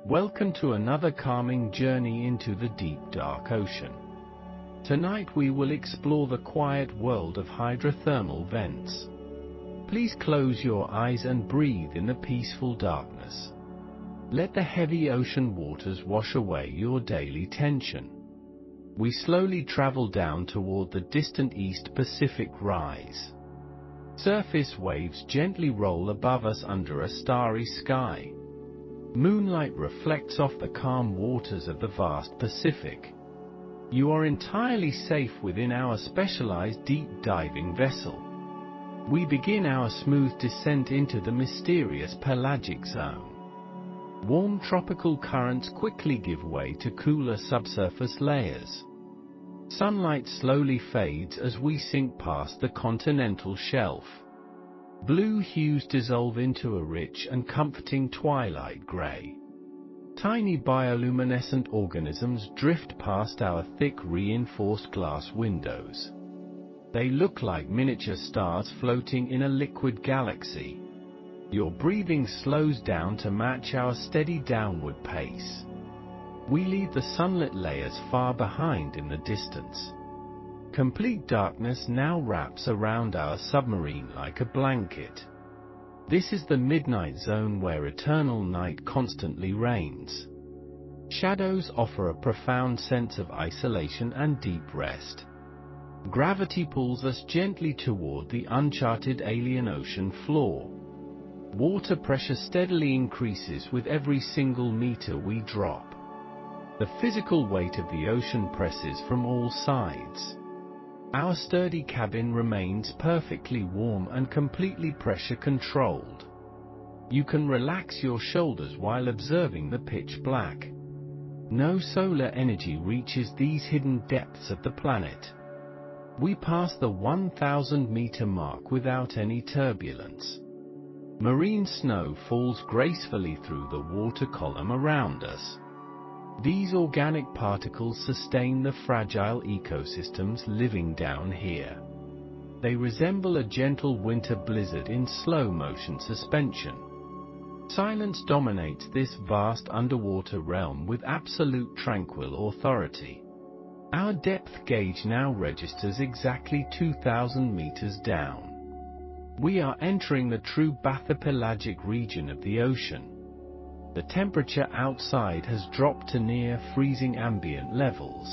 Welcome to another calming journey into the deep dark ocean. Tonight we will explore the quiet world of hydrothermal vents. Please close your eyes and breathe in the peaceful darkness. Let the heavy ocean waters wash away your daily tension. We slowly travel down toward the distant East Pacific rise. Surface waves gently roll above us under a starry sky. Moonlight reflects off the calm waters of the vast Pacific. You are entirely safe within our specialized deep diving vessel. We begin our smooth descent into the mysterious pelagic zone. Warm tropical currents quickly give way to cooler subsurface layers. Sunlight slowly fades as we sink past the continental shelf. Blue hues dissolve into a rich and comforting twilight gray. Tiny bioluminescent organisms drift past our thick reinforced glass windows. They look like miniature stars floating in a liquid galaxy. Your breathing slows down to match our steady downward pace. We leave the sunlit layers far behind in the distance. Complete darkness now wraps around our submarine like a blanket. This is the midnight zone where eternal night constantly reigns. Shadows offer a profound sense of isolation and deep rest. Gravity pulls us gently toward the uncharted alien ocean floor. Water pressure steadily increases with every single meter we drop. The physical weight of the ocean presses from all sides. Our sturdy cabin remains perfectly warm and completely pressure controlled. You can relax your shoulders while observing the pitch black. No solar energy reaches these hidden depths of the planet. We pass the 1,000-meter mark without any turbulence. Marine snow falls gracefully through the water column around us. These organic particles sustain the fragile ecosystems living down here. They resemble a gentle winter blizzard in slow-motion suspension. Silence dominates this vast underwater realm with absolute tranquil authority. Our depth gauge now registers exactly 2,000 meters down. We are entering the true bathypelagic region of the ocean. The temperature outside has dropped to near freezing ambient levels.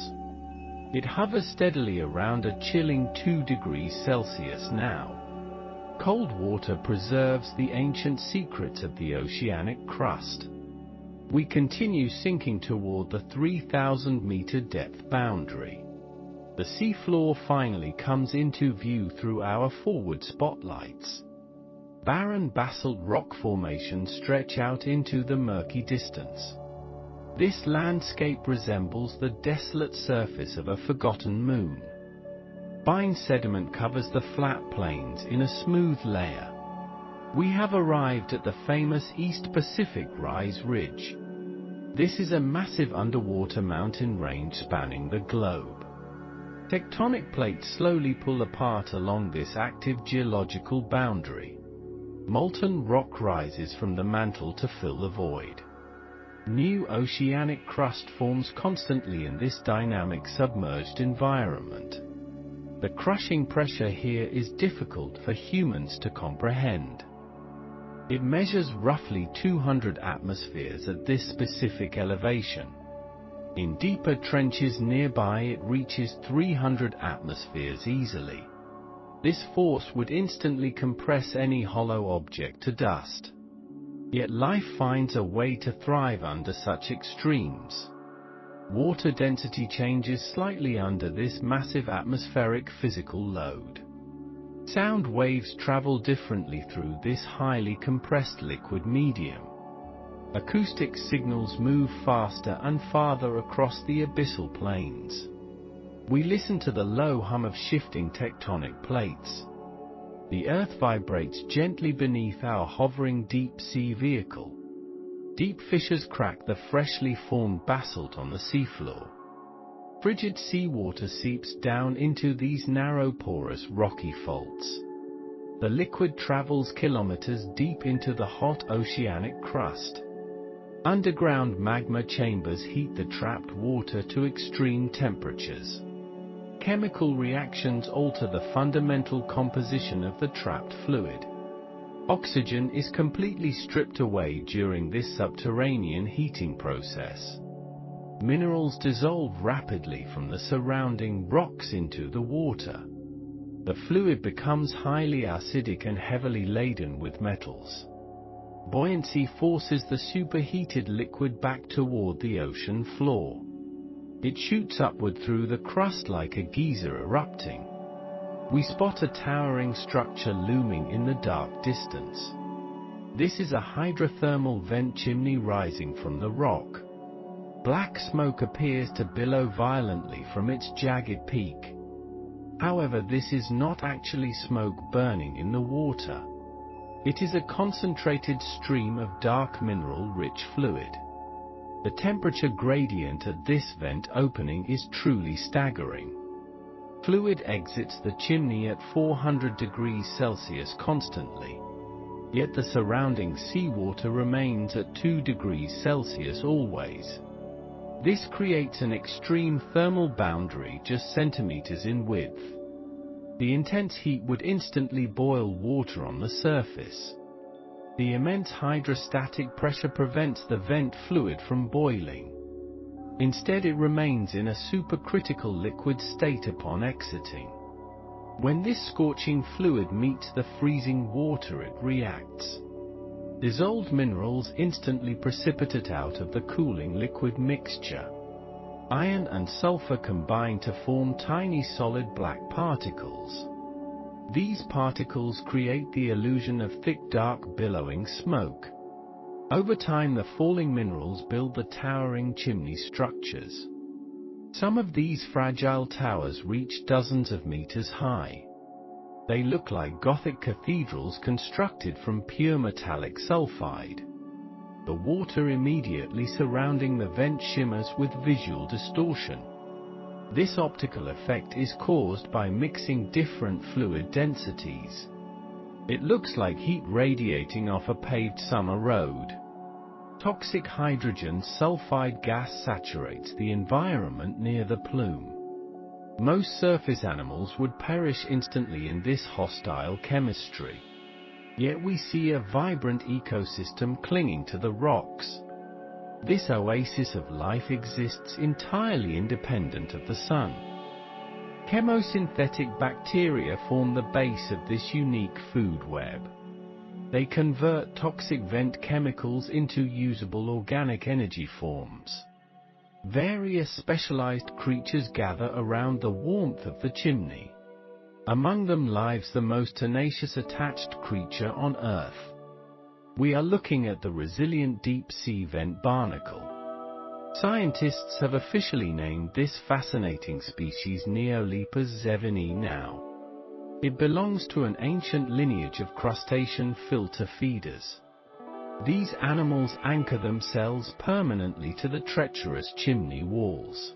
It hovers steadily around a chilling 2 degrees Celsius now. Cold water preserves the ancient secrets of the oceanic crust. We continue sinking toward the 3,000-meter depth boundary. The seafloor finally comes into view through our forward spotlights. Barren basalt rock formations stretch out into the murky distance. This landscape resembles the desolate surface of a forgotten moon. Fine sediment covers the flat plains in a smooth layer. We have arrived at the famous East Pacific Rise Ridge. This is a massive underwater mountain range spanning the globe. Tectonic plates slowly pull apart along this active geological boundary. Molten rock rises from the mantle to fill the void. New oceanic crust forms constantly in this dynamic submerged environment. The crushing pressure here is difficult for humans to comprehend. It measures roughly 200 atmospheres at this specific elevation. In deeper trenches nearby it reaches 300 atmospheres easily. This force would instantly compress any hollow object to dust. Yet life finds a way to thrive under such extremes. Water density changes slightly under this massive atmospheric physical load. Sound waves travel differently through this highly compressed liquid medium. Acoustic signals move faster and farther across the abyssal plains. We listen to the low hum of shifting tectonic plates. The Earth vibrates gently beneath our hovering deep-sea vehicle. Deep fissures crack the freshly formed basalt on the seafloor. Frigid seawater seeps down into these narrow porous rocky faults. The liquid travels kilometers deep into the hot oceanic crust. Underground magma chambers heat the trapped water to extreme temperatures. Chemical reactions alter the fundamental composition of the trapped fluid. Oxygen is completely stripped away during this subterranean heating process. Minerals dissolve rapidly from the surrounding rocks into the water. The fluid becomes highly acidic and heavily laden with metals. Buoyancy forces the superheated liquid back toward the ocean floor. It shoots upward through the crust like a geyser erupting. We spot a towering structure looming in the dark distance. This is a hydrothermal vent chimney rising from the rock. Black smoke appears to billow violently from its jagged peak. However, this is not actually smoke burning in the water. It is a concentrated stream of dark mineral-rich fluid. The temperature gradient at this vent opening is truly staggering. Fluid exits the chimney at 400 degrees Celsius constantly. Yet the surrounding seawater remains at 2 degrees Celsius always. This creates an extreme thermal boundary just centimeters in width. The intense heat would instantly boil water on the surface. The immense hydrostatic pressure prevents the vent fluid from boiling. Instead, it remains in a supercritical liquid state upon exiting. When this scorching fluid meets the freezing water, it reacts. Dissolved minerals instantly precipitate out of the cooling liquid mixture. Iron and sulfur combine to form tiny solid black particles. These particles create the illusion of thick, dark, billowing smoke. Over time, the falling minerals build the towering chimney structures. Some of these fragile towers reach dozens of meters high. They look like Gothic cathedrals constructed from pure metallic sulfide. The water immediately surrounding the vent shimmers with visual distortion. This optical effect is caused by mixing different fluid densities. It looks like heat radiating off a paved summer road. Toxic hydrogen sulfide gas saturates the environment near the plume. Most surface animals would perish instantly in this hostile chemistry. Yet we see a vibrant ecosystem clinging to the rocks. This oasis of life exists entirely independent of the sun. Chemosynthetic bacteria form the base of this unique food web. They convert toxic vent chemicals into usable organic energy forms. Various specialized creatures gather around the warmth of the chimney. Among them lives the most tenacious attached creature on Earth. We are looking at the resilient deep-sea vent barnacle. Scientists have officially named this fascinating species Neolepis zevini now. It belongs to an ancient lineage of crustacean filter feeders. These animals anchor themselves permanently to the treacherous chimney walls.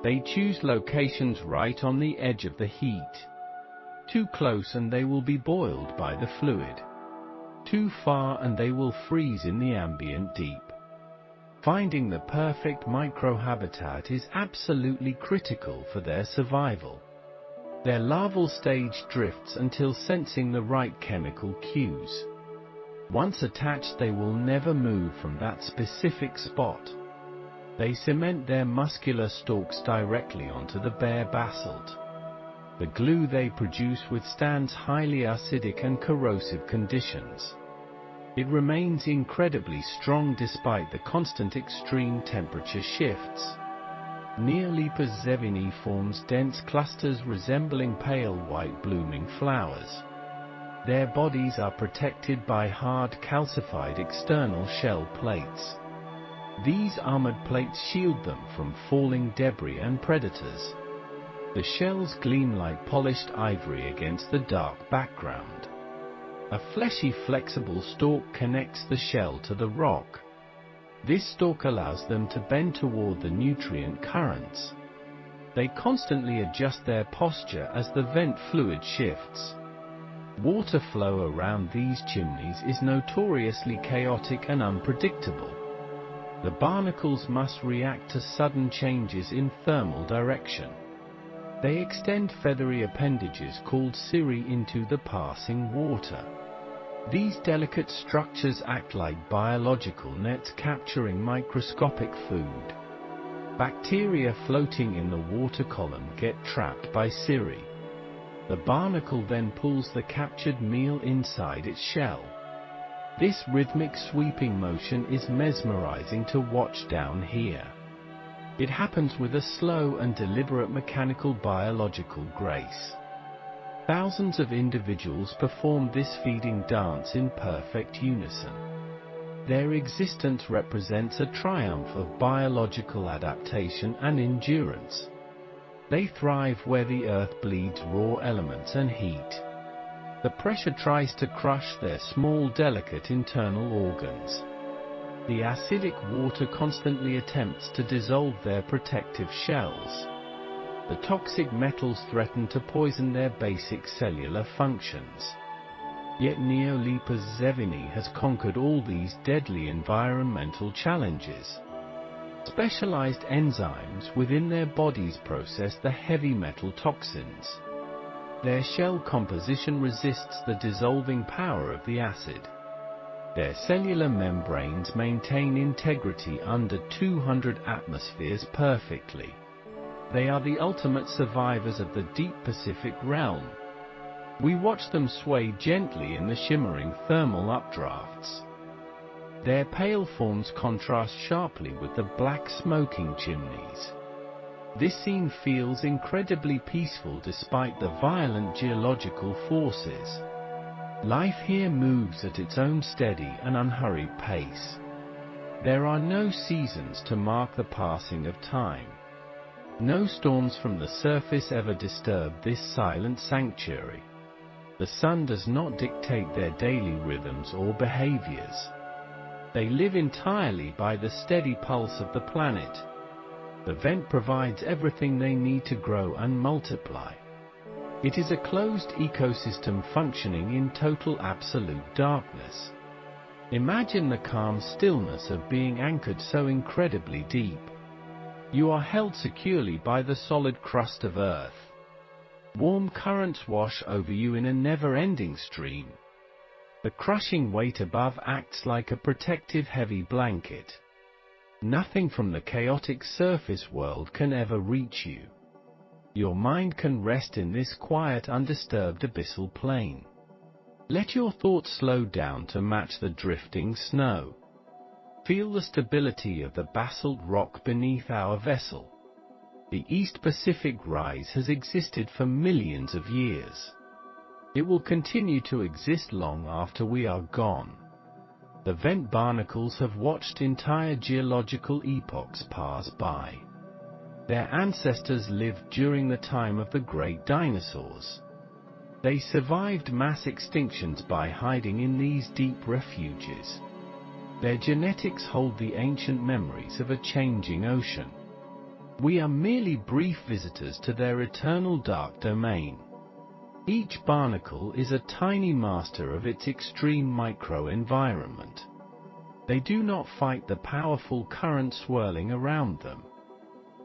They choose locations right on the edge of the heat. Too close and they will be boiled by the fluid. Too far and they will freeze in the ambient deep. Finding the perfect microhabitat is absolutely critical for their survival. Their larval stage drifts until sensing the right chemical cues. Once attached, they will never move from that specific spot. They cement their muscular stalks directly onto the bare basalt. The glue they produce withstands highly acidic and corrosive conditions. It remains incredibly strong despite the constant extreme temperature shifts. Neolepis zevini forms dense clusters resembling pale white blooming flowers. Their bodies are protected by hard calcified external shell plates. These armored plates shield them from falling debris and predators. The shells gleam like polished ivory against the dark background. A fleshy, flexible stalk connects the shell to the rock. This stalk allows them to bend toward the nutrient currents. They constantly adjust their posture as the vent fluid shifts. Water flow around these chimneys is notoriously chaotic and unpredictable. The barnacles must react to sudden changes in thermal direction. They extend feathery appendages called cirri into the passing water. These delicate structures act like biological nets capturing microscopic food. Bacteria floating in the water column get trapped by cirri. The barnacle then pulls the captured meal inside its shell. This rhythmic sweeping motion is mesmerizing to watch down here. It happens with a slow and deliberate mechanical biological grace. Thousands of individuals perform this feeding dance in perfect unison. Their existence represents a triumph of biological adaptation and endurance. They thrive where the earth bleeds raw elements and heat. The pressure tries to crush their small, delicate internal organs. The acidic water constantly attempts to dissolve their protective shells. The toxic metals threaten to poison their basic cellular functions. Yet Neolepis zevini has conquered all these deadly environmental challenges. Specialized enzymes within their bodies process the heavy metal toxins. Their shell composition resists the dissolving power of the acid. Their cellular membranes maintain integrity under 200 atmospheres perfectly. They are the ultimate survivors of the deep Pacific realm. We watch them sway gently in the shimmering thermal updrafts. Their pale forms contrast sharply with the black smoking chimneys. This scene feels incredibly peaceful despite the violent geological forces. Life here moves at its own steady and unhurried pace. There are no seasons to mark the passing of time. No storms from the surface ever disturb this silent sanctuary. The sun does not dictate their daily rhythms or behaviors. They live entirely by the steady pulse of the planet. The vent provides everything they need to grow and multiply. It is a closed ecosystem functioning in total absolute darkness. Imagine the calm stillness of being anchored so incredibly deep. You are held securely by the solid crust of Earth. Warm currents wash over you in a never-ending stream. The crushing weight above acts like a protective heavy blanket. Nothing from the chaotic surface world can ever reach you. Your mind can rest in this quiet, undisturbed abyssal plain. Let your thoughts slow down to match the drifting snow. Feel the stability of the basalt rock beneath our vessel. The East Pacific Rise has existed for millions of years. It will continue to exist long after we are gone. The vent barnacles have watched entire geological epochs pass by. Their ancestors lived during the time of the great dinosaurs. They survived mass extinctions by hiding in these deep refuges. Their genetics hold the ancient memories of a changing ocean. We are merely brief visitors to their eternal dark domain. Each barnacle is a tiny master of its extreme microenvironment. They do not fight the powerful current swirling around them.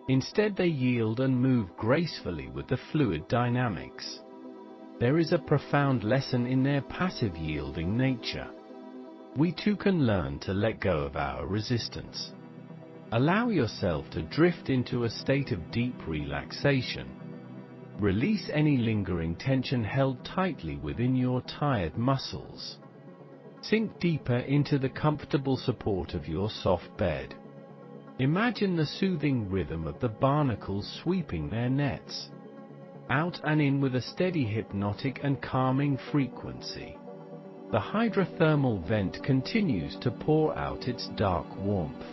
Instead, they yield and move gracefully with the fluid dynamics. There is a profound lesson in their passive yielding nature. We too can learn to let go of our resistance. Allow yourself to drift into a state of deep relaxation. Release any lingering tension held tightly within your tired muscles. Sink deeper into the comfortable support of your soft bed. Imagine the soothing rhythm of the barnacles sweeping their nets. Out and in with a steady hypnotic and calming frequency. The hydrothermal vent continues to pour out its dark warmth.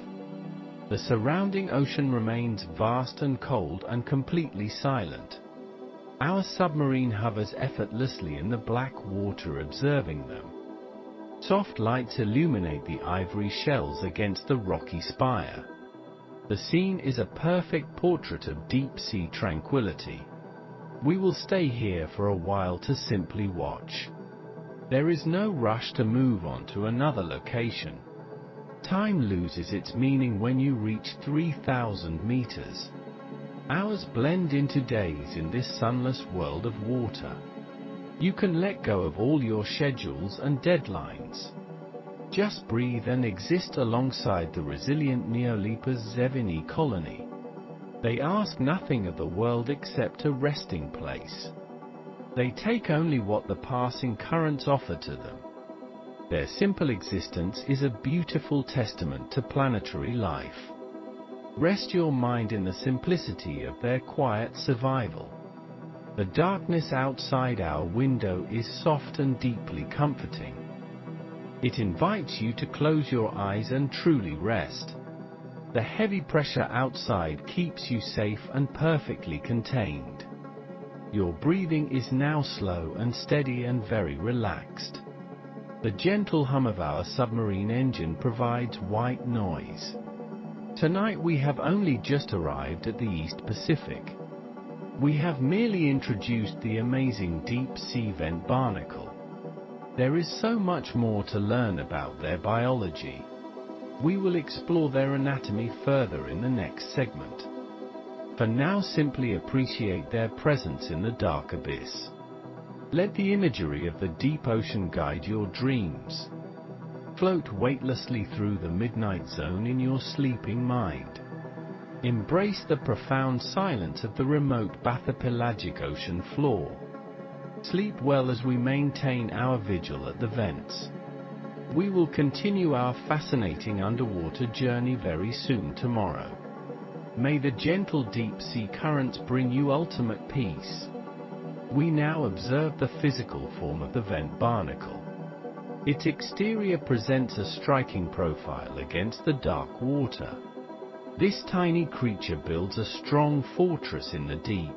The surrounding ocean remains vast and cold and completely silent. Our submarine hovers effortlessly in the black water, observing them. Soft lights illuminate the ivory shells against the rocky spire. The scene is a perfect portrait of deep-sea tranquility. We will stay here for a while to simply watch. There is no rush to move on to another location. Time loses its meaning when you reach 3,000 meters. Hours blend into days in this sunless world of water. You can let go of all your schedules and deadlines. Just breathe and exist alongside the resilient Neolepis zevini colony. They ask nothing of the world except a resting place. They take only what the passing currents offer to them. Their simple existence is a beautiful testament to planetary life. Rest your mind in the simplicity of their quiet survival. The darkness outside our window is soft and deeply comforting. It invites you to close your eyes and truly rest. The heavy pressure outside keeps you safe and perfectly contained. Your breathing is now slow and steady and very relaxed. The gentle hum of our submarine engine provides white noise. Tonight we have only just arrived at the East Pacific. We have merely introduced the amazing deep-sea vent Barnacle. There is so much more to learn about their biology. We will explore their anatomy further in the next segment. For now, simply appreciate their presence in the dark abyss. Let the imagery of the deep ocean guide your dreams. Float weightlessly through the midnight zone in your sleeping mind. Embrace the profound silence of the remote bathypelagic ocean floor. Sleep well as we maintain our vigil at the vents. We will continue our fascinating underwater journey very soon tomorrow. May the gentle deep-sea currents bring you ultimate peace. We now observe the physical form of the vent Barnacle. Its exterior presents a striking profile against the dark water. This tiny creature builds a strong fortress in the deep.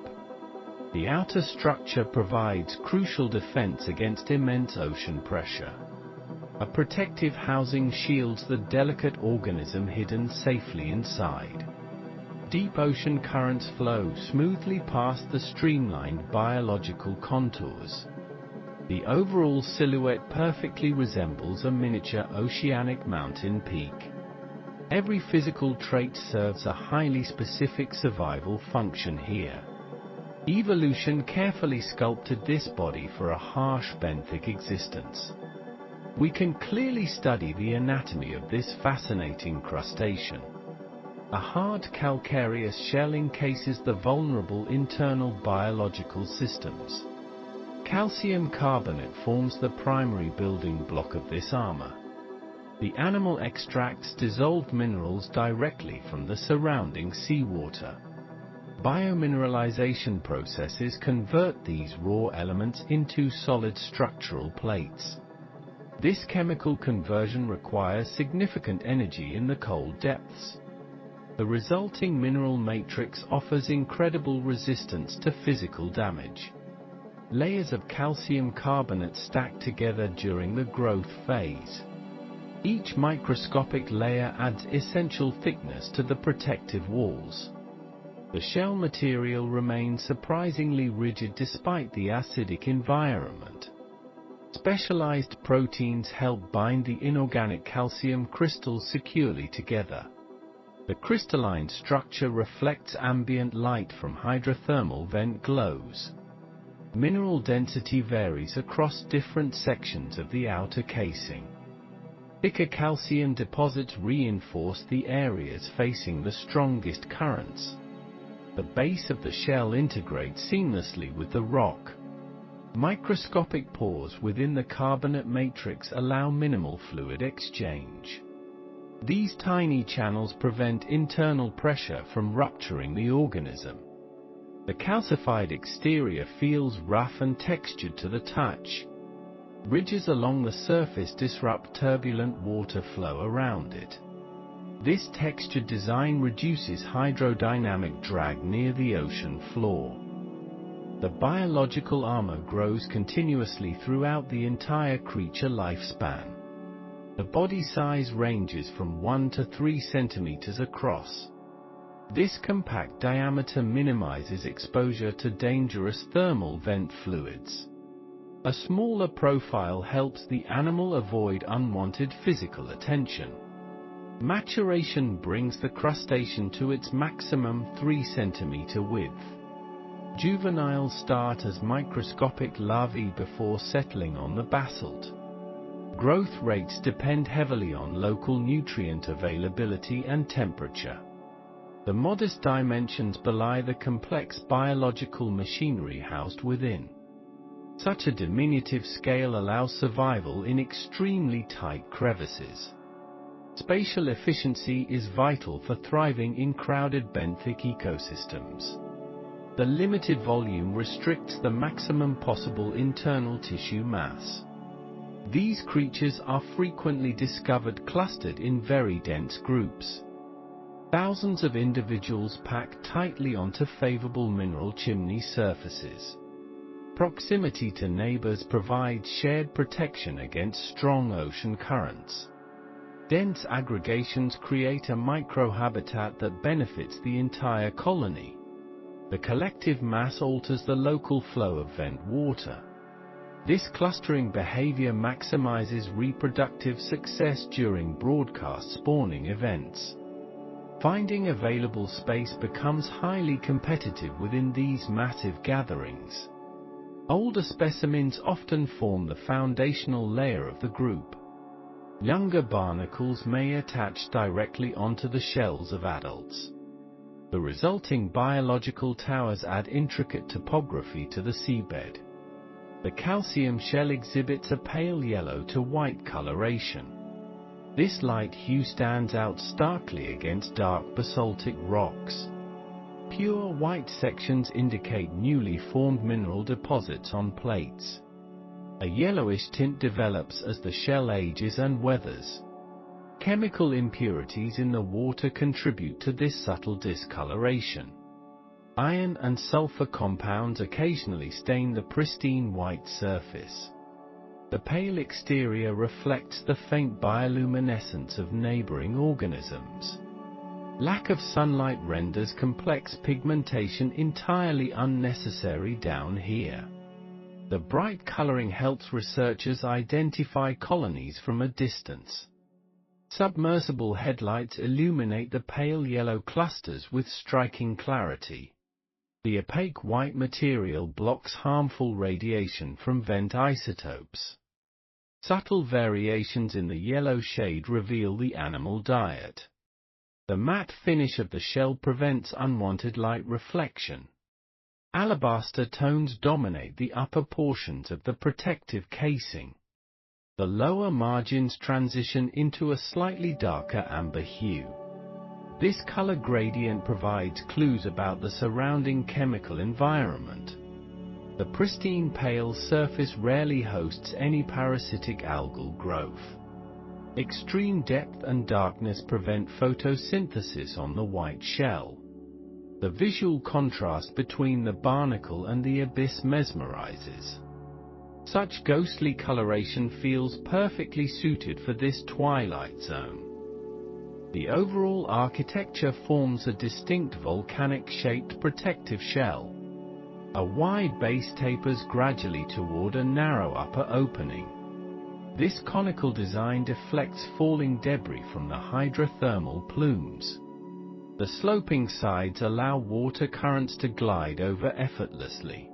The outer structure provides crucial defense against immense ocean pressure. A protective housing shields the delicate organism hidden safely inside. Deep ocean currents flow smoothly past the streamlined biological contours. The overall silhouette perfectly resembles a miniature oceanic mountain peak. Every physical trait serves a highly specific survival function here. Evolution carefully sculpted this body for a harsh benthic existence. We can clearly study the anatomy of this fascinating crustacean. A hard calcareous shell encases the vulnerable internal biological systems. Calcium carbonate forms the primary building block of this armor. The animal extracts dissolved minerals directly from the surrounding seawater. Biomineralization processes convert these raw elements into solid structural plates. This chemical conversion requires significant energy in the cold depths. The resulting mineral matrix offers incredible resistance to physical damage. Layers of calcium carbonate stack together during the growth phase. Each microscopic layer adds essential thickness to the protective walls. The shell material remains surprisingly rigid despite the acidic environment. Specialized proteins help bind the inorganic calcium crystals securely together. The crystalline structure reflects ambient light from hydrothermal vent glows. Mineral density varies across different sections of the outer casing. Thicker calcium deposits reinforce the areas facing the strongest currents. The base of the shell integrates seamlessly with the rock. Microscopic pores within the carbonate matrix allow minimal fluid exchange. These tiny channels prevent internal pressure from rupturing the organism. The calcified exterior feels rough and textured to the touch. Ridges along the surface disrupt turbulent water flow around it. This textured design reduces hydrodynamic drag near the ocean floor. The biological armor grows continuously throughout the entire creature lifespan. The body size ranges from 1 to 3 centimeters across. This compact diameter minimizes exposure to dangerous thermal vent fluids. A smaller profile helps the animal avoid unwanted physical attention. Maturation brings the crustacean to its maximum 3 cm width. Juveniles start as microscopic larvae before settling on the basalt. Growth rates depend heavily on local nutrient availability and temperature. The modest dimensions belie the complex biological machinery housed within. Such a diminutive scale allows survival in extremely tight crevices. Spatial efficiency is vital for thriving in crowded benthic ecosystems. The limited volume restricts the maximum possible internal tissue mass. These creatures are frequently discovered clustered in very dense groups. Thousands of individuals pack tightly onto favorable mineral chimney surfaces. Proximity to neighbors provides shared protection against strong ocean currents. Dense aggregations create a microhabitat that benefits the entire colony. The collective mass alters the local flow of vent water. This clustering behavior maximizes reproductive success during broadcast spawning events. Finding available space becomes highly competitive within these massive gatherings. Older specimens often form the foundational layer of the group. Younger barnacles may attach directly onto the shells of adults. The resulting biological towers add intricate topography to the seabed. The calcium shell exhibits a pale yellow to white coloration. This light hue stands out starkly against dark basaltic rocks. Pure white sections indicate newly formed mineral deposits on plates. A yellowish tint develops as the shell ages and weathers. Chemical impurities in the water contribute to this subtle discoloration. Iron and sulfur compounds occasionally stain the pristine white surface. The pale exterior reflects the faint bioluminescence of neighboring organisms. Lack of sunlight renders complex pigmentation entirely unnecessary down here. The bright coloring helps researchers identify colonies from a distance. Submersible headlights illuminate the pale yellow clusters with striking clarity. The opaque white material blocks harmful radiation from vent isotopes. Subtle variations in the yellow shade reveal the animal diet. The matte finish of the shell prevents unwanted light reflection. Alabaster tones dominate the upper portions of the protective casing. The lower margins transition into a slightly darker amber hue. This color gradient provides clues about the surrounding chemical environment. The pristine pale surface rarely hosts any parasitic algal growth. Extreme depth and darkness prevent photosynthesis on the white shell. The visual contrast between the barnacle and the abyss mesmerizes. Such ghostly coloration feels perfectly suited for this twilight zone. The overall architecture forms a distinct volcanic-shaped protective shell. A wide base tapers gradually toward a narrow upper opening. This conical design deflects falling debris from the hydrothermal plumes. The sloping sides allow water currents to glide over effortlessly.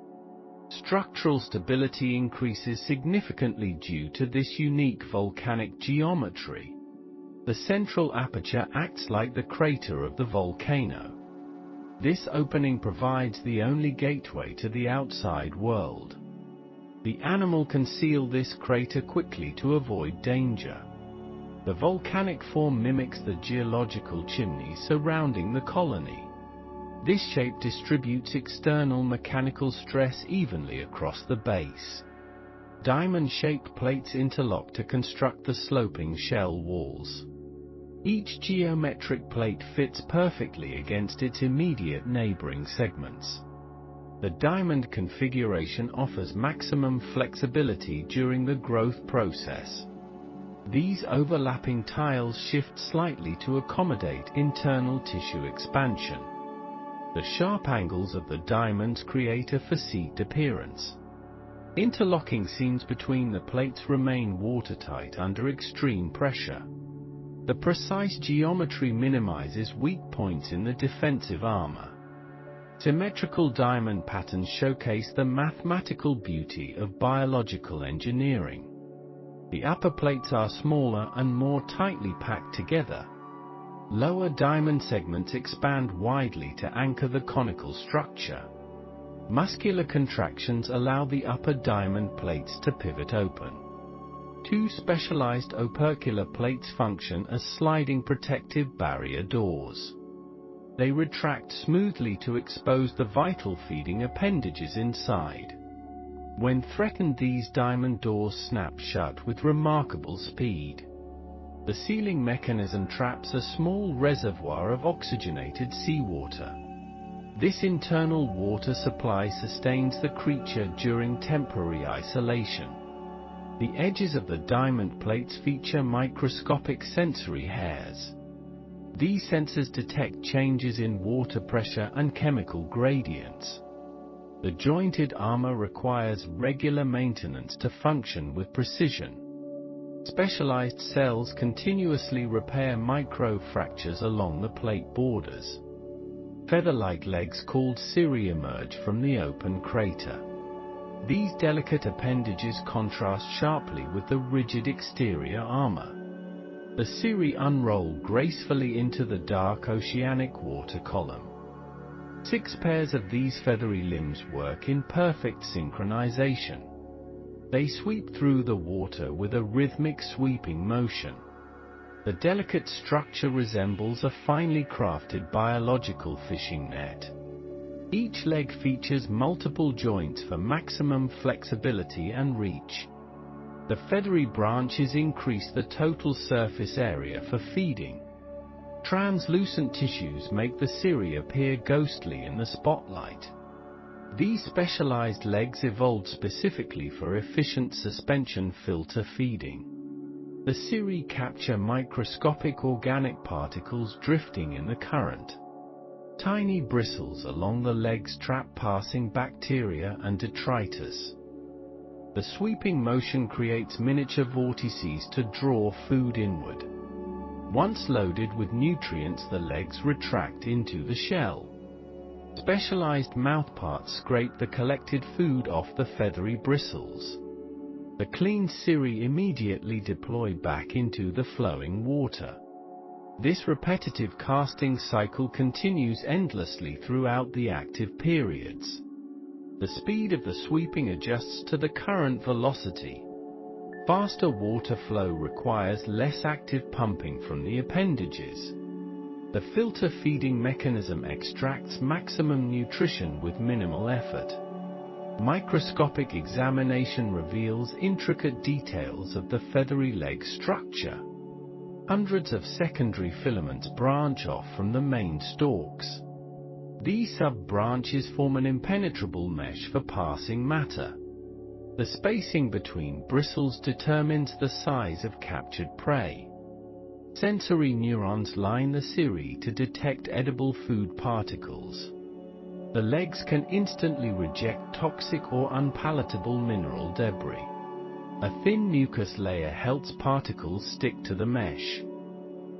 Structural stability increases significantly due to this unique volcanic geometry. The central aperture acts like the crater of the volcano. This opening provides the only gateway to the outside world. The animal can seal this crater quickly to avoid danger. The volcanic form mimics the geological chimneys surrounding the colony. This shape distributes external mechanical stress evenly across the base. Diamond-shaped plates interlock to construct the sloping shell walls. Each geometric plate fits perfectly against its immediate neighboring segments. The diamond configuration offers maximum flexibility during the growth process. These overlapping tiles shift slightly to accommodate internal tissue expansion. The sharp angles of the diamonds create a facete appearance. Interlocking seams between the plates remain watertight under extreme pressure. The precise geometry minimizes weak points in the defensive armor. Symmetrical diamond patterns showcase the mathematical beauty of biological engineering. The upper plates are smaller and more tightly packed together. Lower diamond segments expand widely to anchor the conical structure. Muscular contractions allow the upper diamond plates to pivot open. Two specialized opercular plates function as sliding protective barrier doors. They retract smoothly to expose the vital feeding appendages inside. When threatened, these diamond doors snap shut with remarkable speed. The sealing mechanism traps a small reservoir of oxygenated seawater. This internal water supply sustains the creature during temporary isolation. The edges of the diamond plates feature microscopic sensory hairs. These sensors detect changes in water pressure and chemical gradients. The jointed armor requires regular maintenance to function with precision. Specialized cells continuously repair micro-fractures along the plate borders. Feather-like legs called cirri emerge from the open crater. These delicate appendages contrast sharply with the rigid exterior armor. The cirri unroll gracefully into the dark oceanic water column. 6 pairs of these feathery limbs work in perfect synchronization. They sweep through the water with a rhythmic sweeping motion. The delicate structure resembles a finely crafted biological fishing net. Each leg features multiple joints for maximum flexibility and reach. The feathery branches increase the total surface area for feeding. Translucent tissues make the cirri appear ghostly in the spotlight. These specialized legs evolved specifically for efficient suspension filter feeding. The cirri capture microscopic organic particles drifting in the current. Tiny bristles along the legs trap passing bacteria and detritus. The sweeping motion creates miniature vortices to draw food inward. Once loaded with nutrients, the legs retract into the shell. Specialized mouthparts scrape the collected food off the feathery bristles. The cleaned cirri immediately deploy back into the flowing water. This repetitive casting cycle continues endlessly throughout the active periods. The speed of the sweeping adjusts to the current velocity. Faster water flow requires less active pumping from the appendages. The filter feeding mechanism extracts maximum nutrition with minimal effort. Microscopic examination reveals intricate details of the feathery leg structure. Hundreds of secondary filaments branch off from the main stalks. These sub-branches form an impenetrable mesh for passing matter. The spacing between bristles determines the size of captured prey. Sensory neurons line the cirri to detect edible food particles. The legs can instantly reject toxic or unpalatable mineral debris. A thin mucus layer helps particles stick to the mesh.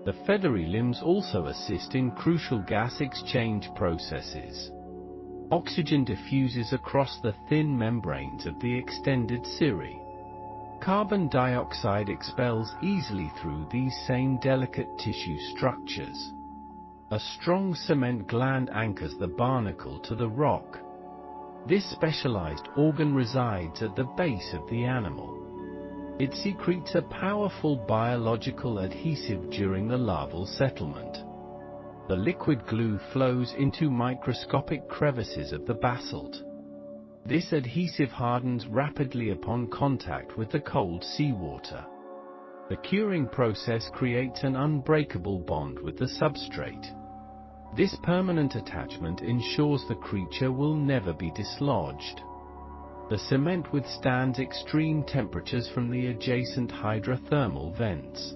The feathery limbs also assist in crucial gas exchange processes. Oxygen diffuses across the thin membranes of the extended cirri. Carbon dioxide expels easily through these same delicate tissue structures. A strong cement gland anchors the barnacle to the rock. This specialized organ resides at the base of the animal. It secretes a powerful biological adhesive during the larval settlement. The liquid glue flows into microscopic crevices of the basalt. This adhesive hardens rapidly upon contact with the cold seawater. The curing process creates an unbreakable bond with the substrate. This permanent attachment ensures the creature will never be dislodged. The cement withstands extreme temperatures from the adjacent hydrothermal vents.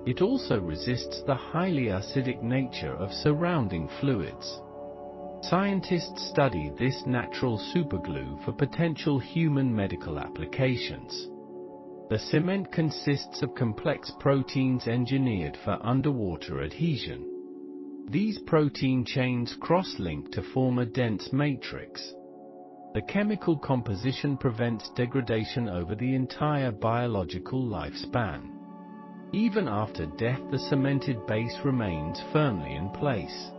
It also resists the highly acidic nature of surrounding fluids. Scientists study this natural superglue for potential human medical applications. The cement consists of complex proteins engineered for underwater adhesion. These protein chains cross-link to form a dense matrix. The chemical composition prevents degradation over the entire biological lifespan. Even after death, the cemented base remains firmly in place.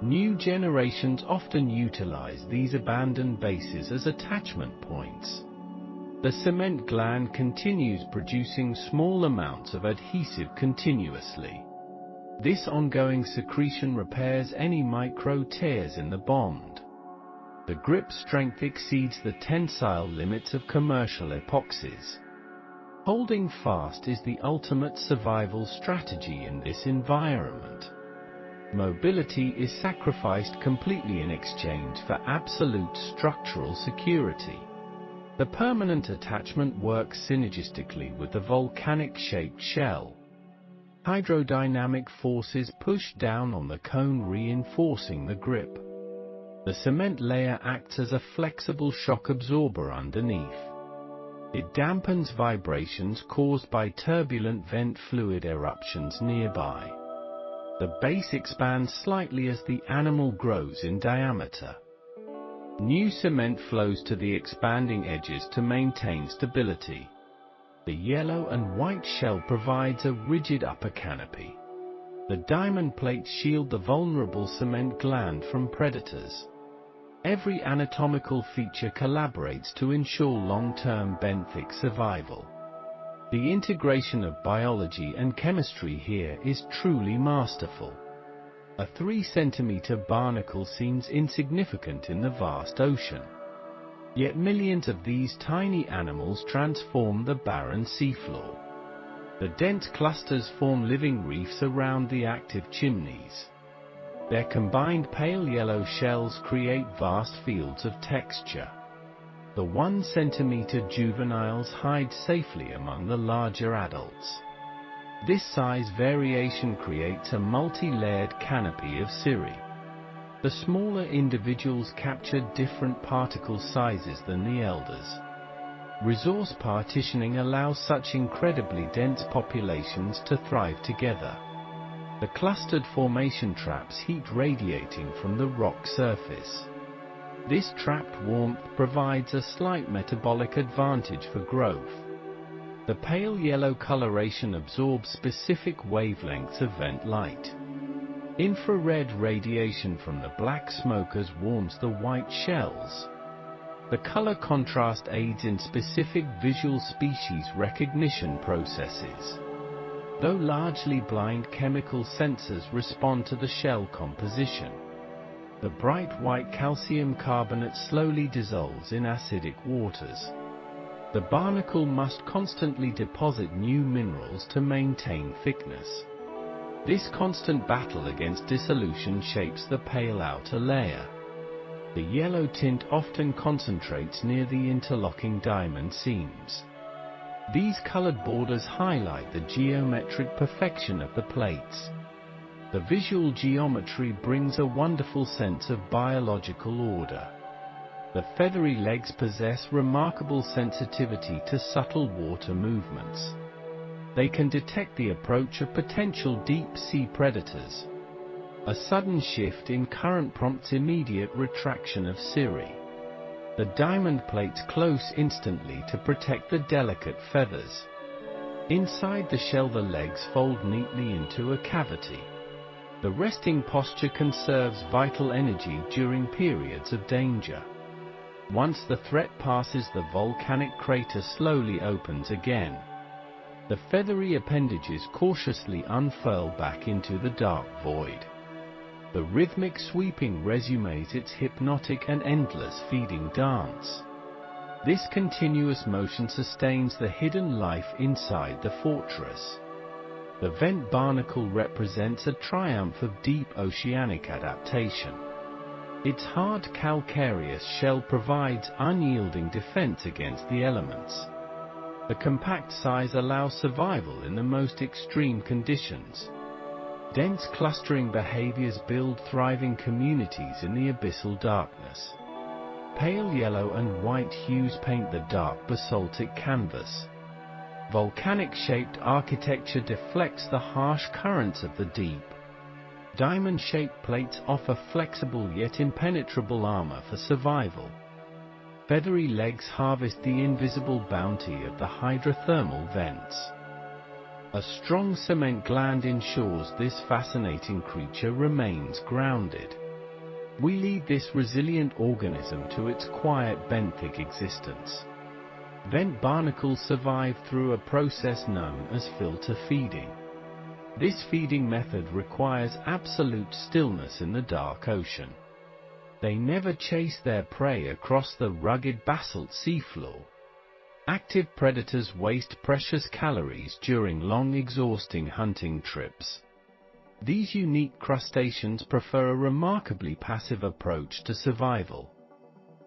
New generations often utilize these abandoned bases as attachment points. The cement gland continues producing small amounts of adhesive continuously. This ongoing secretion repairs any micro tears in the bond. The grip strength exceeds the tensile limits of commercial epoxies. Holding fast is the ultimate survival strategy in this environment. Mobility is sacrificed completely in exchange for absolute structural security. The permanent attachment works synergistically with the volcanic-shaped shell. Hydrodynamic forces push down on the cone, reinforcing the grip. The cement layer acts as a flexible shock absorber underneath. It dampens vibrations caused by turbulent vent fluid eruptions nearby. The base expands slightly as the animal grows in diameter. New cement flows to the expanding edges to maintain stability. The yellow and white shell provides a rigid upper canopy. The diamond plates shield the vulnerable cement gland from predators. Every anatomical feature collaborates to ensure long-term benthic survival. The integration of biology and chemistry here is truly masterful. A 3-centimeter barnacle seems insignificant in the vast ocean. Yet millions of these tiny animals transform the barren seafloor. The dense clusters form living reefs around the active chimneys. Their combined pale yellow shells create vast fields of texture. The 1-centimeter juveniles hide safely among the larger adults. This size variation creates a multi-layered canopy of cirri. The smaller individuals capture different particle sizes than the elders. Resource partitioning allows such incredibly dense populations to thrive together. The clustered formation traps heat radiating from the rock surface. This trapped warmth provides a slight metabolic advantage for growth. The pale yellow coloration absorbs specific wavelengths of vent light. Infrared radiation from the black smokers warms the white shells. The color contrast aids in specific visual species recognition processes. Though largely blind, chemical sensors respond to the shell composition. The bright white calcium carbonate slowly dissolves in acidic waters. The barnacle must constantly deposit new minerals to maintain thickness. This constant battle against dissolution shapes the pale outer layer. The yellow tint often concentrates near the interlocking diamond seams. These colored borders highlight the geometric perfection of the plates. The visual geometry brings a wonderful sense of biological order. The feathery legs possess remarkable sensitivity to subtle water movements. They can detect the approach of potential deep-sea predators. A sudden shift in current prompts immediate retraction of cirri. The diamond plates close instantly to protect the delicate feathers. Inside the shell, the legs fold neatly into a cavity. The resting posture conserves vital energy during periods of danger. Once the threat passes, the volcanic crater slowly opens again. The feathery appendages cautiously unfurl back into the dark void. The rhythmic sweeping resumes its hypnotic and endless feeding dance. This continuous motion sustains the hidden life inside the fortress. The vent barnacle represents a triumph of deep oceanic adaptation. Its hard calcareous shell provides unyielding defense against the elements. The compact size allows survival in the most extreme conditions. Dense clustering behaviors build thriving communities in the abyssal darkness. Pale yellow and white hues paint the dark basaltic canvas. Volcanic-shaped architecture deflects the harsh currents of the deep. Diamond-shaped plates offer flexible yet impenetrable armor for survival. Feathery legs harvest the invisible bounty of the hydrothermal vents. A strong cement gland ensures this fascinating creature remains grounded. We lead this resilient organism to its quiet benthic existence. Vent barnacles survive through a process known as filter feeding. This feeding method requires absolute stillness in the dark ocean. They never chase their prey across the rugged basalt seafloor. Active predators waste precious calories during long, exhausting hunting trips. These unique crustaceans prefer a remarkably passive approach to survival.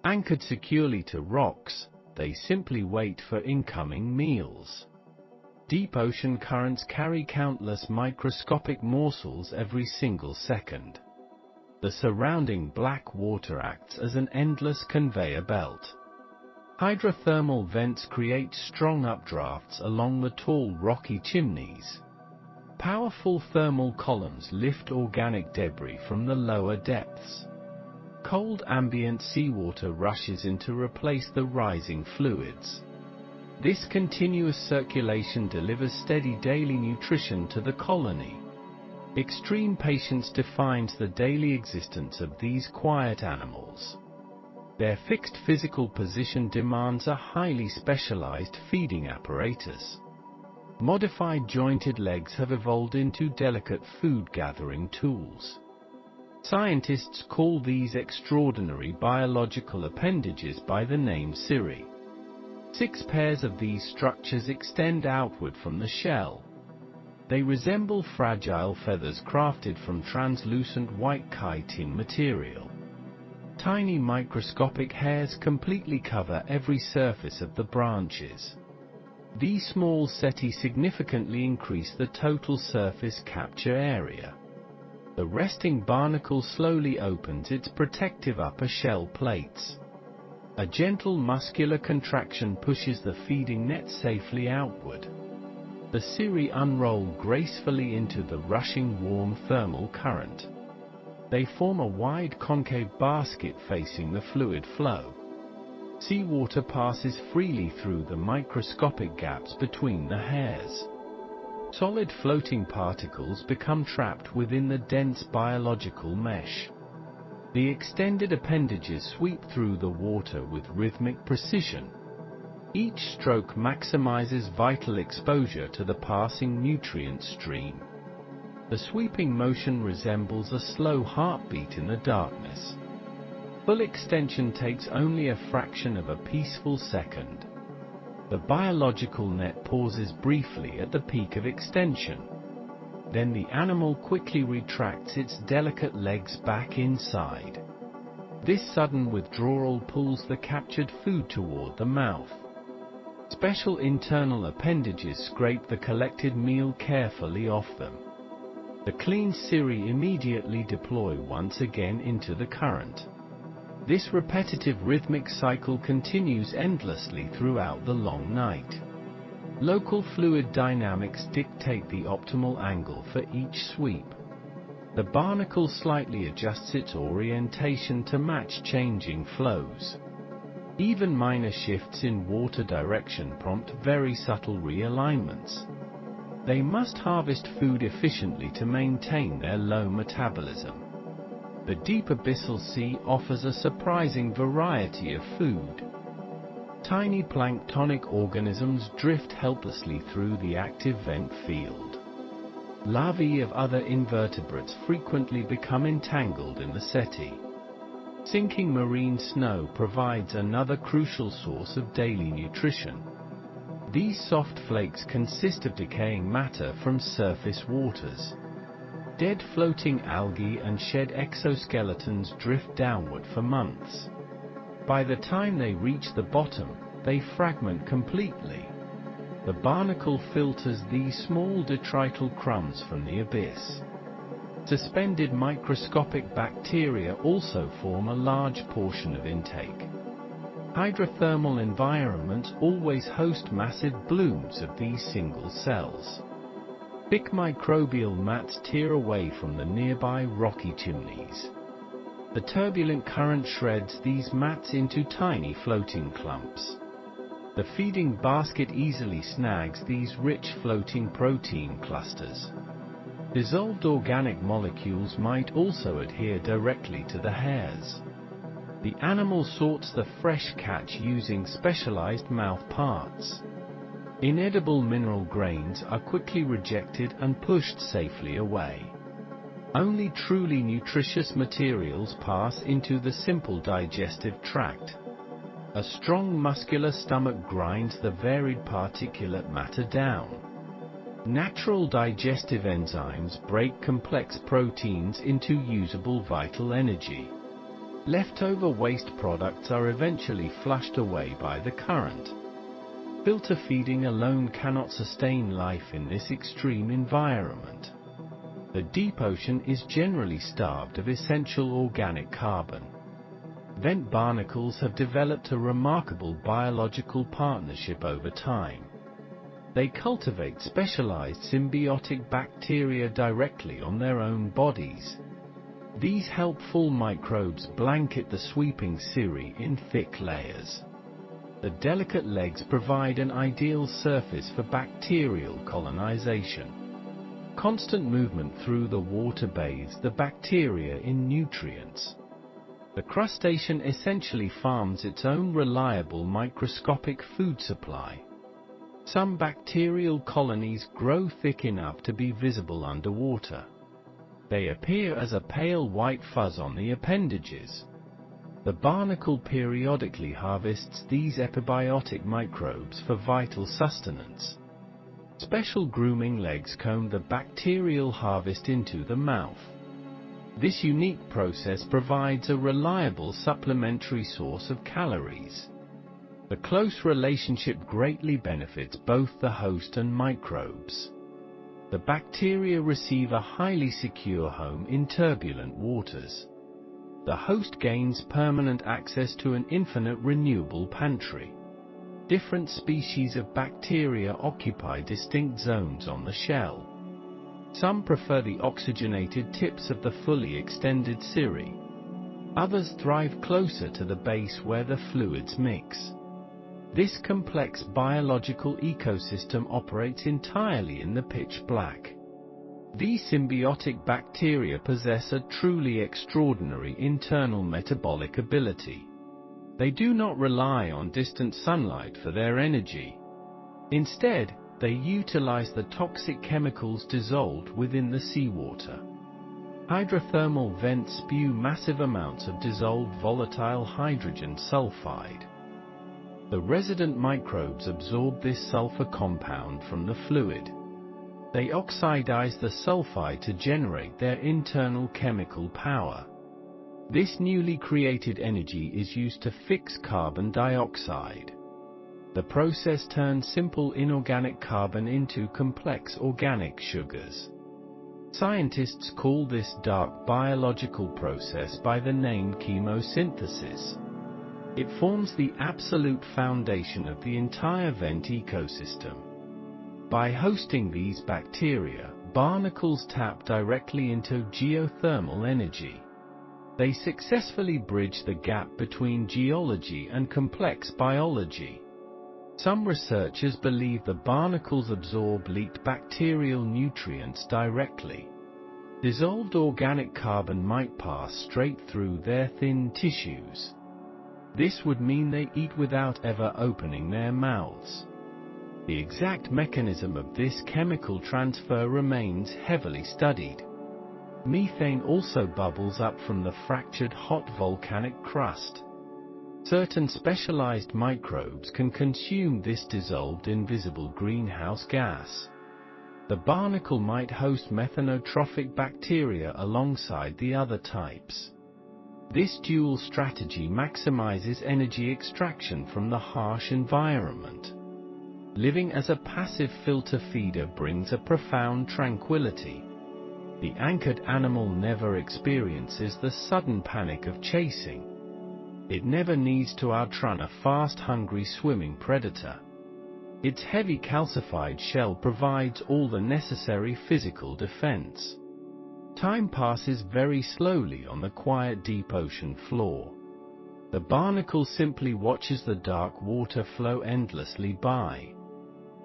Anchored securely to rocks, they simply wait for incoming meals. Deep ocean currents carry countless microscopic morsels every single second. The surrounding black water acts as an endless conveyor belt. Hydrothermal vents create strong updrafts along the tall rocky chimneys. Powerful thermal columns lift organic debris from the lower depths. Cold ambient seawater rushes in to replace the rising fluids. This continuous circulation delivers steady daily nutrition to the colony. Extreme patience defines the daily existence of these quiet animals. Their fixed physical position demands a highly specialized feeding apparatus. Modified jointed legs have evolved into delicate food-gathering tools. Scientists call these extraordinary biological appendages by the name cirri. 6 pairs of these structures extend outward from the shell. They resemble fragile feathers crafted from translucent white chitin material. Tiny microscopic hairs completely cover every surface of the branches. These small setae significantly increase the total surface capture area. The resting barnacle slowly opens its protective upper shell plates. A gentle muscular contraction pushes the feeding net safely outward. The cirri unroll gracefully into the rushing warm thermal current. They form a wide concave basket facing the fluid flow. Seawater passes freely through the microscopic gaps between the hairs. Solid floating particles become trapped within the dense biological mesh. The extended appendages sweep through the water with rhythmic precision. Each stroke maximizes vital exposure to the passing nutrient stream. The sweeping motion resembles a slow heartbeat in the darkness. Full extension takes only a fraction of a peaceful second. The biological net pauses briefly at the peak of extension. Then the animal quickly retracts its delicate legs back inside. This sudden withdrawal pulls the captured food toward the mouth. Special internal appendages scrape the collected meal carefully off them. The clean cirri immediately deploy once again into the current. This repetitive rhythmic cycle continues endlessly throughout the long night. Local fluid dynamics dictate the optimal angle for each sweep. The barnacle slightly adjusts its orientation to match changing flows. Even minor shifts in water direction prompt very subtle realignments. They must harvest food efficiently to maintain their low metabolism. The deep abyssal sea offers a surprising variety of food. Tiny planktonic organisms drift helplessly through the active vent field. Larvae of other invertebrates frequently become entangled in the setae. Sinking marine snow provides another crucial source of daily nutrition. These soft flakes consist of decaying matter from surface waters. Dead floating algae and shed exoskeletons drift downward for months. By the time they reach the bottom, they fragment completely. The barnacle filters these small detrital crumbs from the abyss. Suspended microscopic bacteria also form a large portion of intake. Hydrothermal environments always host massive blooms of these single cells. Thick microbial mats tear away from the nearby rocky chimneys. The turbulent current shreds these mats into tiny floating clumps. The feeding basket easily snags these rich floating protein clusters. Dissolved organic molecules might also adhere directly to the hairs. The animal sorts the fresh catch using specialized mouth parts. Inedible mineral grains are quickly rejected and pushed safely away. Only truly nutritious materials pass into the simple digestive tract. A strong muscular stomach grinds the varied particulate matter down. Natural digestive enzymes break complex proteins into usable vital energy. Leftover waste products are eventually flushed away by the current. Filter feeding alone cannot sustain life in this extreme environment. The deep ocean is generally starved of essential organic carbon. Vent barnacles have developed a remarkable biological partnership over time. They cultivate specialized symbiotic bacteria directly on their own bodies. These helpful microbes blanket the sweeping cirri in thick layers. The delicate legs provide an ideal surface for bacterial colonization. Constant movement through the water bathes the bacteria in nutrients. The crustacean essentially farms its own reliable microscopic food supply. Some bacterial colonies grow thick enough to be visible underwater. They appear as a pale white fuzz on the appendages. The barnacle periodically harvests these epibiotic microbes for vital sustenance. Special grooming legs comb the bacterial harvest into the mouth. This unique process provides a reliable supplementary source of calories. The close relationship greatly benefits both the host and microbes. The bacteria receive a highly secure home in turbulent waters. The host gains permanent access to an infinite renewable pantry. Different species of bacteria occupy distinct zones on the shell. Some prefer the oxygenated tips of the fully extended cirri. Others thrive closer to the base where the fluids mix. This complex biological ecosystem operates entirely in the pitch black. These symbiotic bacteria possess a truly extraordinary internal metabolic ability. They do not rely on distant sunlight for their energy. Instead, they utilize the toxic chemicals dissolved within the seawater. Hydrothermal vents spew massive amounts of dissolved volatile hydrogen sulfide. The resident microbes absorb this sulfur compound from the fluid. They oxidize the sulfide to generate their internal chemical power. This newly created energy is used to fix carbon dioxide. The process turns simple inorganic carbon into complex organic sugars. Scientists call this dark biological process by the name chemosynthesis. It forms the absolute foundation of the entire vent ecosystem. By hosting these bacteria, barnacles tap directly into geothermal energy. They successfully bridge the gap between geology and complex biology. Some researchers believe the barnacles absorb leaked bacterial nutrients directly. Dissolved organic carbon might pass straight through their thin tissues. This would mean they eat without ever opening their mouths. The exact mechanism of this chemical transfer remains heavily studied. Methane also bubbles up from the fractured hot volcanic crust. Certain specialized microbes can consume this dissolved invisible greenhouse gas. The barnacle might host methanotrophic bacteria alongside the other types. This dual strategy maximizes energy extraction from the harsh environment. Living as a passive filter feeder brings a profound tranquility. The anchored animal never experiences the sudden panic of chasing. It never needs to outrun a fast, hungry swimming predator. Its heavy calcified shell provides all the necessary physical defense. Time passes very slowly on the quiet deep ocean floor. The barnacle simply watches the dark water flow endlessly by.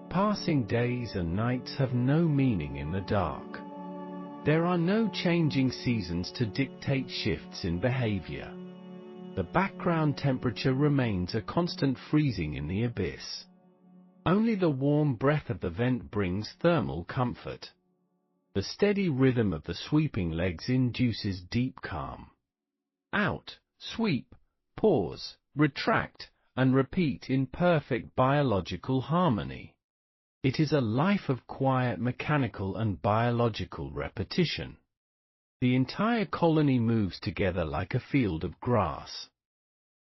Passing days and nights have no meaning in the dark. There are no changing seasons to dictate shifts in behavior. The background temperature remains a constant freezing in the abyss. Only the warm breath of the vent brings thermal comfort. The steady rhythm of the sweeping legs induces deep calm. Out, sweep, pause, retract, and repeat in perfect biological harmony. It is a life of quiet mechanical and biological repetition. The entire colony moves together like a field of grass.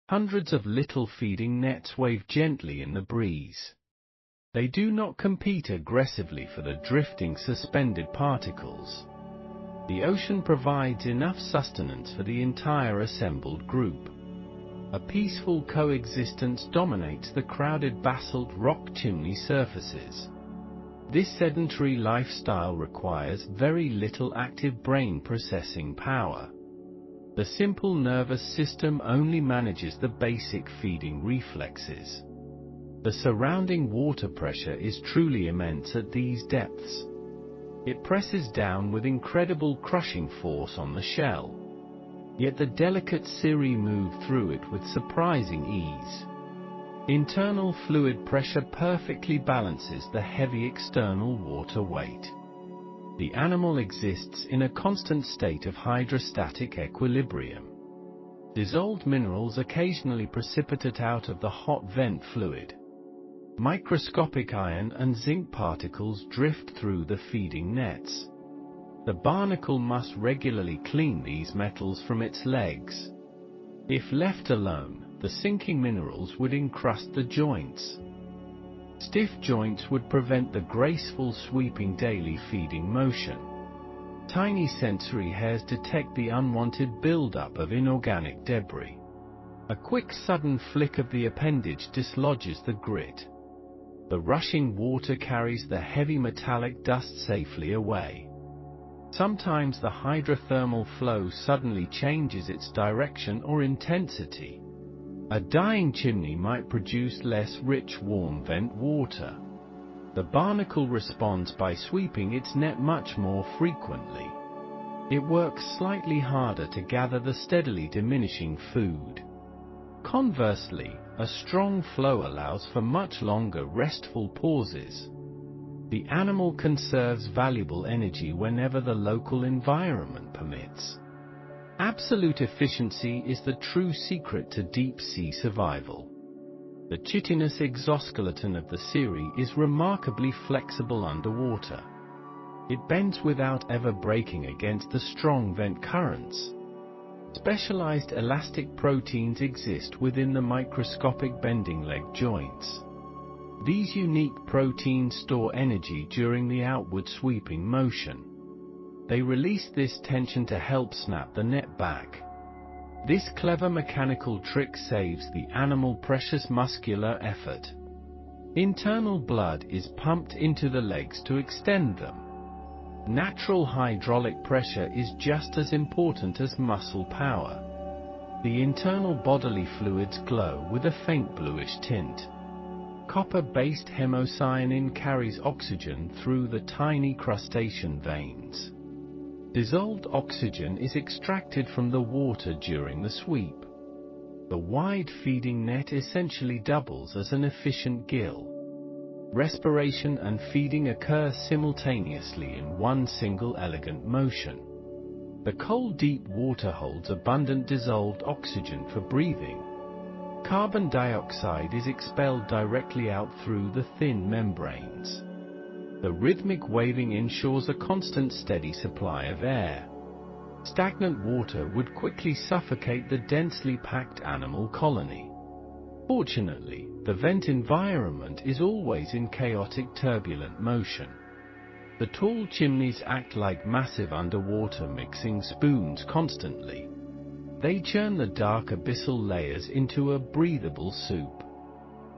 Hundreds of little feeding nets wave gently in the breeze. They do not compete aggressively for the drifting suspended particles. The ocean provides enough sustenance for the entire assembled group. A peaceful coexistence dominates the crowded basalt rock chimney surfaces. This sedentary lifestyle requires very little active brain processing power. The simple nervous system only manages the basic feeding reflexes. The surrounding water pressure is truly immense at these depths. It presses down with incredible crushing force on the shell. Yet the delicate cirri move through it with surprising ease. Internal fluid pressure perfectly balances the heavy external water weight. The animal exists in a constant state of hydrostatic equilibrium. Dissolved minerals occasionally precipitate out of the hot vent fluid. Microscopic iron and zinc particles drift through the feeding nets. The barnacle must regularly clean these metals from its legs. If left alone, the sinking minerals would encrust the joints. Stiff joints would prevent the graceful sweeping daily feeding motion. Tiny sensory hairs detect the unwanted buildup of inorganic debris. A quick sudden flick of the appendage dislodges the grit. The rushing water carries the heavy metallic dust safely away. Sometimes the hydrothermal flow suddenly changes its direction or intensity. A dying chimney might produce less rich warm vent water. The barnacle responds by sweeping its net much more frequently. It works slightly harder to gather the steadily diminishing food. Conversely, a strong flow allows for much longer restful pauses. The animal conserves valuable energy whenever the local environment permits. Absolute efficiency is the true secret to deep-sea survival. The chitinous exoskeleton of the cirri is remarkably flexible underwater. It bends without ever breaking against the strong vent currents. Specialized elastic proteins exist within the microscopic bending leg joints. These unique proteins store energy during the outward sweeping motion. They release this tension to help snap the net back. This clever mechanical trick saves the animal precious muscular effort. Internal blood is pumped into the legs to extend them. Natural hydraulic pressure is just as important as muscle power. The internal bodily fluids glow with a faint bluish tint. Copper-based hemocyanin carries oxygen through the tiny crustacean veins. Dissolved oxygen is extracted from the water during the sweep. The wide feeding net essentially doubles as an efficient gill. Respiration and feeding occur simultaneously in one single elegant motion. The cold deep water holds abundant dissolved oxygen for breathing. Carbon dioxide is expelled directly out through the thin membranes. The rhythmic waving ensures a constant steady supply of air. Stagnant water would quickly suffocate the densely packed animal colony. Fortunately, the vent environment is always in chaotic turbulent motion. The tall chimneys act like massive underwater mixing spoons constantly. They churn the dark abyssal layers into a breathable soup.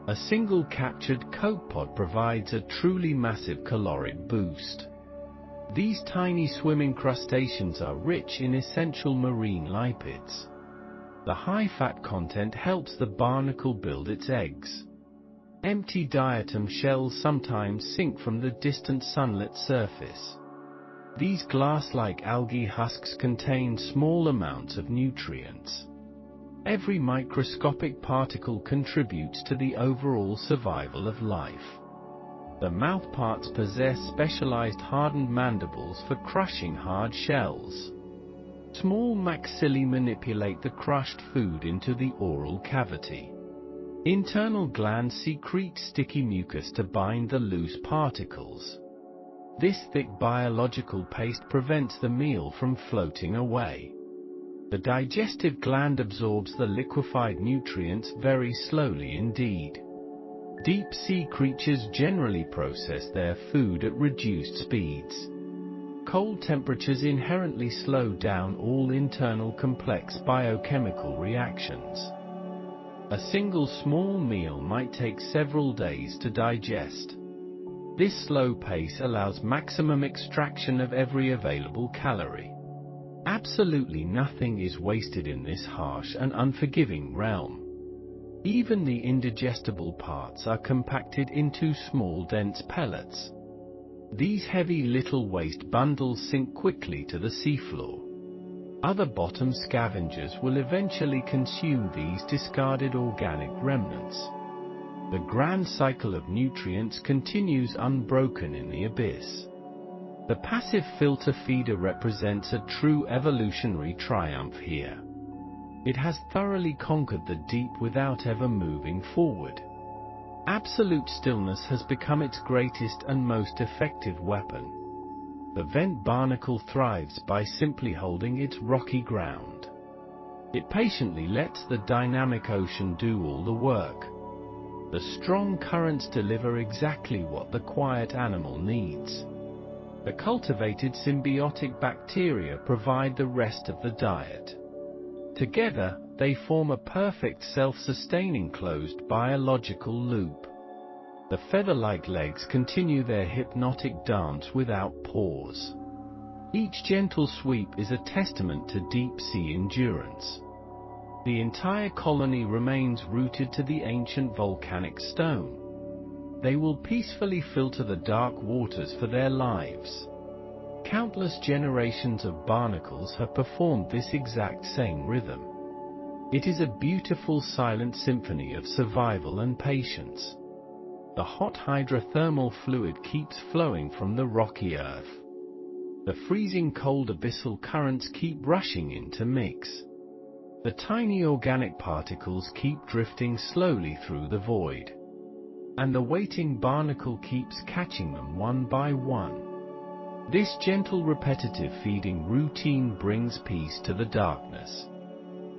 A single captured copepod provides a truly massive caloric boost. These tiny swimming crustaceans are rich in essential marine lipids. The high fat content helps the barnacle build its eggs. Empty diatom shells sometimes sink from the distant sunlit surface. These glass-like algae husks contain small amounts of nutrients. Every microscopic particle contributes to the overall survival of life. The mouthparts possess specialized hardened mandibles for crushing hard shells. Small maxillae manipulate the crushed food into the oral cavity. Internal glands secrete sticky mucus to bind the loose particles. This thick biological paste prevents the meal from floating away. The digestive gland absorbs the liquefied nutrients very slowly indeed. Deep-sea creatures generally process their food at reduced speeds. Cold temperatures inherently slow down all internal complex biochemical reactions. A single small meal might take several days to digest. This slow pace allows maximum extraction of every available calorie. Absolutely nothing is wasted in this harsh and unforgiving realm. Even the indigestible parts are compacted into small dense pellets. These heavy little waste bundles sink quickly to the seafloor. Other bottom scavengers will eventually consume these discarded organic remnants. The grand cycle of nutrients continues unbroken in the abyss. The passive filter feeder represents a true evolutionary triumph here. It has thoroughly conquered the deep without ever moving forward. Absolute stillness has become its greatest and most effective weapon. The vent barnacle thrives by simply holding its rocky ground. It patiently lets the dynamic ocean do all the work. The strong currents deliver exactly what the quiet animal needs. The cultivated symbiotic bacteria provide the rest of the diet. Together, they form a perfect self-sustaining closed biological loop. The feather-like legs continue their hypnotic dance without pause. Each gentle sweep is a testament to deep-sea endurance. The entire colony remains rooted to the ancient volcanic stone. They will peacefully filter the dark waters for their lives. Countless generations of barnacles have performed this exact same rhythm. It is a beautiful silent symphony of survival and patience. The hot hydrothermal fluid keeps flowing from the rocky earth. The freezing cold abyssal currents keep rushing in to mix. The tiny organic particles keep drifting slowly through the void. And the waiting barnacle keeps catching them one by one. This gentle repetitive feeding routine brings peace to the darkness.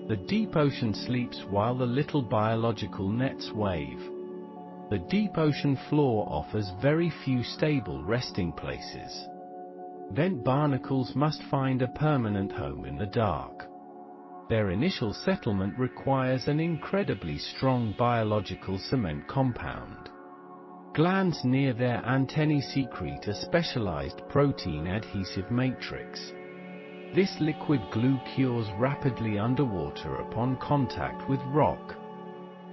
The deep ocean sleeps while the little biological nets wave. The deep ocean floor offers very few stable resting places. Vent barnacles must find a permanent home in the dark. Their initial settlement requires an incredibly strong biological cement compound. Glands near their antennae secrete a specialized protein adhesive matrix. This liquid glue cures rapidly underwater upon contact with rock.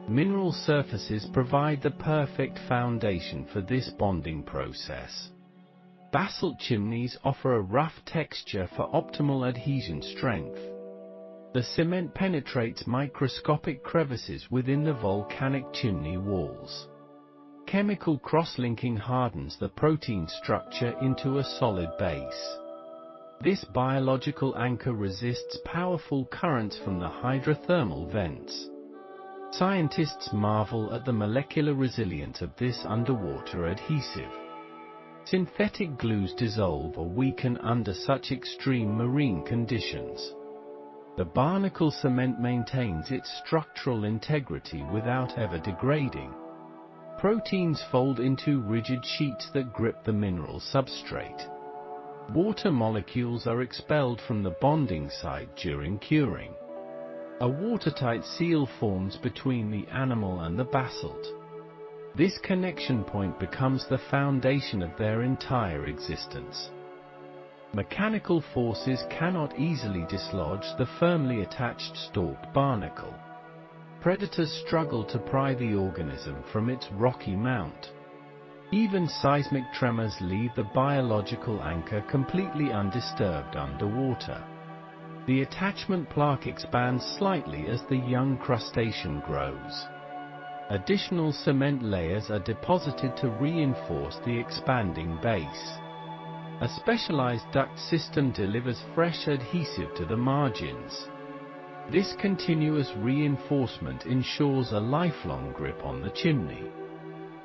Mineral surfaces provide the perfect foundation for this bonding process. Basalt chimneys offer a rough texture for optimal adhesion strength. The cement penetrates microscopic crevices within the volcanic chimney walls. Chemical cross-linking hardens the protein structure into a solid base. This biological anchor resists powerful currents from the hydrothermal vents. Scientists marvel at the molecular resilience of this underwater adhesive. Synthetic glues dissolve or weaken under such extreme marine conditions. The barnacle cement maintains its structural integrity without ever degrading. Proteins fold into rigid sheets that grip the mineral substrate. Water molecules are expelled from the bonding site during curing. A watertight seal forms between the animal and the basalt. This connection point becomes the foundation of their entire existence. Mechanical forces cannot easily dislodge the firmly attached stalked barnacle. Predators struggle to pry the organism from its rocky mount. Even seismic tremors leave the biological anchor completely undisturbed underwater. The attachment plaque expands slightly as the young crustacean grows. Additional cement layers are deposited to reinforce the expanding base. A specialized duct system delivers fresh adhesive to the margins. This continuous reinforcement ensures a lifelong grip on the chimney.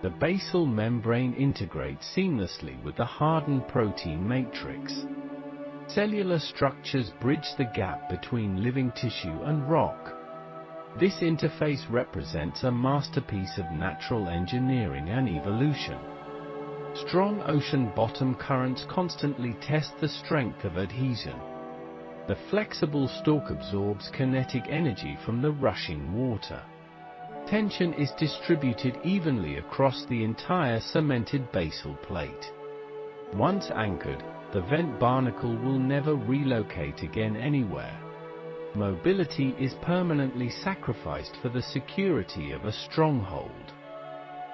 The basal membrane integrates seamlessly with the hardened protein matrix. Cellular structures bridge the gap between living tissue and rock. This interface represents a masterpiece of natural engineering and evolution. Strong ocean bottom currents constantly test the strength of adhesion. The flexible stalk absorbs kinetic energy from the rushing water. Tension is distributed evenly across the entire cemented basal plate. Once anchored, the vent barnacle will never relocate again anywhere. Mobility is permanently sacrificed for the security of a stronghold.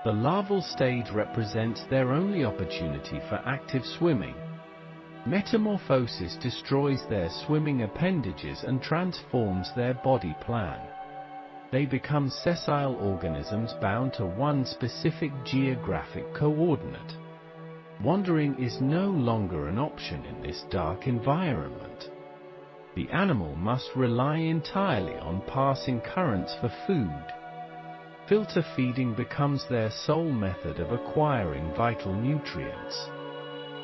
The larval stage represents their only opportunity for active swimming. Metamorphosis destroys their swimming appendages and transforms their body plan. They become sessile organisms bound to one specific geographic coordinate. Wandering is no longer an option in this dark environment. The animal must rely entirely on passing currents for food. Filter feeding becomes their sole method of acquiring vital nutrients.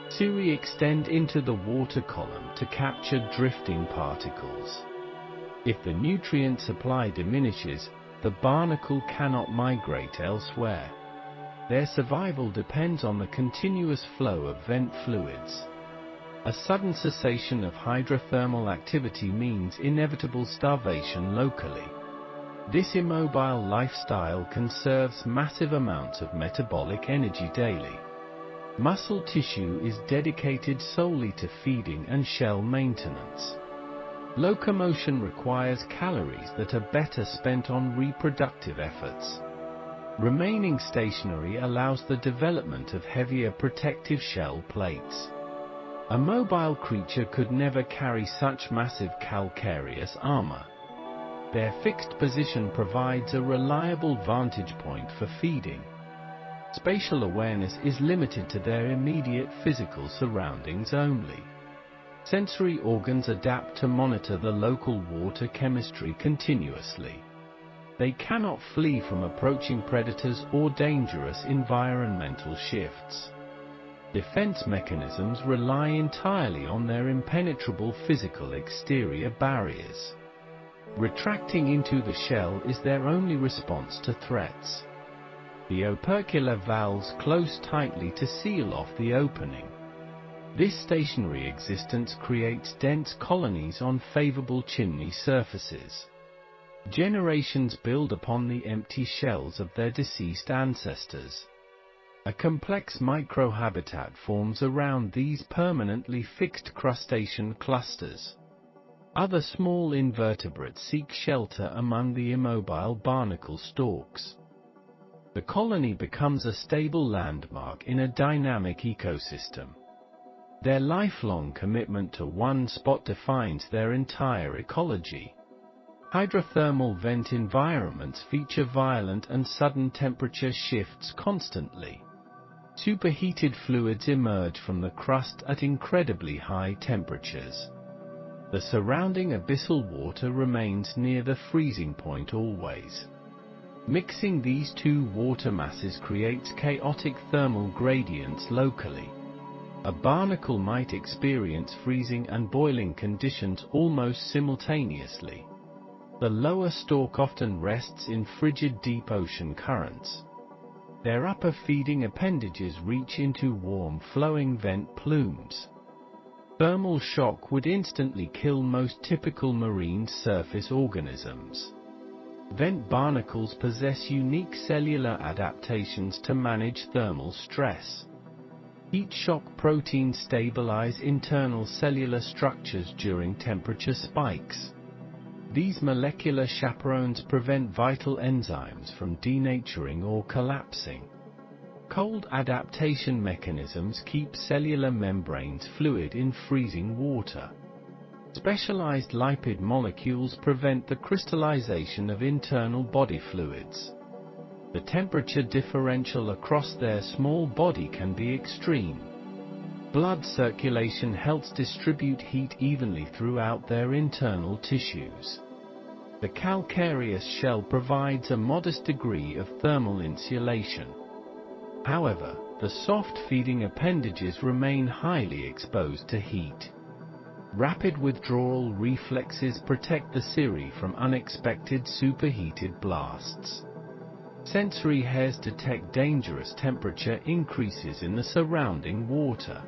Cirri extend into the water column to capture drifting particles. If the nutrient supply diminishes, the barnacle cannot migrate elsewhere. Their survival depends on the continuous flow of vent fluids. A sudden cessation of hydrothermal activity means inevitable starvation locally. This immobile lifestyle conserves massive amounts of metabolic energy daily. Muscle tissue is dedicated solely to feeding and shell maintenance. Locomotion requires calories that are better spent on reproductive efforts. Remaining stationary allows the development of heavier protective shell plates. A mobile creature could never carry such massive calcareous armor. Their fixed position provides a reliable vantage point for feeding. Spatial awareness is limited to their immediate physical surroundings only. Sensory organs adapt to monitor the local water chemistry continuously. They cannot flee from approaching predators or dangerous environmental shifts. Defense mechanisms rely entirely on their impenetrable physical exterior barriers. Retracting into the shell is their only response to threats. The opercular valves close tightly to seal off the opening. This stationary existence creates dense colonies on favorable chimney surfaces. Generations build upon the empty shells of their deceased ancestors. A complex microhabitat forms around these permanently fixed crustacean clusters. Other small invertebrates seek shelter among the immobile barnacle stalks. The colony becomes a stable landmark in a dynamic ecosystem. Their lifelong commitment to one spot defines their entire ecology. Hydrothermal vent environments feature violent and sudden temperature shifts constantly. Superheated fluids emerge from the crust at incredibly high temperatures. The surrounding abyssal water remains near the freezing point always. Mixing these two water masses creates chaotic thermal gradients locally. A barnacle might experience freezing and boiling conditions almost simultaneously. The lower stalk often rests in frigid deep ocean currents. Their upper feeding appendages reach into warm flowing vent plumes. Thermal shock would instantly kill most typical marine surface organisms. Vent barnacles possess unique cellular adaptations to manage thermal stress. Heat shock proteins stabilize internal cellular structures during temperature spikes. These molecular chaperones prevent vital enzymes from denaturing or collapsing. Cold adaptation mechanisms keep cellular membranes fluid in freezing water. Specialized lipid molecules prevent the crystallization of internal body fluids. The temperature differential across their small body can be extreme. Blood circulation helps distribute heat evenly throughout their internal tissues. The calcareous shell provides a modest degree of thermal insulation. However, the soft-feeding appendages remain highly exposed to heat. Rapid withdrawal reflexes protect the cirri from unexpected superheated blasts. Sensory hairs detect dangerous temperature increases in the surrounding water.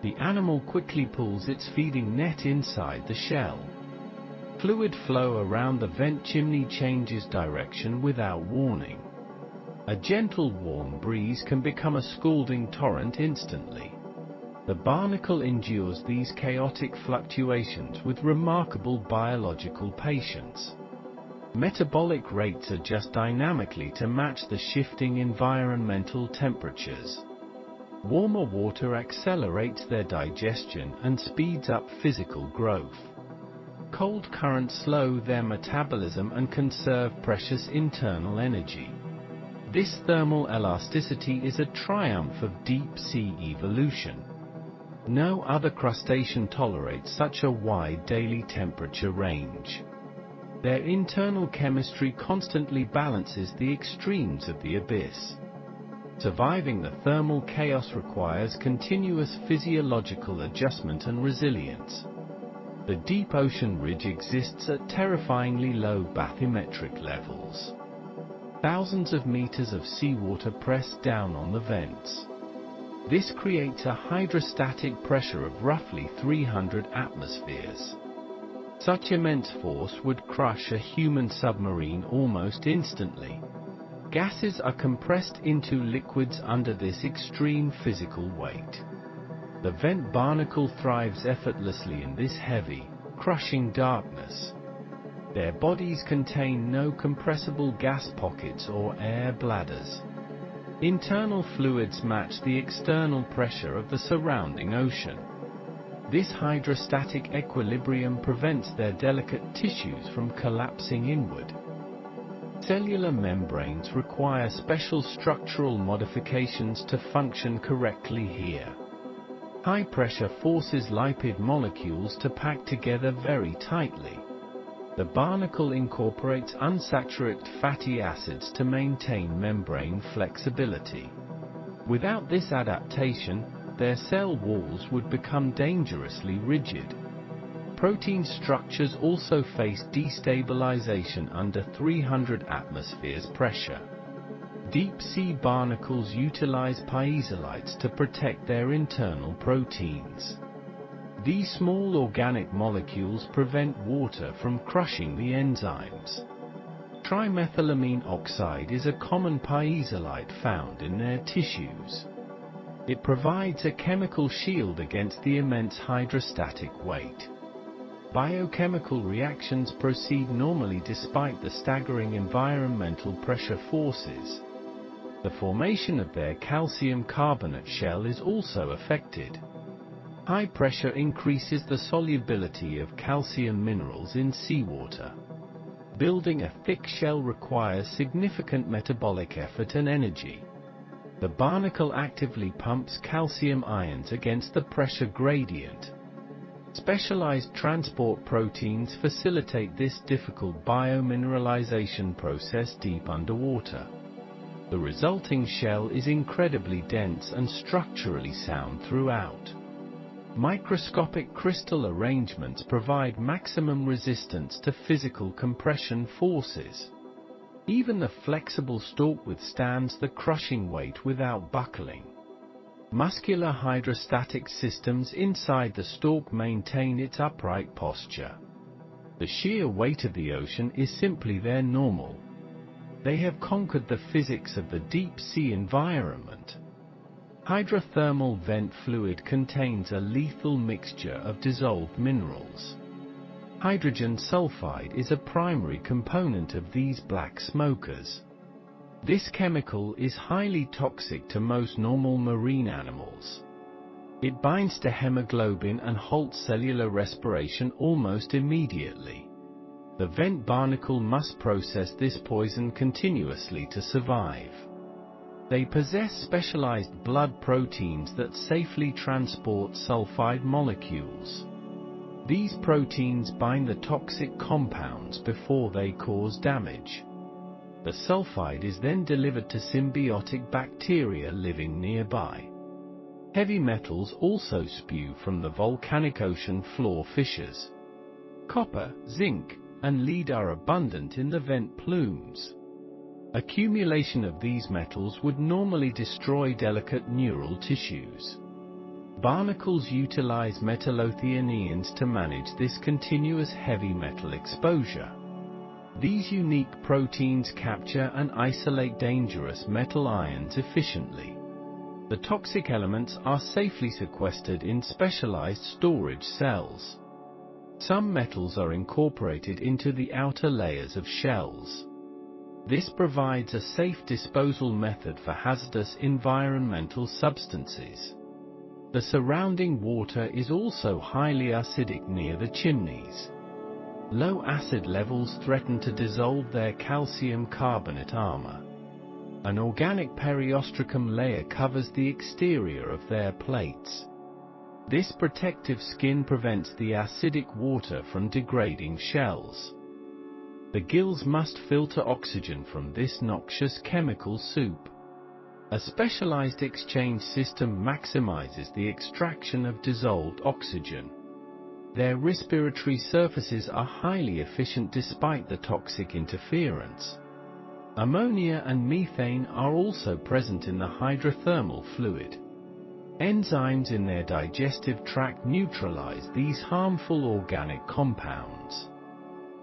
The animal quickly pulls its feeding net inside the shell. Fluid flow around the vent chimney changes direction without warning. A gentle warm breeze can become a scalding torrent instantly. The barnacle endures these chaotic fluctuations with remarkable biological patience. Metabolic rates adjust dynamically to match the shifting environmental temperatures. Warmer water accelerates their digestion and speeds up physical growth. Cold currents slow their metabolism and conserve precious internal energy. This thermal elasticity is a triumph of deep-sea evolution. No other crustacean tolerates such a wide daily temperature range. Their internal chemistry constantly balances the extremes of the abyss. Surviving the thermal chaos requires continuous physiological adjustment and resilience. The deep ocean ridge exists at terrifyingly low bathymetric levels. Thousands of meters of seawater press down on the vents. This creates a hydrostatic pressure of roughly 300 atmospheres. Such immense force would crush a human submarine almost instantly. Gases are compressed into liquids under this extreme physical weight. The vent barnacle thrives effortlessly in this heavy, crushing darkness. Their bodies contain no compressible gas pockets or air bladders. Internal fluids match the external pressure of the surrounding ocean. This hydrostatic equilibrium prevents their delicate tissues from collapsing inward. Cellular membranes require special structural modifications to function correctly here. High pressure forces lipid molecules to pack together very tightly. The barnacle incorporates unsaturated fatty acids to maintain membrane flexibility. Without this adaptation, their cell walls would become dangerously rigid. Protein structures also face destabilization under 300 atmospheres pressure. Deep-sea barnacles utilize piezolites to protect their internal proteins. These small organic molecules prevent water from crushing the enzymes. Trimethylamine oxide is a common piezolite found in their tissues. It provides a chemical shield against the immense hydrostatic weight. Biochemical reactions proceed normally despite the staggering environmental pressure forces. The formation of their calcium carbonate shell is also affected. High pressure increases the solubility of calcium minerals in seawater. Building a thick shell requires significant metabolic effort and energy. The barnacle actively pumps calcium ions against the pressure gradient. Specialized transport proteins facilitate this difficult biomineralization process deep underwater. The resulting shell is incredibly dense and structurally sound throughout. Microscopic crystal arrangements provide maximum resistance to physical compression forces. Even the flexible stalk withstands the crushing weight without buckling. Muscular hydrostatic systems inside the stalk maintain its upright posture. The sheer weight of the ocean is simply their normal. They have conquered the physics of the deep sea environment. Hydrothermal vent fluid contains a lethal mixture of dissolved minerals. Hydrogen sulfide is a primary component of these black smokers. This chemical is highly toxic to most normal marine animals. It binds to hemoglobin and halts cellular respiration almost immediately. The vent barnacle must process this poison continuously to survive. They possess specialized blood proteins that safely transport sulfide molecules. These proteins bind the toxic compounds before they cause damage. The sulfide is then delivered to symbiotic bacteria living nearby. Heavy metals also spew from the volcanic ocean floor fissures. Copper, zinc, and lead are abundant in the vent plumes. Accumulation of these metals would normally destroy delicate neural tissues. Barnacles utilize metallothioneins to manage this continuous heavy metal exposure. These unique proteins capture and isolate dangerous metal ions efficiently. The toxic elements are safely sequestered in specialized storage cells. Some metals are incorporated into the outer layers of shells. This provides a safe disposal method for hazardous environmental substances. The surrounding water is also highly acidic near the chimneys. Low acid levels threaten to dissolve their calcium carbonate armor. An organic periostracum layer covers the exterior of their plates. This protective skin prevents the acidic water from degrading shells. The gills must filter oxygen from this noxious chemical soup. A specialized exchange system maximizes the extraction of dissolved oxygen. Their respiratory surfaces are highly efficient despite the toxic interference. Ammonia and methane are also present in the hydrothermal fluid. Enzymes in their digestive tract neutralize these harmful organic compounds.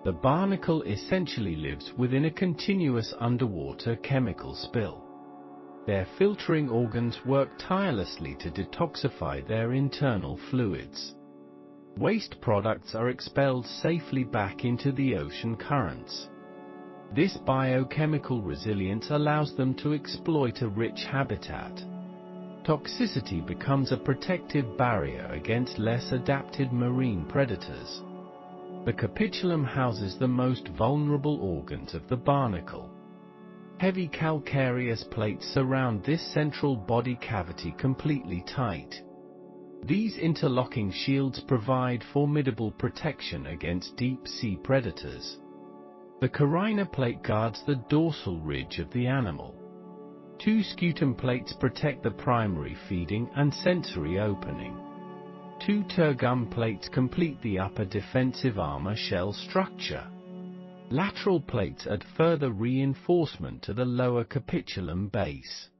The barnacle essentially lives within a continuous underwater chemical spill. Their filtering organs work tirelessly to detoxify their internal fluids. Waste products are expelled safely back into the ocean currents. This biochemical resilience allows them to exploit a rich habitat. Toxicity becomes a protective barrier against less adapted marine predators. The capitulum houses the most vulnerable organs of the barnacle. Heavy calcareous plates surround this central body cavity completely tight. These interlocking shields provide formidable protection against deep-sea predators. The carina plate guards the dorsal ridge of the animal. Two scutum plates protect the primary feeding and sensory opening. Two tergum plates complete the upper defensive armor shell structure. Lateral plates add further reinforcement to the lower capitulum base.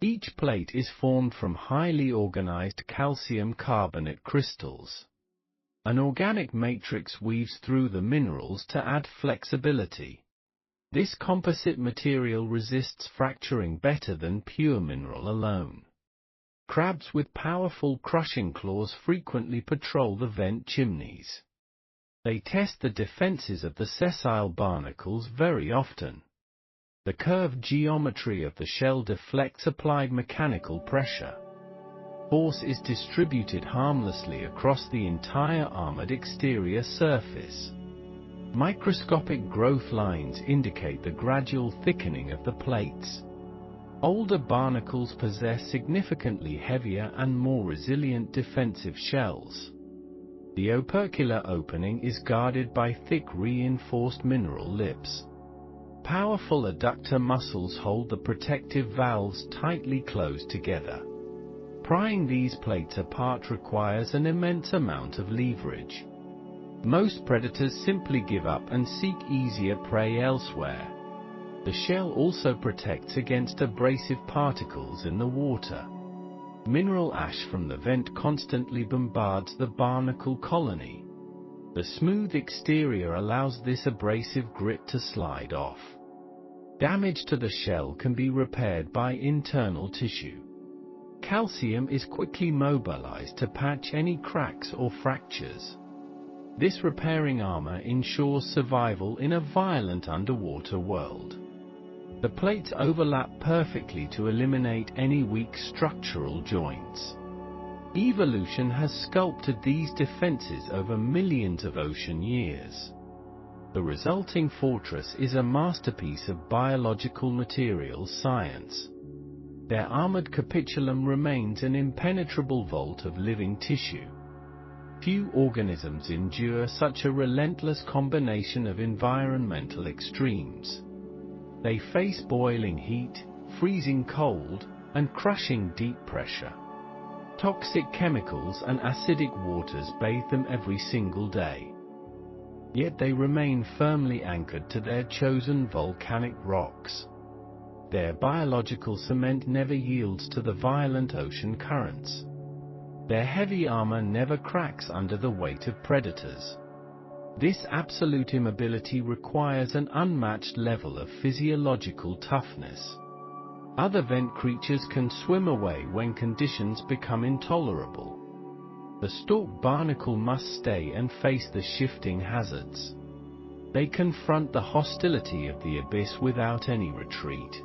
Each plate is formed from highly organized calcium carbonate crystals. An organic matrix weaves through the minerals to add flexibility. This composite material resists fracturing better than pure mineral alone. Crabs with powerful crushing claws frequently patrol the vent chimneys. They test the defenses of the sessile barnacles very often. The curved geometry of the shell deflects applied mechanical pressure. Force is distributed harmlessly across the entire armored exterior surface. Microscopic growth lines indicate the gradual thickening of the plates. Older barnacles possess significantly heavier and more resilient defensive shells. The opercular opening is guarded by thick reinforced mineral lips. Powerful adductor muscles hold the protective valves tightly closed together. Prying these plates apart requires an immense amount of leverage. Most predators simply give up and seek easier prey elsewhere. The shell also protects against abrasive particles in the water. Mineral ash from the vent constantly bombards the barnacle colony. The smooth exterior allows this abrasive grit to slide off. Damage to the shell can be repaired by internal tissue. Calcium is quickly mobilized to patch any cracks or fractures. This repairing armor ensures survival in a violent underwater world. The plates overlap perfectly to eliminate any weak structural joints. Evolution has sculpted these defenses over millions of ocean years. The resulting fortress is a masterpiece of biological materials science. Their armored capitulum remains an impenetrable vault of living tissue. Few organisms endure such a relentless combination of environmental extremes. They face boiling heat, freezing cold, and crushing deep pressure. Toxic chemicals and acidic waters bathe them every single day. Yet they remain firmly anchored to their chosen volcanic rocks. Their biological cement never yields to the violent ocean currents. Their heavy armor never cracks under the weight of predators. This absolute immobility requires an unmatched level of physiological toughness. Other vent creatures can swim away when conditions become intolerable. The stalked barnacle must stay and face the shifting hazards. They confront the hostility of the abyss without any retreat.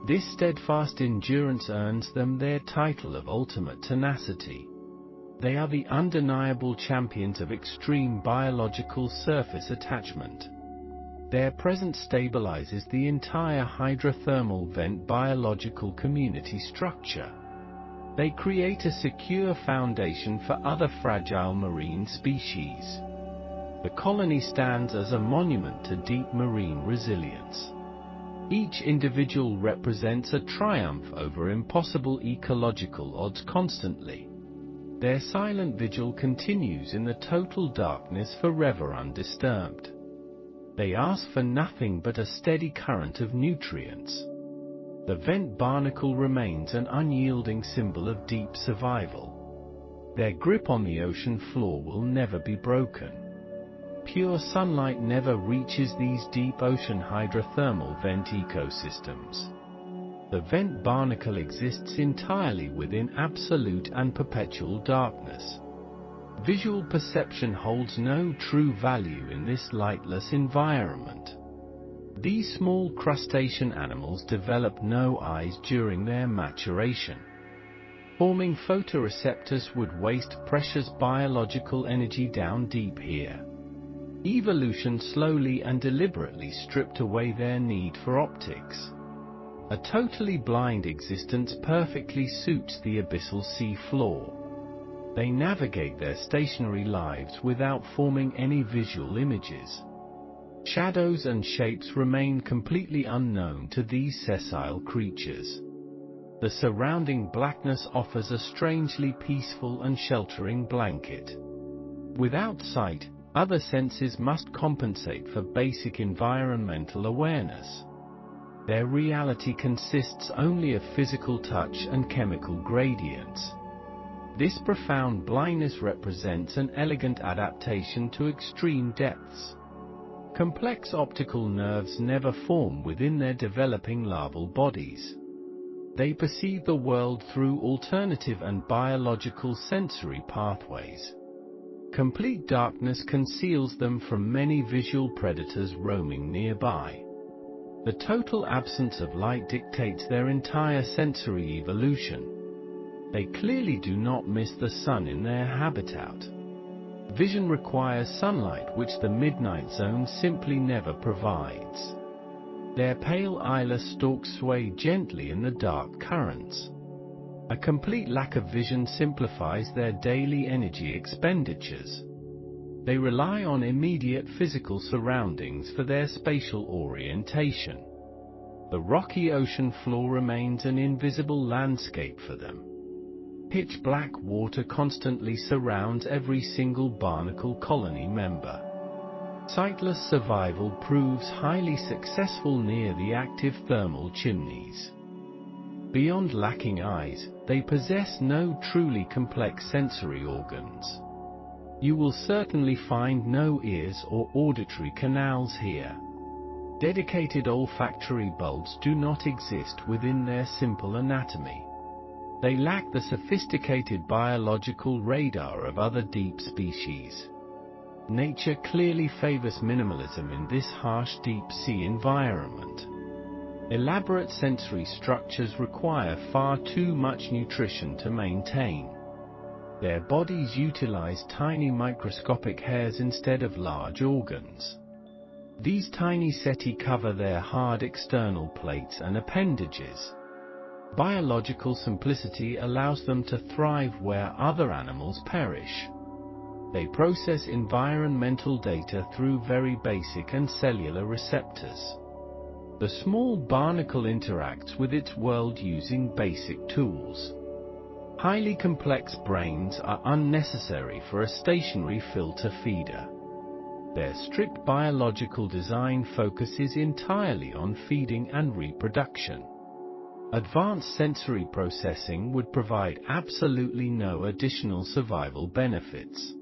This steadfast endurance earns them their title of ultimate tenacity. They are the undeniable champions of extreme biological surface attachment. Their presence stabilizes the entire hydrothermal vent biological community structure. They create a secure foundation for other fragile marine species. The colony stands as a monument to deep marine resilience. Each individual represents a triumph over impossible ecological odds constantly. Their silent vigil continues in the total darkness, forever undisturbed. They ask for nothing but a steady current of nutrients. The vent barnacle remains an unyielding symbol of deep survival. Their grip on the ocean floor will never be broken. Pure sunlight never reaches these deep ocean hydrothermal vent ecosystems. The vent barnacle exists entirely within absolute and perpetual darkness. Visual perception holds no true value in this lightless environment. These small crustacean animals develop no eyes during their maturation. Forming photoreceptors would waste precious biological energy down deep here. Evolution slowly and deliberately stripped away their need for optics. A totally blind existence perfectly suits the abyssal sea floor. They navigate their stationary lives without forming any visual images. Shadows and shapes remain completely unknown to these sessile creatures. The surrounding blackness offers a strangely peaceful and sheltering blanket. Without sight, other senses must compensate for basic environmental awareness. Their reality consists only of physical touch and chemical gradients. This profound blindness represents an elegant adaptation to extreme depths. Complex optical nerves never form within their developing larval bodies. They perceive the world through alternative and biological sensory pathways. Complete darkness conceals them from many visual predators roaming nearby. The total absence of light dictates their entire sensory evolution. They clearly do not miss the sun in their habitat. Vision requires sunlight which the midnight zone simply never provides. Their pale eyeless stalks sway gently in the dark currents. A complete lack of vision simplifies their daily energy expenditures. They rely on immediate physical surroundings for their spatial orientation. The rocky ocean floor remains an invisible landscape for them. Pitch black water constantly surrounds every single barnacle colony member. Sightless survival proves highly successful near the active thermal chimneys. Beyond lacking eyes, they possess no truly complex sensory organs. You will certainly find no ears or auditory canals here. Dedicated olfactory bulbs do not exist within their simple anatomy. They lack the sophisticated biological radar of other deep species. Nature clearly favors minimalism in this harsh deep-sea environment. Elaborate sensory structures require far too much nutrition to maintain. Their bodies utilize tiny microscopic hairs instead of large organs. These tiny setae cover their hard external plates and appendages. Biological simplicity allows them to thrive where other animals perish. They process environmental data through very basic and cellular receptors. The small barnacle interacts with its world using basic tools. Highly complex brains are unnecessary for a stationary filter feeder. Their strict biological design focuses entirely on feeding and reproduction. Advanced sensory processing would provide absolutely no additional survival benefits.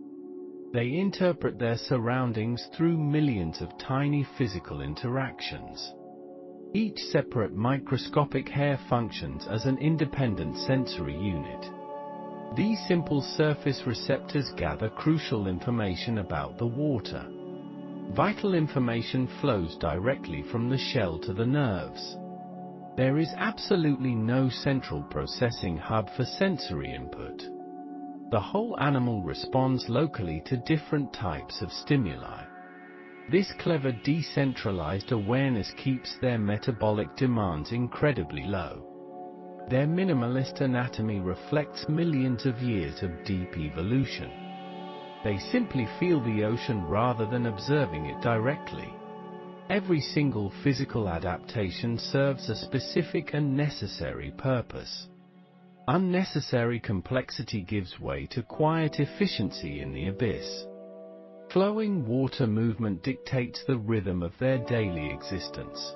They interpret their surroundings through millions of tiny physical interactions. Each separate microscopic hair functions as an independent sensory unit. These simple surface receptors gather crucial information about the water. Vital information flows directly from the shell to the nerves. There is absolutely no central processing hub for sensory input. The whole animal responds locally to different types of stimuli. This clever decentralized awareness keeps their metabolic demands incredibly low. Their minimalist anatomy reflects millions of years of deep evolution. They simply feel the ocean rather than observing it directly. Every single physical adaptation serves a specific and necessary purpose. Unnecessary complexity gives way to quiet efficiency in the abyss. Flowing water movement dictates the rhythm of their daily existence.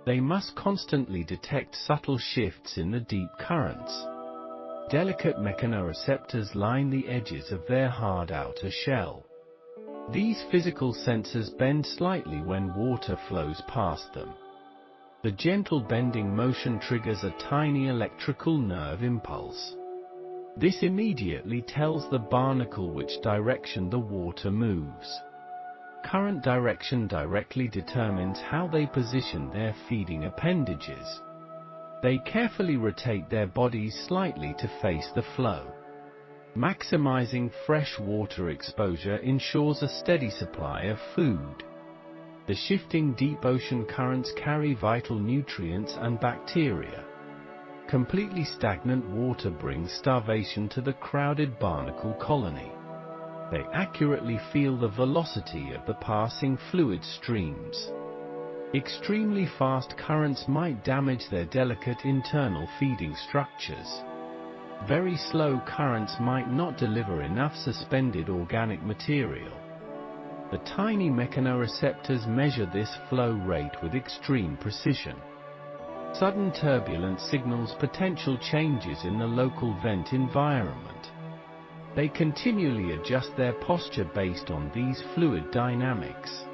They must constantly detect subtle shifts in the deep currents. Delicate mechanoreceptors line the edges of their hard outer shell. These physical sensors bend slightly when water flows past them. The gentle bending motion triggers a tiny electrical nerve impulse. This immediately tells the barnacle which direction the water moves. Current direction directly determines how they position their feeding appendages. They carefully rotate their bodies slightly to face the flow. Maximizing fresh water exposure ensures a steady supply of food. The shifting deep ocean currents carry vital nutrients and bacteria. Completely stagnant water brings starvation to the crowded barnacle colony. They accurately feel the velocity of the passing fluid streams. Extremely fast currents might damage their delicate internal feeding structures. Very slow currents might not deliver enough suspended organic material. The tiny mechanoreceptors measure this flow rate with extreme precision. Sudden turbulence signals potential changes in the local vent environment. They continually adjust their posture based on these fluid dynamics.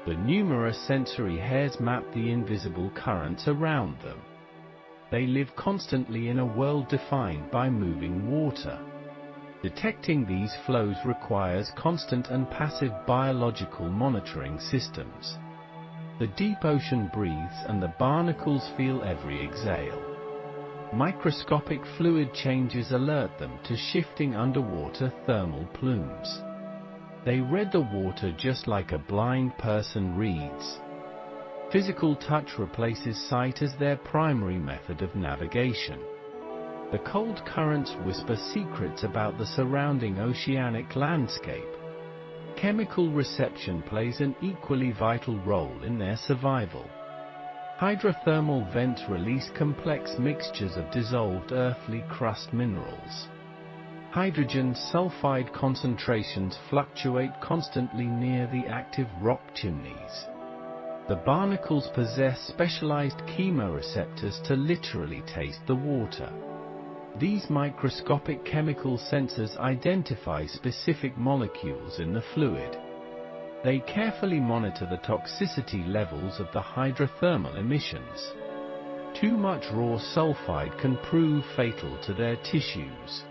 The numerous sensory hairs map the invisible currents around them. They live constantly in a world defined by moving water. Detecting these flows requires constant and passive biological monitoring systems. The deep ocean breathes and the barnacles feel every exhale. Microscopic fluid changes alert them to shifting underwater thermal plumes. They read the water just like a blind person reads. Physical touch replaces sight as their primary method of navigation. The cold currents whisper secrets about the surrounding oceanic landscape. Chemical reception plays an equally vital role in their survival. Hydrothermal vents release complex mixtures of dissolved earthly crust minerals. Hydrogen sulfide concentrations fluctuate constantly near the active rock chimneys. The barnacles possess specialized chemoreceptors to literally taste the water. These microscopic chemical sensors identify specific molecules in the fluid. They carefully monitor the toxicity levels of the hydrothermal emissions. Too much raw sulfide can prove fatal to their tissues.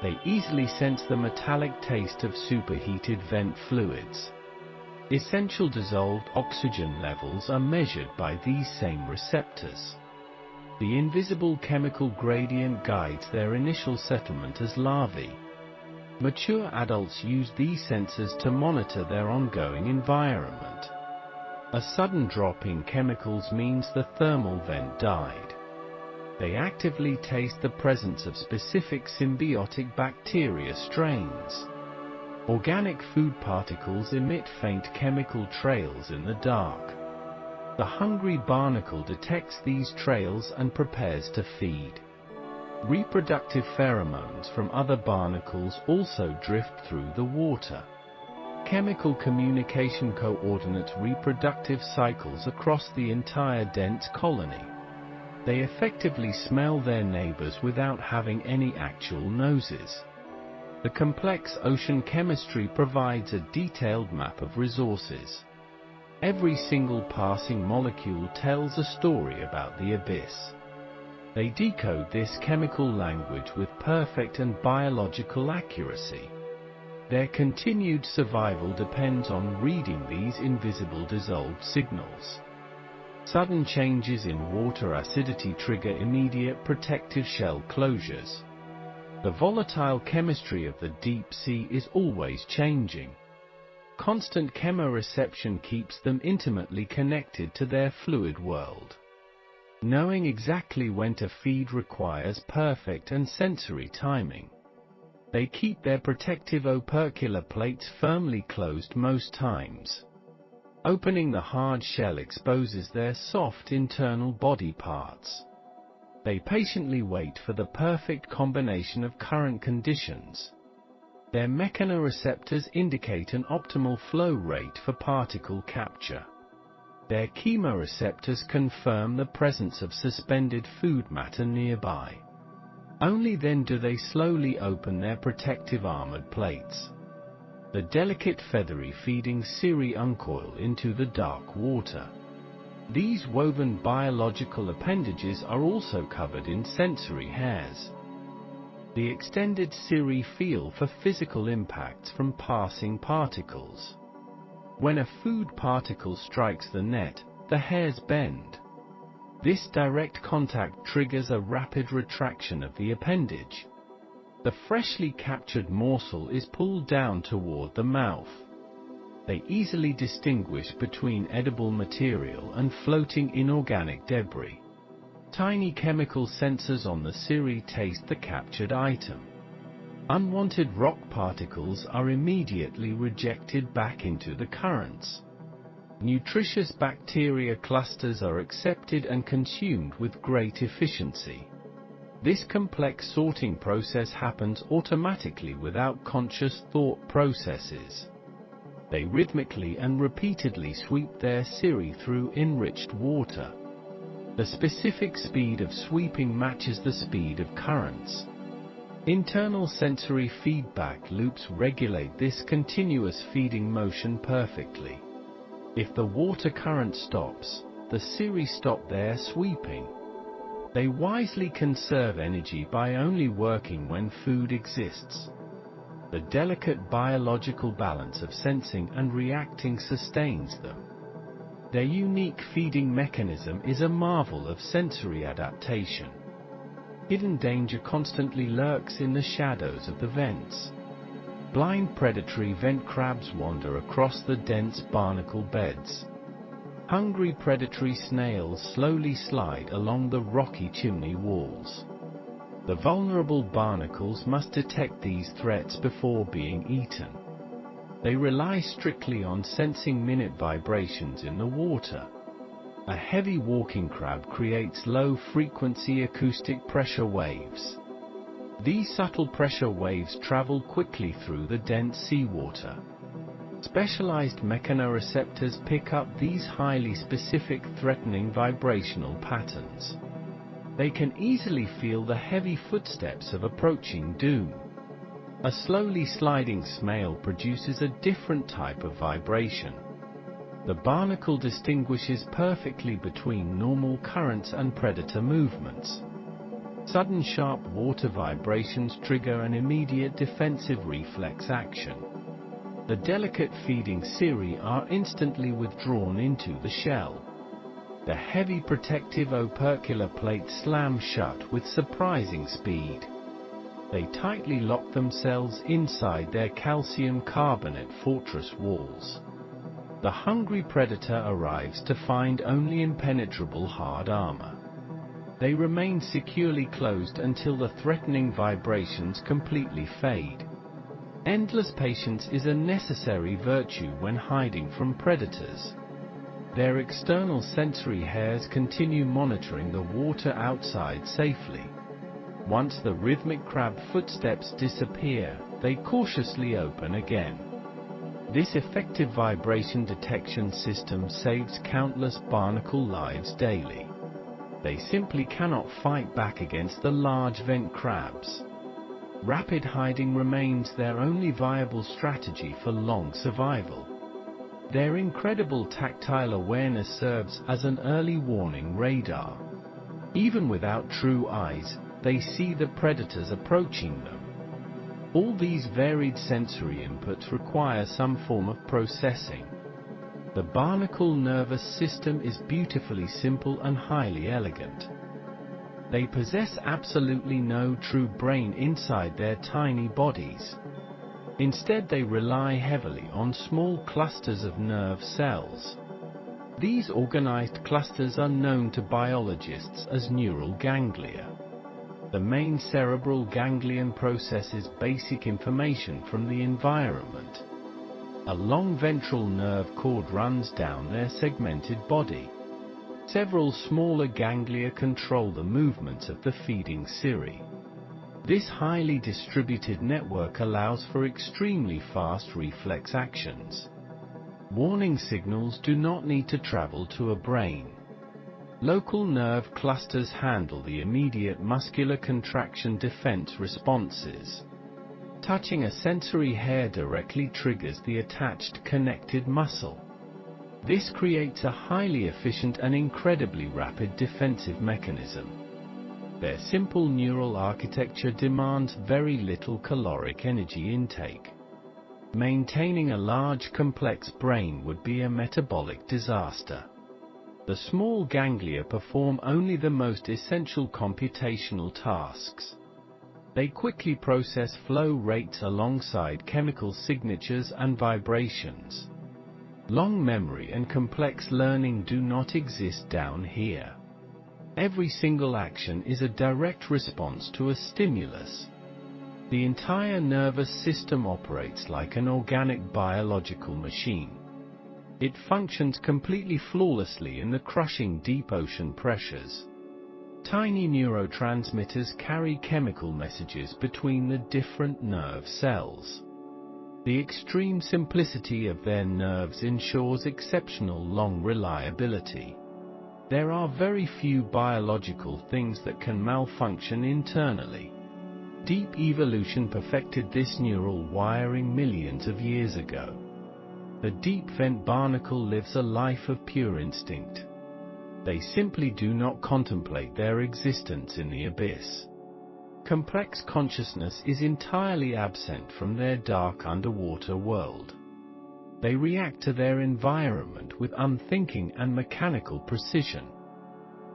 They easily sense the metallic taste of superheated vent fluids. Essential dissolved oxygen levels are measured by these same receptors. The invisible chemical gradient guides their initial settlement as larvae. Mature adults use these sensors to monitor their ongoing environment. A sudden drop in chemicals means the thermal vent died. They actively taste the presence of specific symbiotic bacteria strains. Organic food particles emit faint chemical trails in the dark. The hungry barnacle detects these trails and prepares to feed. Reproductive pheromones from other barnacles also drift through the water. Chemical communication coordinates reproductive cycles across the entire dense colony. They effectively smell their neighbors without having any actual noses. The complex ocean chemistry provides a detailed map of resources. Every single passing molecule tells a story about the abyss. They decode this chemical language with perfect and biological accuracy. Their continued survival depends on reading these invisible dissolved signals. Sudden changes in water acidity trigger immediate protective shell closures. The volatile chemistry of the deep sea is always changing. Constant chemoreception keeps them intimately connected to their fluid world. Knowing exactly when to feed requires perfect and sensory timing. They keep their protective opercular plates firmly closed most times. Opening the hard shell exposes their soft internal body parts. They patiently wait for the perfect combination of current conditions. Their mechanoreceptors indicate an optimal flow rate for particle capture. Their chemoreceptors confirm the presence of suspended food matter nearby. Only then do they slowly open their protective armored plates. The delicate feathery feeding cirri uncoil into the dark water. These woven biological appendages are also covered in sensory hairs. The extended cirri feel for physical impacts from passing particles. When a food particle strikes the net, the hairs bend. This direct contact triggers a rapid retraction of the appendage. The freshly captured morsel is pulled down toward the mouth. They easily distinguish between edible material and floating inorganic debris. Tiny chemical sensors on the cirri taste the captured item. Unwanted rock particles are immediately rejected back into the currents. Nutritious bacteria clusters are accepted and consumed with great efficiency. This complex sorting process happens automatically without conscious thought processes. They rhythmically and repeatedly sweep their cirri through enriched water. The specific speed of sweeping matches the speed of currents. Internal sensory feedback loops regulate this continuous feeding motion perfectly. If the water current stops, the cirri stop their sweeping. They wisely conserve energy by only working when food exists. The delicate biological balance of sensing and reacting sustains them. Their unique feeding mechanism is a marvel of sensory adaptation. Hidden danger constantly lurks in the shadows of the vents. Blind predatory vent crabs wander across the dense barnacle beds. Hungry predatory snails slowly slide along the rocky chimney walls. The vulnerable barnacles must detect these threats before being eaten. They rely strictly on sensing minute vibrations in the water. A heavy walking crab creates low-frequency acoustic pressure waves. These subtle pressure waves travel quickly through the dense seawater. Specialized mechanoreceptors pick up these highly specific threatening vibrational patterns. They can easily feel the heavy footsteps of approaching doom. A slowly sliding snail produces a different type of vibration. The barnacle distinguishes perfectly between normal currents and predator movements. Sudden sharp water vibrations trigger an immediate defensive reflex action. The delicate feeding cirri are instantly withdrawn into the shell. The heavy protective opercular plates slam shut with surprising speed. They tightly lock themselves inside their calcium carbonate fortress walls. The hungry predator arrives to find only impenetrable hard armor. They remain securely closed until the threatening vibrations completely fade. Endless patience is a necessary virtue when hiding from predators. Their external sensory hairs continue monitoring the water outside safely. Once the rhythmic crab footsteps disappear, they cautiously open again. This effective vibration detection system saves countless barnacle lives daily. They simply cannot fight back against the large vent crabs. Rapid hiding remains their only viable strategy for long survival. Their incredible tactile awareness serves as an early warning radar. Even without true eyes, they see the predators approaching them. All these varied sensory inputs require some form of processing. The barnacle nervous system is beautifully simple and highly elegant. They possess absolutely no true brain inside their tiny bodies. Instead, they rely heavily on small clusters of nerve cells. These organized clusters are known to biologists as neural ganglia. The main cerebral ganglion processes basic information from the environment. A long ventral nerve cord runs down their segmented body. Several smaller ganglia control the movements of the feeding cirri. This highly distributed network allows for extremely fast reflex actions. Warning signals do not need to travel to a brain. Local nerve clusters handle the immediate muscular contraction defense responses. Touching a sensory hair directly triggers the attached connected muscle. This creates a highly efficient and incredibly rapid defensive mechanism. Their simple neural architecture demands very little caloric energy intake. Maintaining a large complex brain would be a metabolic disaster. The small ganglia perform only the most essential computational tasks. They quickly process flow rates alongside chemical signatures and vibrations. Long memory and complex learning do not exist down here. Every single action is a direct response to a stimulus. The entire nervous system operates like an organic biological machine. It functions completely flawlessly in the crushing deep ocean pressures. Tiny neurotransmitters carry chemical messages between the different nerve cells. The extreme simplicity of their nerves ensures exceptional long reliability. There are very few biological things that can malfunction internally. Deep evolution perfected this neural wiring millions of years ago. The deep vent barnacle lives a life of pure instinct. They simply do not contemplate their existence in the abyss. Complex consciousness is entirely absent from their dark underwater world. They react to their environment with unthinking and mechanical precision.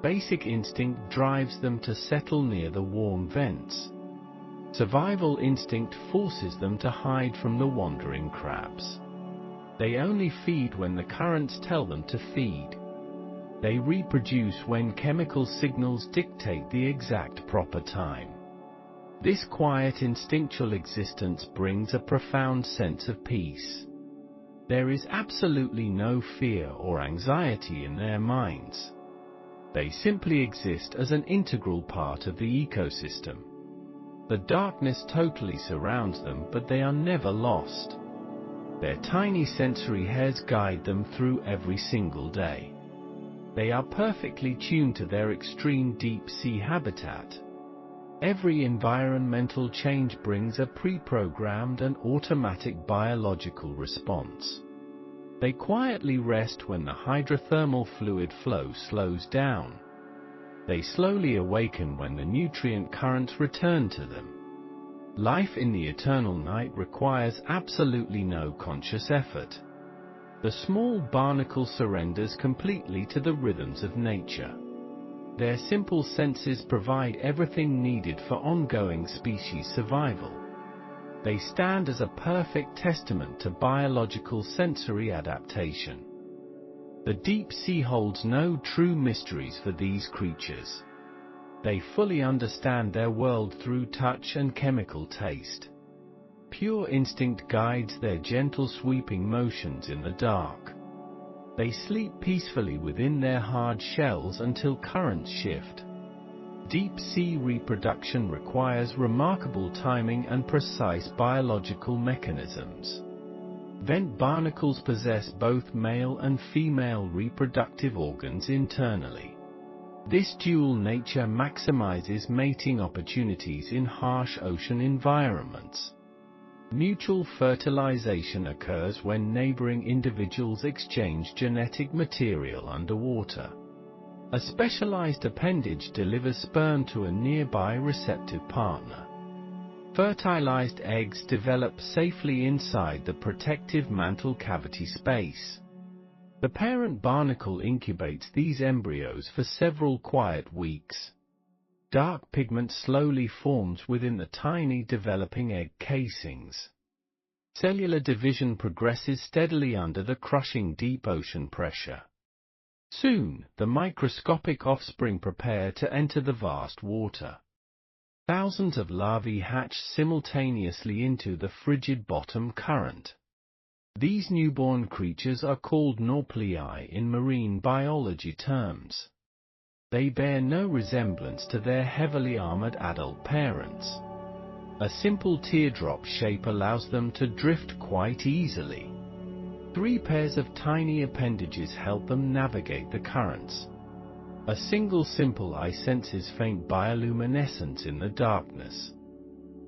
Basic instinct drives them to settle near the warm vents. Survival instinct forces them to hide from the wandering crabs. They only feed when the currents tell them to feed. They reproduce when chemical signals dictate the exact proper time. This quiet instinctual existence brings a profound sense of peace. There is absolutely no fear or anxiety in their minds. They simply exist as an integral part of the ecosystem. The darkness totally surrounds them, but they are never lost. Their tiny sensory hairs guide them through every single day. They are perfectly tuned to their extreme deep-sea habitat. Every environmental change brings a pre-programmed and automatic biological response. They quietly rest when the hydrothermal fluid flow slows down. They slowly awaken when the nutrient currents return to them. Life in the eternal night requires absolutely no conscious effort. The small barnacle surrenders completely to the rhythms of nature. Their simple senses provide everything needed for ongoing species survival. They stand as a perfect testament to biological sensory adaptation. The deep sea holds no true mysteries for these creatures. They fully understand their world through touch and chemical taste. Pure instinct guides their gentle sweeping motions in the dark. They sleep peacefully within their hard shells until currents shift. Deep-sea reproduction requires remarkable timing and precise biological mechanisms. Vent barnacles possess both male and female reproductive organs internally. This dual nature maximizes mating opportunities in harsh ocean environments. Mutual fertilization occurs when neighboring individuals exchange genetic material underwater. A specialized appendage delivers sperm to a nearby receptive partner. Fertilized eggs develop safely inside the protective mantle cavity space. The parent barnacle incubates these embryos for several quiet weeks. Dark pigment slowly forms within the tiny developing egg casings. Cellular division progresses steadily under the crushing deep ocean pressure. Soon, the microscopic offspring prepare to enter the vast water. Thousands of larvae hatch simultaneously into the frigid bottom current. These newborn creatures are called nauplii in marine biology terms. They bear no resemblance to their heavily armored adult parents. A simple teardrop shape allows them to drift quite easily. 3 pairs of tiny appendages help them navigate the currents. A single simple eye senses faint bioluminescence in the darkness.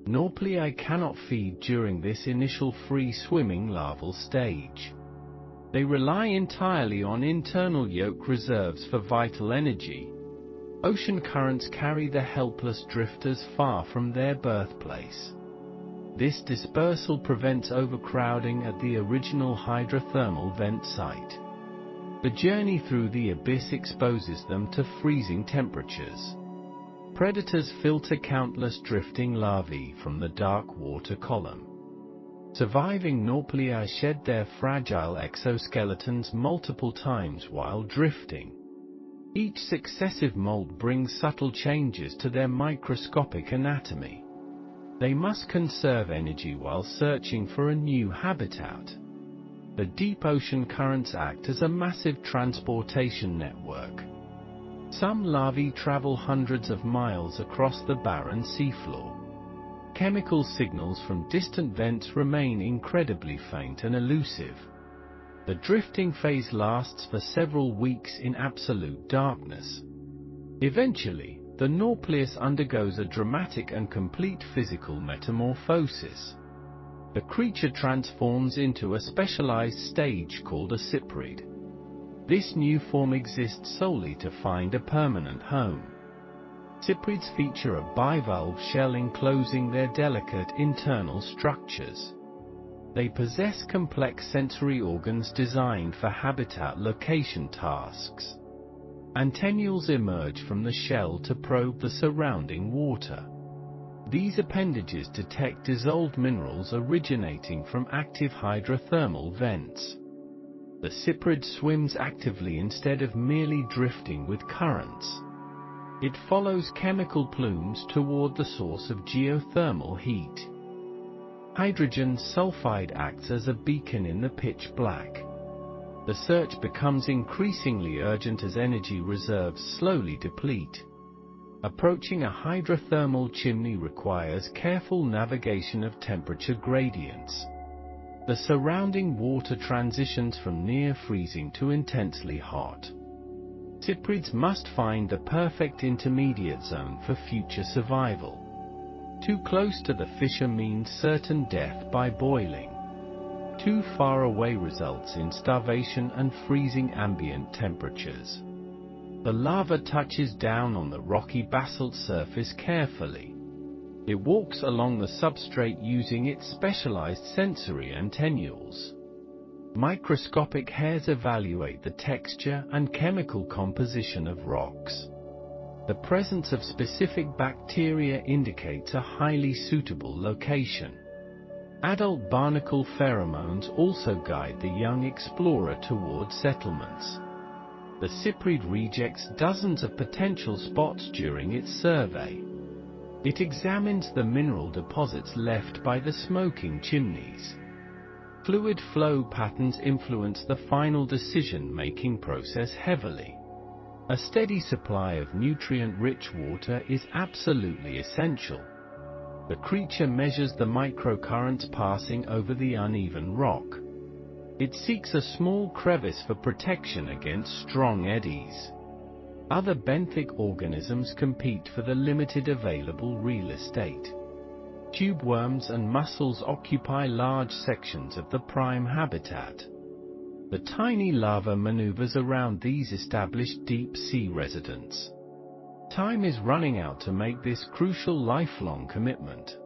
Nauplii cannot feed during this initial free-swimming larval stage. They rely entirely on internal yolk reserves for vital energy. Ocean currents carry the helpless drifters far from their birthplace. This dispersal prevents overcrowding at the original hydrothermal vent site. The journey through the abyss exposes them to freezing temperatures. Predators filter countless drifting larvae from the dark water column. Surviving nauplii shed their fragile exoskeletons multiple times while drifting. Each successive molt brings subtle changes to their microscopic anatomy. They must conserve energy while searching for a new habitat. The deep ocean currents act as a massive transportation network. Some larvae travel hundreds of miles across the barren seafloor. Chemical signals from distant vents remain incredibly faint and elusive. The drifting phase lasts for several weeks in absolute darkness. Eventually, the nauplius undergoes a dramatic and complete physical metamorphosis. The creature transforms into a specialized stage called a cyprid. This new form exists solely to find a permanent home. Cyprids feature a bivalve shell enclosing their delicate internal structures. They possess complex sensory organs designed for habitat location tasks. Antennules emerge from the shell to probe the surrounding water. These appendages detect dissolved minerals originating from active hydrothermal vents. The cyprid swims actively instead of merely drifting with currents. It follows chemical plumes toward the source of geothermal heat. Hydrogen sulfide acts as a beacon in the pitch black. The search becomes increasingly urgent as energy reserves slowly deplete. Approaching a hydrothermal chimney requires careful navigation of temperature gradients. The surrounding water transitions from near freezing to intensely hot. Cyprids must find the perfect intermediate zone for future survival. Too close to the fissure means certain death by boiling. Too far away results in starvation and freezing ambient temperatures. The larva touches down on the rocky basalt surface carefully. It walks along the substrate using its specialized sensory antennules. Microscopic hairs evaluate the texture and chemical composition of rocks. The presence of specific bacteria indicates a highly suitable location. Adult barnacle pheromones also guide the young explorer towards settlements. The cyprid rejects dozens of potential spots during its survey. It examines the mineral deposits left by the smoking chimneys. Fluid flow patterns influence the final decision-making process heavily. A steady supply of nutrient-rich water is absolutely essential. The creature measures the microcurrents passing over the uneven rock. It seeks a small crevice for protection against strong eddies. Other benthic organisms compete for the limited available real estate. Tube worms and mussels occupy large sections of the prime habitat. The tiny larva maneuvers around these established deep-sea residents. Time is running out to make this crucial lifelong commitment.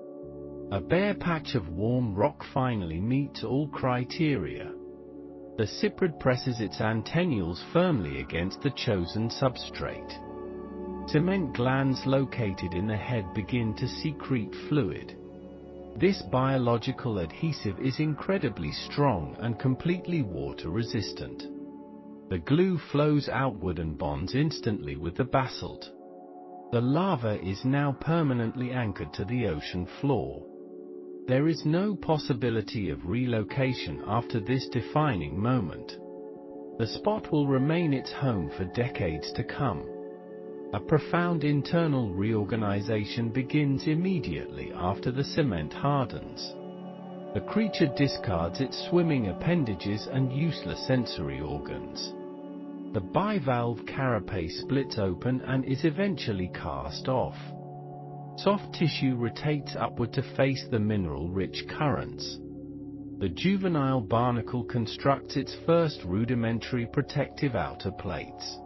A bare patch of warm rock finally meets all criteria. The cyprid presses its antennules firmly against the chosen substrate. Cement glands located in the head begin to secrete fluid. This biological adhesive is incredibly strong and completely water-resistant. The glue flows outward and bonds instantly with the basalt. The larva is now permanently anchored to the ocean floor. There is no possibility of relocation after this defining moment. The spot will remain its home for decades to come. A profound internal reorganization begins immediately after the cement hardens. The creature discards its swimming appendages and useless sensory organs. The bivalve carapace splits open and is eventually cast off. Soft tissue rotates upward to face the mineral-rich currents. The juvenile barnacle constructs its first rudimentary protective outer plates.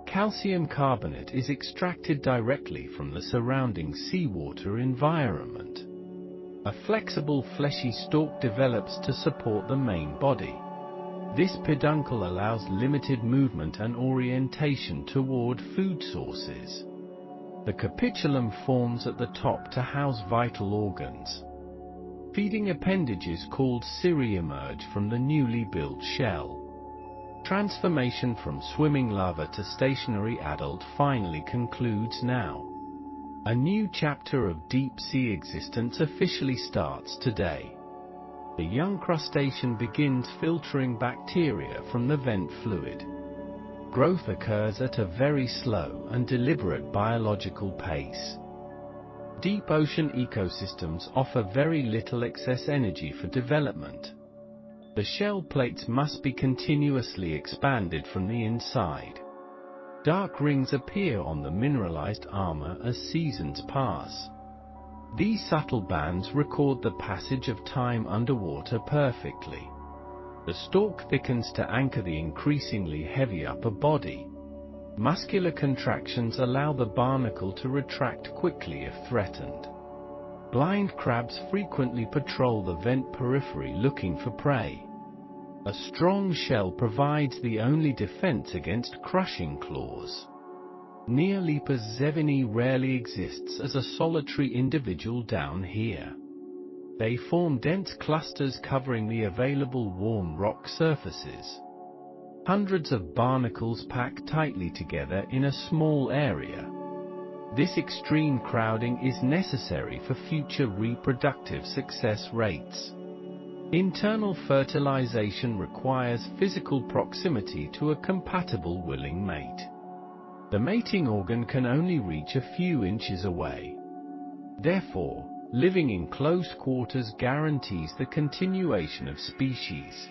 Calcium carbonate is extracted directly from the surrounding seawater environment. A flexible fleshy stalk develops to support the main body. This peduncle allows limited movement and orientation toward food sources. The capitulum forms at the top to house vital organs. Feeding appendages called cirri emerge from the newly built shell. Transformation from swimming larva to stationary adult finally concludes now. A new chapter of deep-sea existence officially starts today. The young crustacean begins filtering bacteria from the vent fluid. Growth occurs at a very slow and deliberate biological pace. Deep ocean ecosystems offer very little excess energy for development. The shell plates must be continuously expanded from the inside. Dark rings appear on the mineralized armor as seasons pass. These subtle bands record the passage of time underwater perfectly. The stalk thickens to anchor the increasingly heavy upper body. Muscular contractions allow the barnacle to retract quickly if threatened. Blind crabs frequently patrol the vent periphery looking for prey. A strong shell provides the only defense against crushing claws. Neolepis zevini rarely exists as a solitary individual down here. They form dense clusters covering the available warm rock surfaces. Hundreds of barnacles pack tightly together in a small area. This extreme crowding is necessary for future reproductive success rates. Internal fertilization requires physical proximity to a compatible willing mate. The mating organ can only reach a few inches away. Therefore, Living in close quarters guarantees the continuation of species.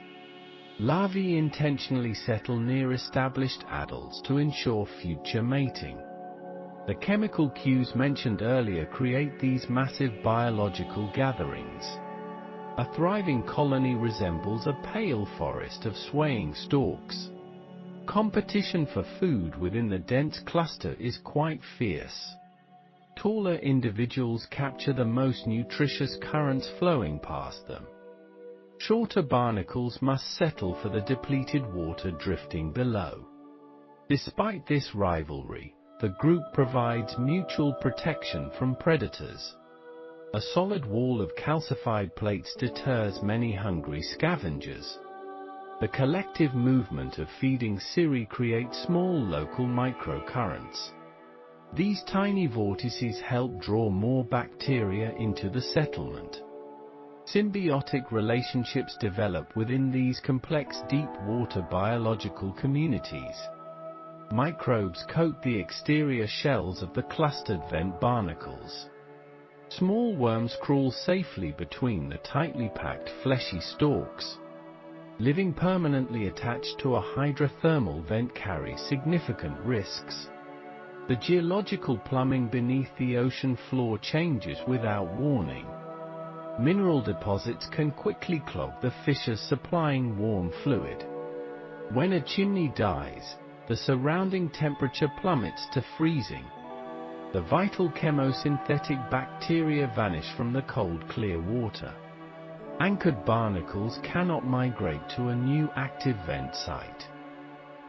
Larvae intentionally settle near established adults to ensure future mating. The chemical cues mentioned earlier create these massive biological gatherings. A thriving colony resembles a pale forest of swaying stalks. Competition for food within the dense cluster is quite fierce. Taller individuals capture the most nutritious currents flowing past them. Shorter barnacles must settle for the depleted water drifting below. Despite this rivalry, the group provides mutual protection from predators. A solid wall of calcified plates deters many hungry scavengers. The collective movement of feeding cirri creates small local microcurrents. These tiny vortices help draw more bacteria into the settlement. Symbiotic relationships develop within these complex deep water biological communities. Microbes coat the exterior shells of the clustered vent barnacles. Small worms crawl safely between the tightly packed fleshy stalks. Living permanently attached to a hydrothermal vent carries significant risks. The geological plumbing beneath the ocean floor changes without warning. Mineral deposits can quickly clog the fissures supplying warm fluid. When a chimney dies, the surrounding temperature plummets to freezing. The vital chemosynthetic bacteria vanish from the cold, clear water. Anchored barnacles cannot migrate to a new active vent site.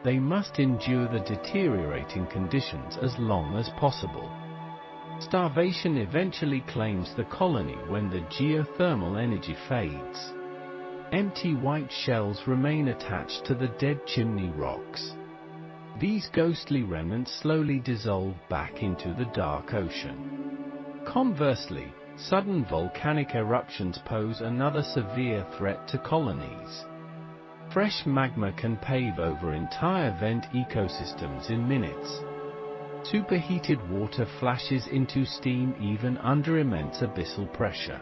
They must endure the deteriorating conditions as long as possible. Starvation eventually claims the colony when the geothermal energy fades. Empty white shells remain attached to the dead chimney rocks. These ghostly remnants slowly dissolve back into the dark ocean. Conversely, sudden volcanic eruptions pose another severe threat to colonies. Fresh magma can pave over entire vent ecosystems in minutes. Superheated water flashes into steam even under immense abyssal pressure.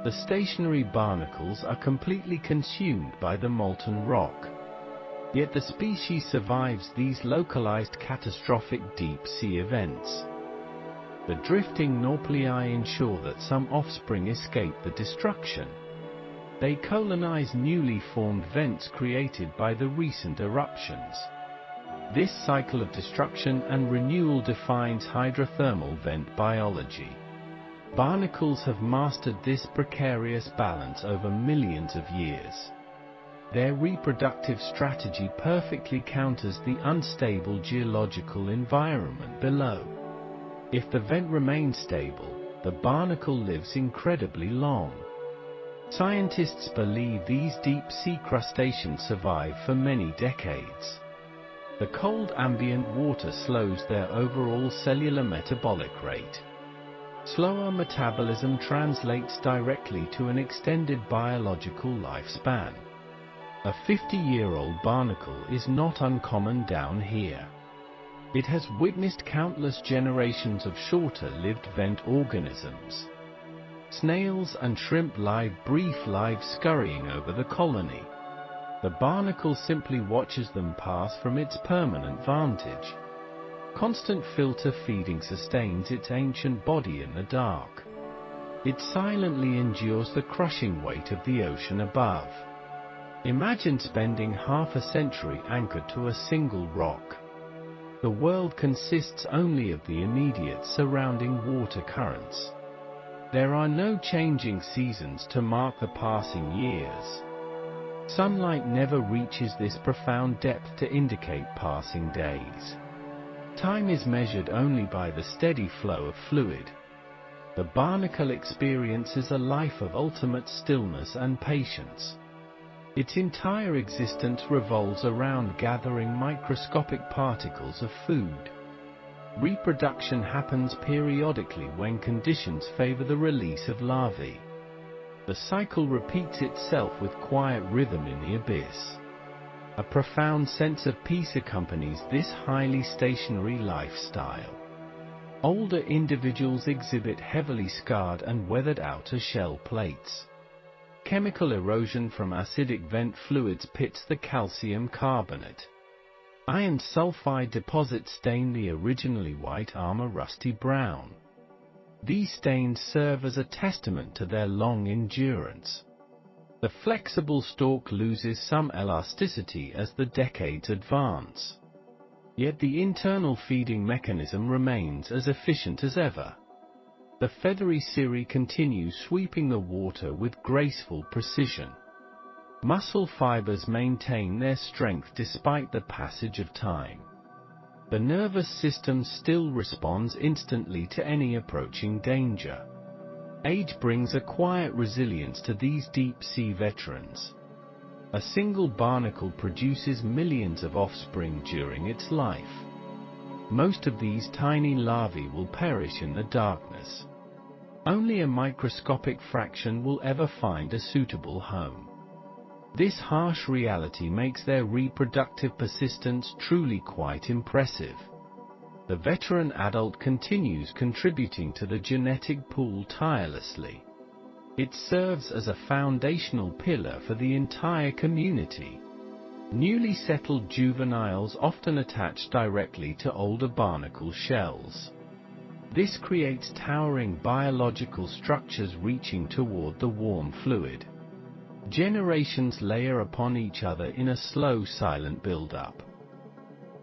The stationary barnacles are completely consumed by the molten rock. Yet the species survives these localized catastrophic deep-sea events. The drifting nauplii ensure that some offspring escape the destruction. They colonize newly formed vents created by the recent eruptions. This cycle of destruction and renewal defines hydrothermal vent biology. Barnacles have mastered this precarious balance over millions of years. Their reproductive strategy perfectly counters the unstable geological environment below. If the vent remains stable, the barnacle lives incredibly long. Scientists believe these deep-sea crustaceans survive for many decades. The cold ambient water slows their overall cellular metabolic rate. Slower metabolism translates directly to an extended biological lifespan. A 50-year-old barnacle is not uncommon down here. It has witnessed countless generations of shorter-lived vent organisms. Snails and shrimp live brief lives scurrying over the colony. The barnacle simply watches them pass from its permanent vantage. Constant filter feeding sustains its ancient body in the dark. It silently endures the crushing weight of the ocean above. Imagine spending half a century anchored to a single rock. The world consists only of the immediate surrounding water currents. There are no changing seasons to mark the passing years. Sunlight never reaches this profound depth to indicate passing days. Time is measured only by the steady flow of fluid. The barnacle experiences a life of ultimate stillness and patience. Its entire existence revolves around gathering microscopic particles of food. Reproduction happens periodically when conditions favor the release of larvae. The cycle repeats itself with quiet rhythm in the abyss. A profound sense of peace accompanies this highly stationary lifestyle. Older individuals exhibit heavily scarred and weathered outer shell plates. Chemical erosion from acidic vent fluids pits the calcium carbonate. Iron sulfide deposits stain the originally white armor rusty brown. These stains serve as a testament to their long endurance. The flexible stalk loses some elasticity as the decades advance. Yet the internal feeding mechanism remains as efficient as ever. The feathery cirri continues sweeping the water with graceful precision. Muscle fibers maintain their strength despite the passage of time. The nervous system still responds instantly to any approaching danger. Age brings a quiet resilience to these deep-sea veterans. A single barnacle produces millions of offspring during its life. Most of these tiny larvae will perish in the darkness. Only a microscopic fraction will ever find a suitable home. This harsh reality makes their reproductive persistence truly quite impressive. The veteran adult continues contributing to the genetic pool tirelessly. It serves as a foundational pillar for the entire community. Newly settled juveniles often attach directly to older barnacle shells. This creates towering biological structures reaching toward the warm fluid. Generations layer upon each other in a slow, silent build-up.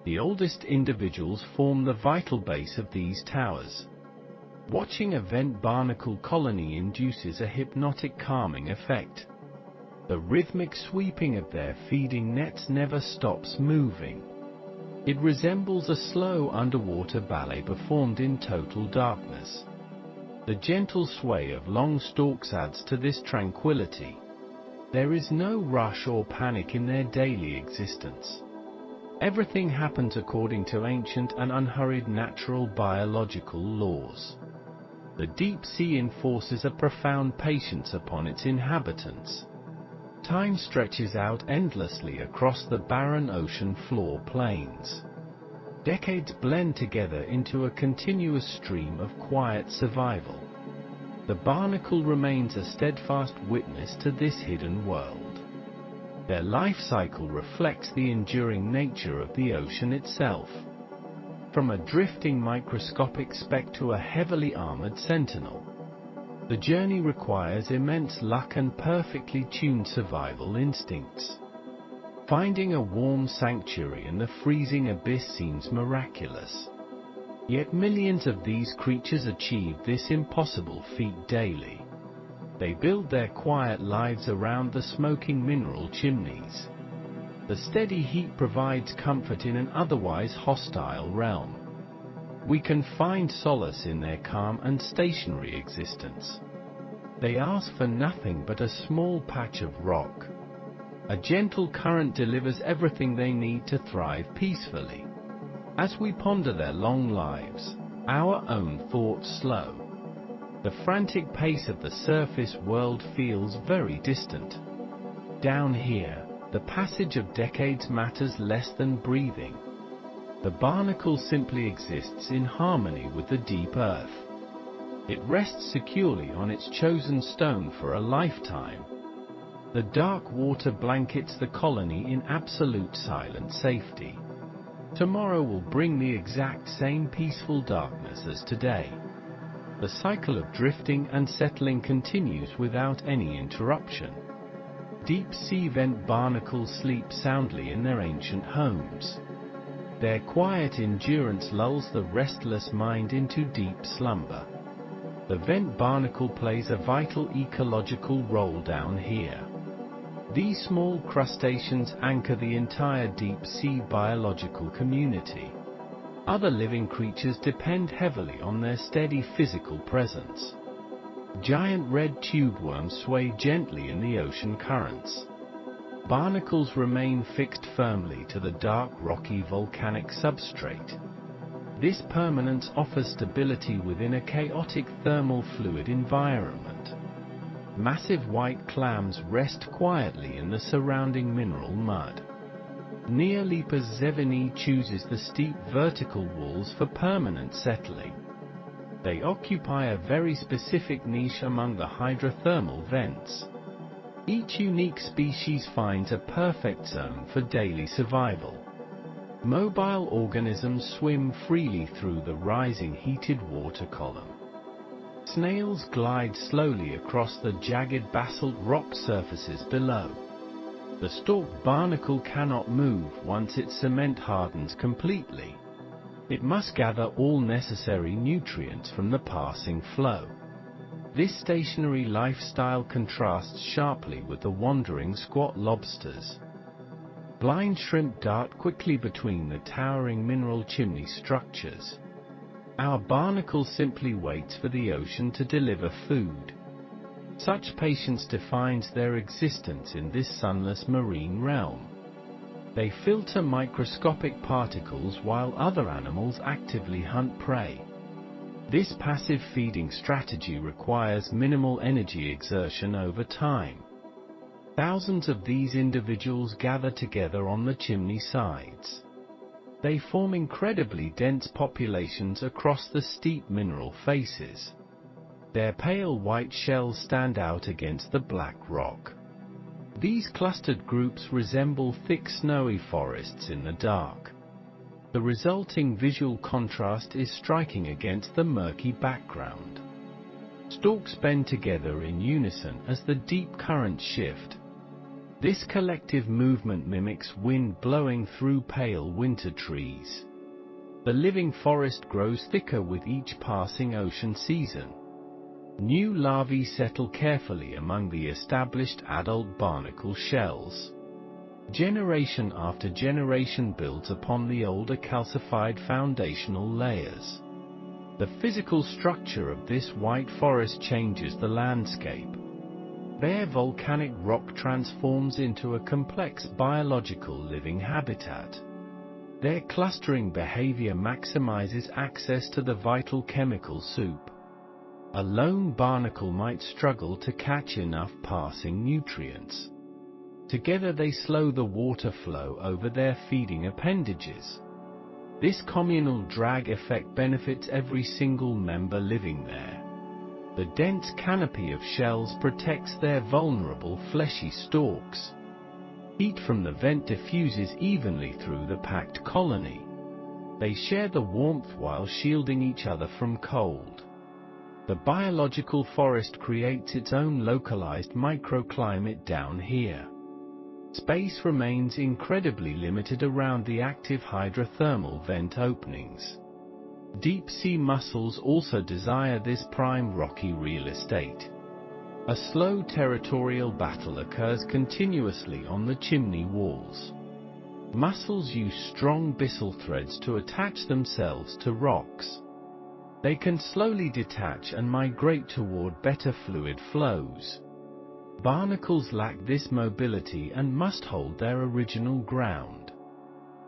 The oldest individuals form the vital base of these towers. Watching a vent barnacle colony induces a hypnotic calming effect. The rhythmic sweeping of their feeding nets never stops moving. It resembles a slow underwater ballet performed in total darkness. The gentle sway of long stalks adds to this tranquility. There is no rush or panic in their daily existence. Everything happens according to ancient and unhurried natural biological laws. The deep sea enforces a profound patience upon its inhabitants. Time stretches out endlessly across the barren ocean floor plains. Decades blend together into a continuous stream of quiet survival. The barnacle remains a steadfast witness to this hidden world. Their life cycle reflects the enduring nature of the ocean itself. From a drifting microscopic speck to a heavily armored sentinel, the journey requires immense luck and perfectly tuned survival instincts. Finding a warm sanctuary in the freezing abyss seems miraculous. Yet millions of these creatures achieve this impossible feat daily. They build their quiet lives around the smoking mineral chimneys. The steady heat provides comfort in an otherwise hostile realm. We can find solace in their calm and stationary existence. They ask for nothing but a small patch of rock. A gentle current delivers everything they need to thrive peacefully. As we ponder their long lives, our own thoughts slow. The frantic pace of the surface world feels very distant. Down here, the passage of decades matters less than breathing. The barnacle simply exists in harmony with the deep earth. It rests securely on its chosen stone for a lifetime. The dark water blankets the colony in absolute silent safety. Tomorrow will bring the exact same peaceful darkness as today. The cycle of drifting and settling continues without any interruption. Deep-sea vent barnacles sleep soundly in their ancient homes. Their quiet endurance lulls the restless mind into deep slumber. The vent barnacle plays a vital ecological role down here. These small crustaceans anchor the entire deep-sea biological community. Other living creatures depend heavily on their steady physical presence. Giant red tube worms sway gently in the ocean currents. Barnacles remain fixed firmly to the dark, rocky volcanic substrate. This permanence offers stability within a chaotic thermal fluid environment. Massive white clams rest quietly in the surrounding mineral mud. Neolepis zevini chooses the steep vertical walls for permanent settling. They occupy a very specific niche among the hydrothermal vents. Each unique species finds a perfect zone for daily survival. Mobile organisms swim freely through the rising heated water column. Snails glide slowly across the jagged basalt rock surfaces below. The stalked barnacle cannot move once its cement hardens completely. It must gather all necessary nutrients from the passing flow. This stationary lifestyle contrasts sharply with the wandering squat lobsters. Blind shrimp dart quickly between the towering mineral chimney structures. Our barnacle simply waits for the ocean to deliver food. Such patience defines their existence in this sunless marine realm. They filter microscopic particles while other animals actively hunt prey. This passive feeding strategy requires minimal energy exertion over time. Thousands of these individuals gather together on the chimney sides. They form incredibly dense populations across the steep mineral faces. Their pale white shells stand out against the black rock. These clustered groups resemble thick snowy forests in the dark. The resulting visual contrast is striking against the murky background. Stalks bend together in unison as the deep currents shift. This collective movement mimics wind blowing through pale winter trees. The living forest grows thicker with each passing ocean season. New larvae settle carefully among the established adult barnacle shells. Generation after generation builds upon the older calcified foundational layers. The physical structure of this white forest changes the landscape. Bare volcanic rock transforms into a complex biological living habitat. Their clustering behavior maximizes access to the vital chemical soup. A lone barnacle might struggle to catch enough passing nutrients. Together they slow the water flow over their feeding appendages. This communal drag effect benefits every single member living there. The dense canopy of shells protects their vulnerable fleshy stalks. Heat from the vent diffuses evenly through the packed colony. They share the warmth while shielding each other from cold. The biological forest creates its own localized microclimate down here. Space remains incredibly limited around the active hydrothermal vent openings. Deep-sea mussels also desire this prime rocky real estate. A slow territorial battle occurs continuously on the chimney walls. Mussels use strong byssal threads to attach themselves to rocks. They can slowly detach and migrate toward better fluid flows. Barnacles lack this mobility and must hold their original ground.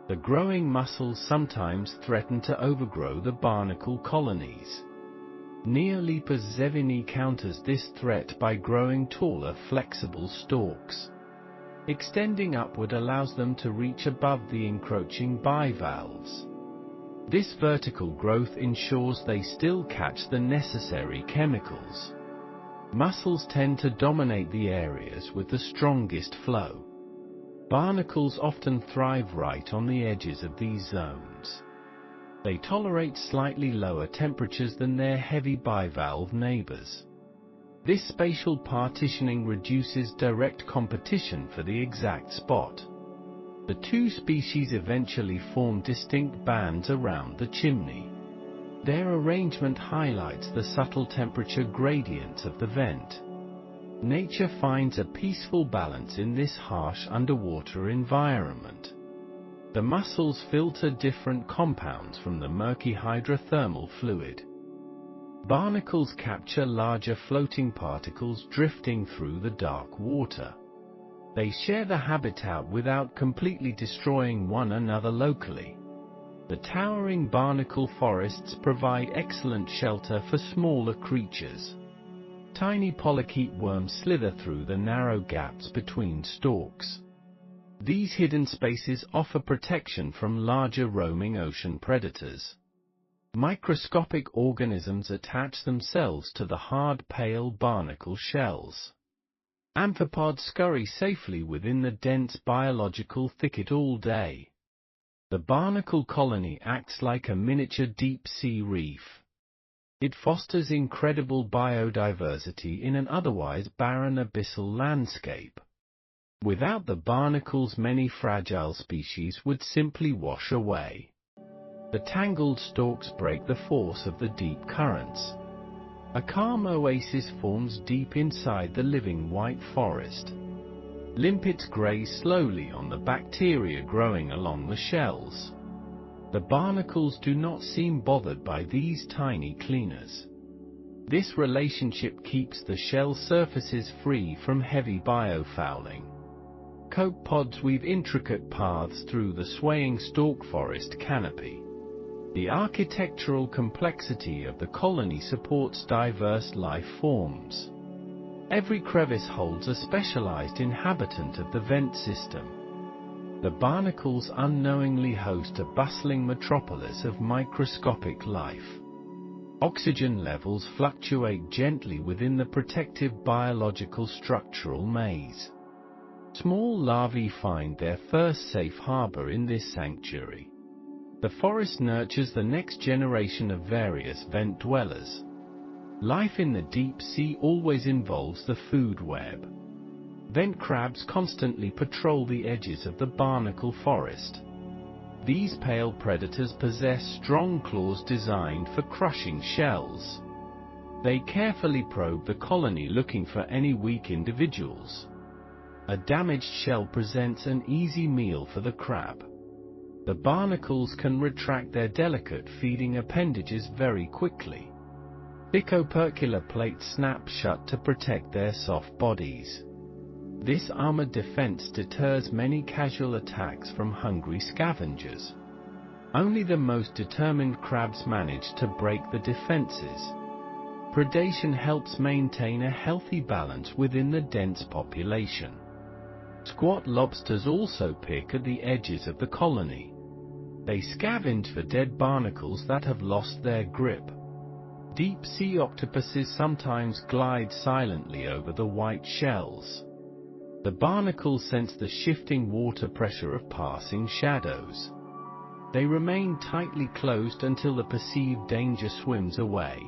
The growing mussels sometimes threaten to overgrow the barnacle colonies. Neolepis zevini counters this threat by growing taller, flexible stalks. Extending upward allows them to reach above the encroaching bivalves. This vertical growth ensures they still catch the necessary chemicals. Mussels tend to dominate the areas with the strongest flow. Barnacles often thrive right on the edges of these zones. They tolerate slightly lower temperatures than their heavy bivalve neighbors. This spatial partitioning reduces direct competition for the exact spot. The two species eventually form distinct bands around the chimney. Their arrangement highlights the subtle temperature gradients of the vent. Nature finds a peaceful balance in this harsh underwater environment. The mussels filter different compounds from the murky hydrothermal fluid. Barnacles capture larger floating particles drifting through the dark water. They share the habitat without completely destroying one another locally. The towering barnacle forests provide excellent shelter for smaller creatures. Tiny polychaete worms slither through the narrow gaps between stalks. These hidden spaces offer protection from larger roaming ocean predators. Microscopic organisms attach themselves to the hard pale barnacle shells. Amphipods scurry safely within the dense biological thicket all day. The barnacle colony acts like a miniature deep-sea reef. It fosters incredible biodiversity in an otherwise barren abyssal landscape. Without the barnacles, many fragile species would simply wash away. The tangled stalks break the force of the deep currents. A calm oasis forms deep inside the living white forest. Limpets graze slowly on the bacteria growing along the shells. The barnacles do not seem bothered by these tiny cleaners. This relationship keeps the shell surfaces free from heavy biofouling. Copepods weave intricate paths through the swaying stalk forest canopy. The architectural complexity of the colony supports diverse life forms. Every crevice holds a specialized inhabitant of the vent system. The barnacles unknowingly host a bustling metropolis of microscopic life. Oxygen levels fluctuate gently within the protective biological structural maze. Small larvae find their first safe harbor in this sanctuary. The forest nurtures the next generation of various vent dwellers. Life in the deep sea always involves the food web. Vent crabs constantly patrol the edges of the barnacle forest. These pale predators possess strong claws designed for crushing shells. They carefully probe the colony looking for any weak individuals. A damaged shell presents an easy meal for the crab. The barnacles can retract their delicate feeding appendages very quickly. Thick opercular plates snap shut to protect their soft bodies. This armored defense deters many casual attacks from hungry scavengers. Only the most determined crabs manage to break the defenses. Predation helps maintain a healthy balance within the dense population. Squat lobsters also pick at the edges of the colony. They scavenge for dead barnacles that have lost their grip. Deep-sea octopuses sometimes glide silently over the white shells. The barnacles sense the shifting water pressure of passing shadows. They remain tightly closed until the perceived danger swims away.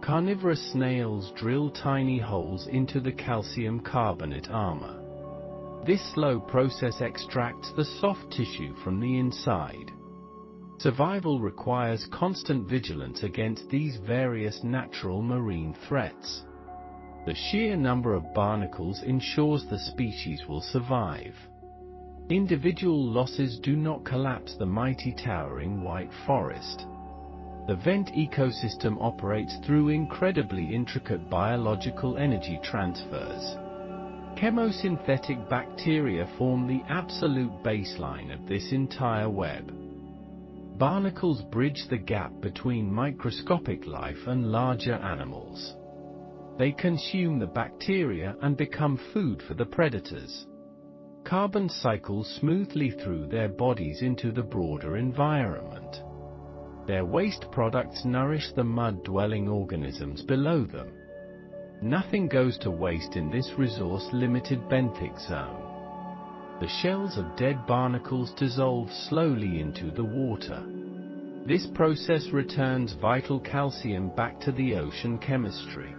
Carnivorous snails drill tiny holes into the calcium carbonate armor. This slow process extracts the soft tissue from the inside. Survival requires constant vigilance against these various natural marine threats. The sheer number of barnacles ensures the species will survive. Individual losses do not collapse the mighty towering white forest. The vent ecosystem operates through incredibly intricate biological energy transfers. Chemosynthetic bacteria form the absolute baseline of this entire web. Barnacles bridge the gap between microscopic life and larger animals. They consume the bacteria and become food for the predators. Carbon cycles smoothly through their bodies into the broader environment. Their waste products nourish the mud-dwelling organisms below them. Nothing goes to waste in this resource-limited benthic zone. The shells of dead barnacles dissolve slowly into the water. This process returns vital calcium back to the ocean chemistry.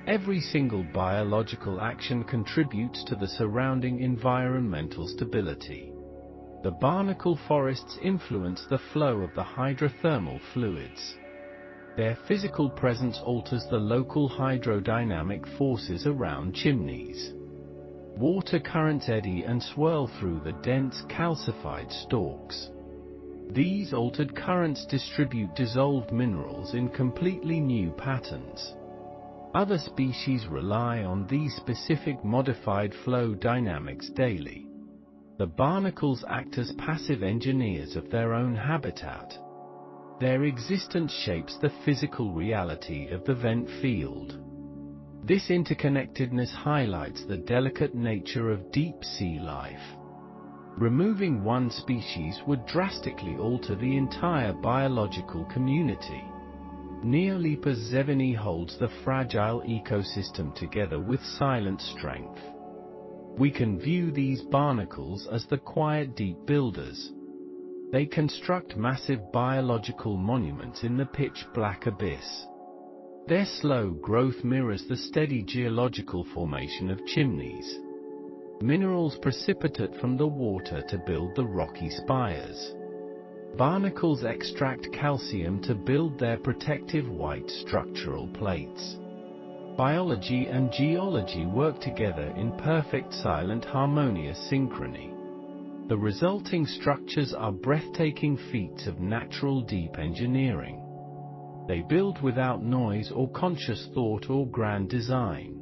Every single biological action contributes to the surrounding environmental stability. The barnacle forests influence the flow of the hydrothermal fluids. Their physical presence alters the local hydrodynamic forces around chimneys. Water currents eddy and swirl through the dense calcified stalks. These altered currents distribute dissolved minerals in completely new patterns. Other species rely on these specific modified flow dynamics daily. The barnacles act as passive engineers of their own habitat. Their existence shapes the physical reality of the vent field. This interconnectedness highlights the delicate nature of deep-sea life. Removing one species would drastically alter the entire biological community. Neolepis zevini holds the fragile ecosystem together with silent strength. We can view these barnacles as the quiet deep builders. They construct massive biological monuments in the pitch-black abyss. Their slow growth mirrors the steady geological formation of chimneys. Minerals precipitate from the water to build the rocky spires. Barnacles extract calcium to build their protective white structural plates. Biology and geology work together in perfect silent harmonious synchrony. The resulting structures are breathtaking feats of natural deep engineering. They build without noise or conscious thought or grand design.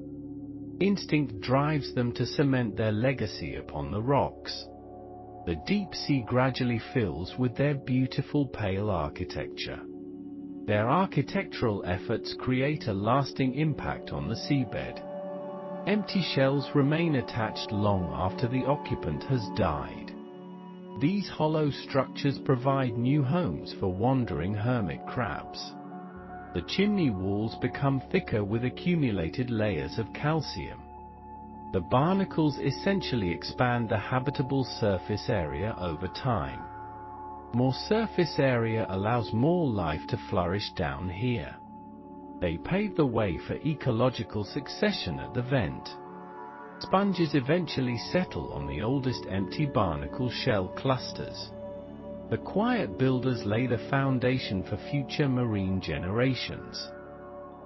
Instinct drives them to cement their legacy upon the rocks. The deep sea gradually fills with their beautiful pale architecture. Their architectural efforts create a lasting impact on the seabed. Empty shells remain attached long after the occupant has died. These hollow structures provide new homes for wandering hermit crabs. The chimney walls become thicker with accumulated layers of calcium. The barnacles essentially expand the habitable surface area over time. More surface area allows more life to flourish down here. They pave the way for ecological succession at the vent. Sponges eventually settle on the oldest empty barnacle shell clusters. The quiet builders lay the foundation for future marine generations.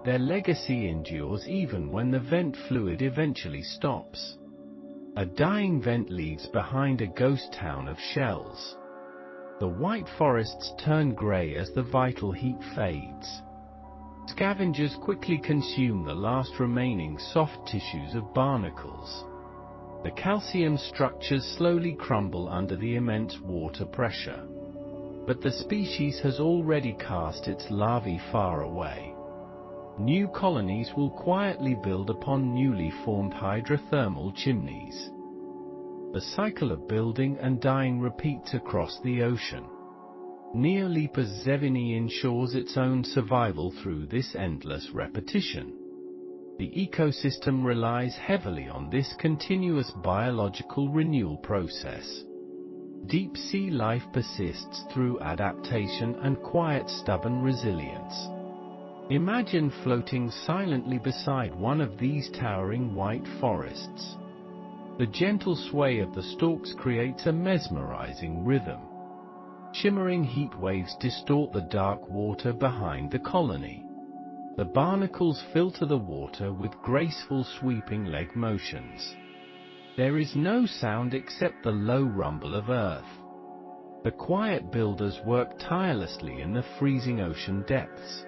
Their legacy endures even when the vent fluid eventually stops. A dying vent leaves behind a ghost town of shells. The white forests turn grey as the vital heat fades. Scavengers quickly consume the last remaining soft tissues of barnacles. The calcium structures slowly crumble under the immense water pressure. But the species has already cast its larvae far away. New colonies will quietly build upon newly formed hydrothermal chimneys. The cycle of building and dying repeats across the ocean. Neolepis zevini ensures its own survival through this endless repetition. The ecosystem relies heavily on this continuous biological renewal process. Deep sea life persists through adaptation and quiet stubborn resilience. Imagine floating silently beside one of these towering white forests. The gentle sway of the stalks creates a mesmerizing rhythm. Shimmering heat waves distort the dark water behind the colony. The barnacles filter the water with graceful sweeping leg motions. There is no sound except the low rumble of earth. The quiet builders work tirelessly in the freezing ocean depths.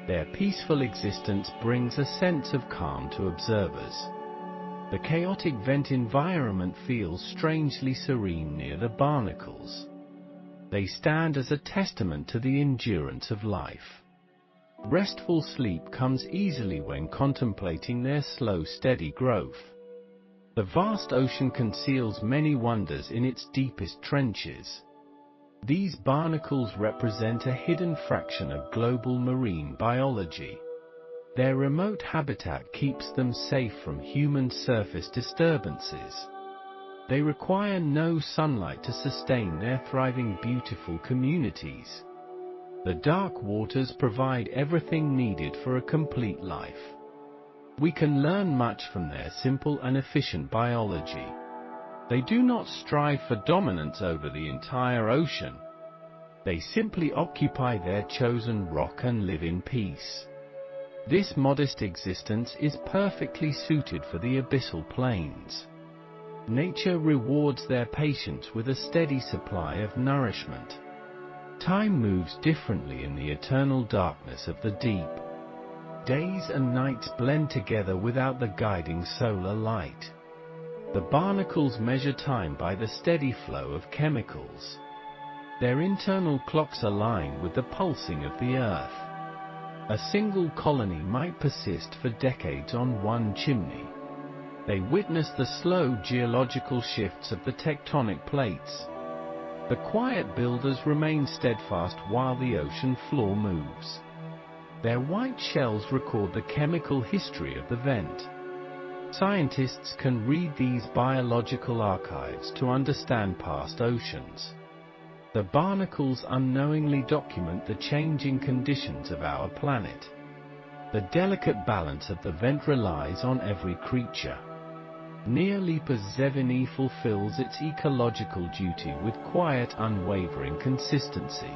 Their peaceful existence brings a sense of calm to observers. The chaotic vent environment feels strangely serene near the barnacles. They stand as a testament to the endurance of life. Restful sleep comes easily when contemplating their slow, steady growth. The vast ocean conceals many wonders in its deepest trenches. These barnacles represent a hidden fraction of global marine biology. Their remote habitat keeps them safe from human surface disturbances. They require no sunlight to sustain their thriving, beautiful communities. The dark waters provide everything needed for a complete life. We can learn much from their simple and efficient biology. They do not strive for dominance over the entire ocean. They simply occupy their chosen rock and live in peace. This modest existence is perfectly suited for the abyssal plains. Nature rewards their patience with a steady supply of nourishment. Time moves differently in the eternal darkness of the deep. Days and nights blend together without the guiding solar light. The barnacles measure time by the steady flow of chemicals. Their internal clocks align with the pulsing of the earth. A single colony might persist for decades on one chimney. They witness the slow geological shifts of the tectonic plates. The quiet builders remain steadfast while the ocean floor moves. Their white shells record the chemical history of the vent. Scientists can read these biological archives to understand past oceans. The barnacles unknowingly document the changing conditions of our planet. The delicate balance of the vent relies on every creature. Neolepis zevini fulfills its ecological duty with quiet, unwavering consistency.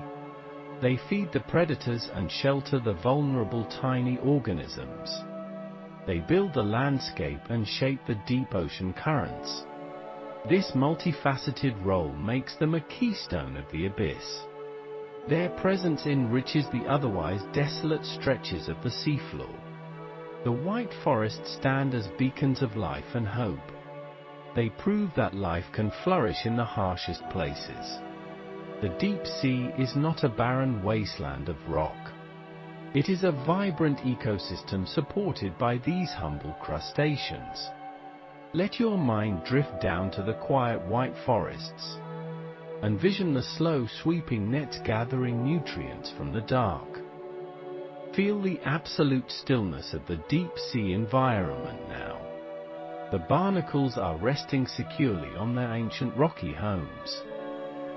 They feed the predators and shelter the vulnerable tiny organisms. They build the landscape and shape the deep ocean currents. This multifaceted role makes them a keystone of the abyss. Their presence enriches the otherwise desolate stretches of the seafloor. The white forests stand as beacons of life and hope. They prove that life can flourish in the harshest places. The deep sea is not a barren wasteland of rock. It is a vibrant ecosystem supported by these humble crustaceans. Let your mind drift down to the quiet white forests. Envision the slow sweeping nets gathering nutrients from the dark. Feel the absolute stillness of the deep sea environment now. The barnacles are resting securely on their ancient rocky homes.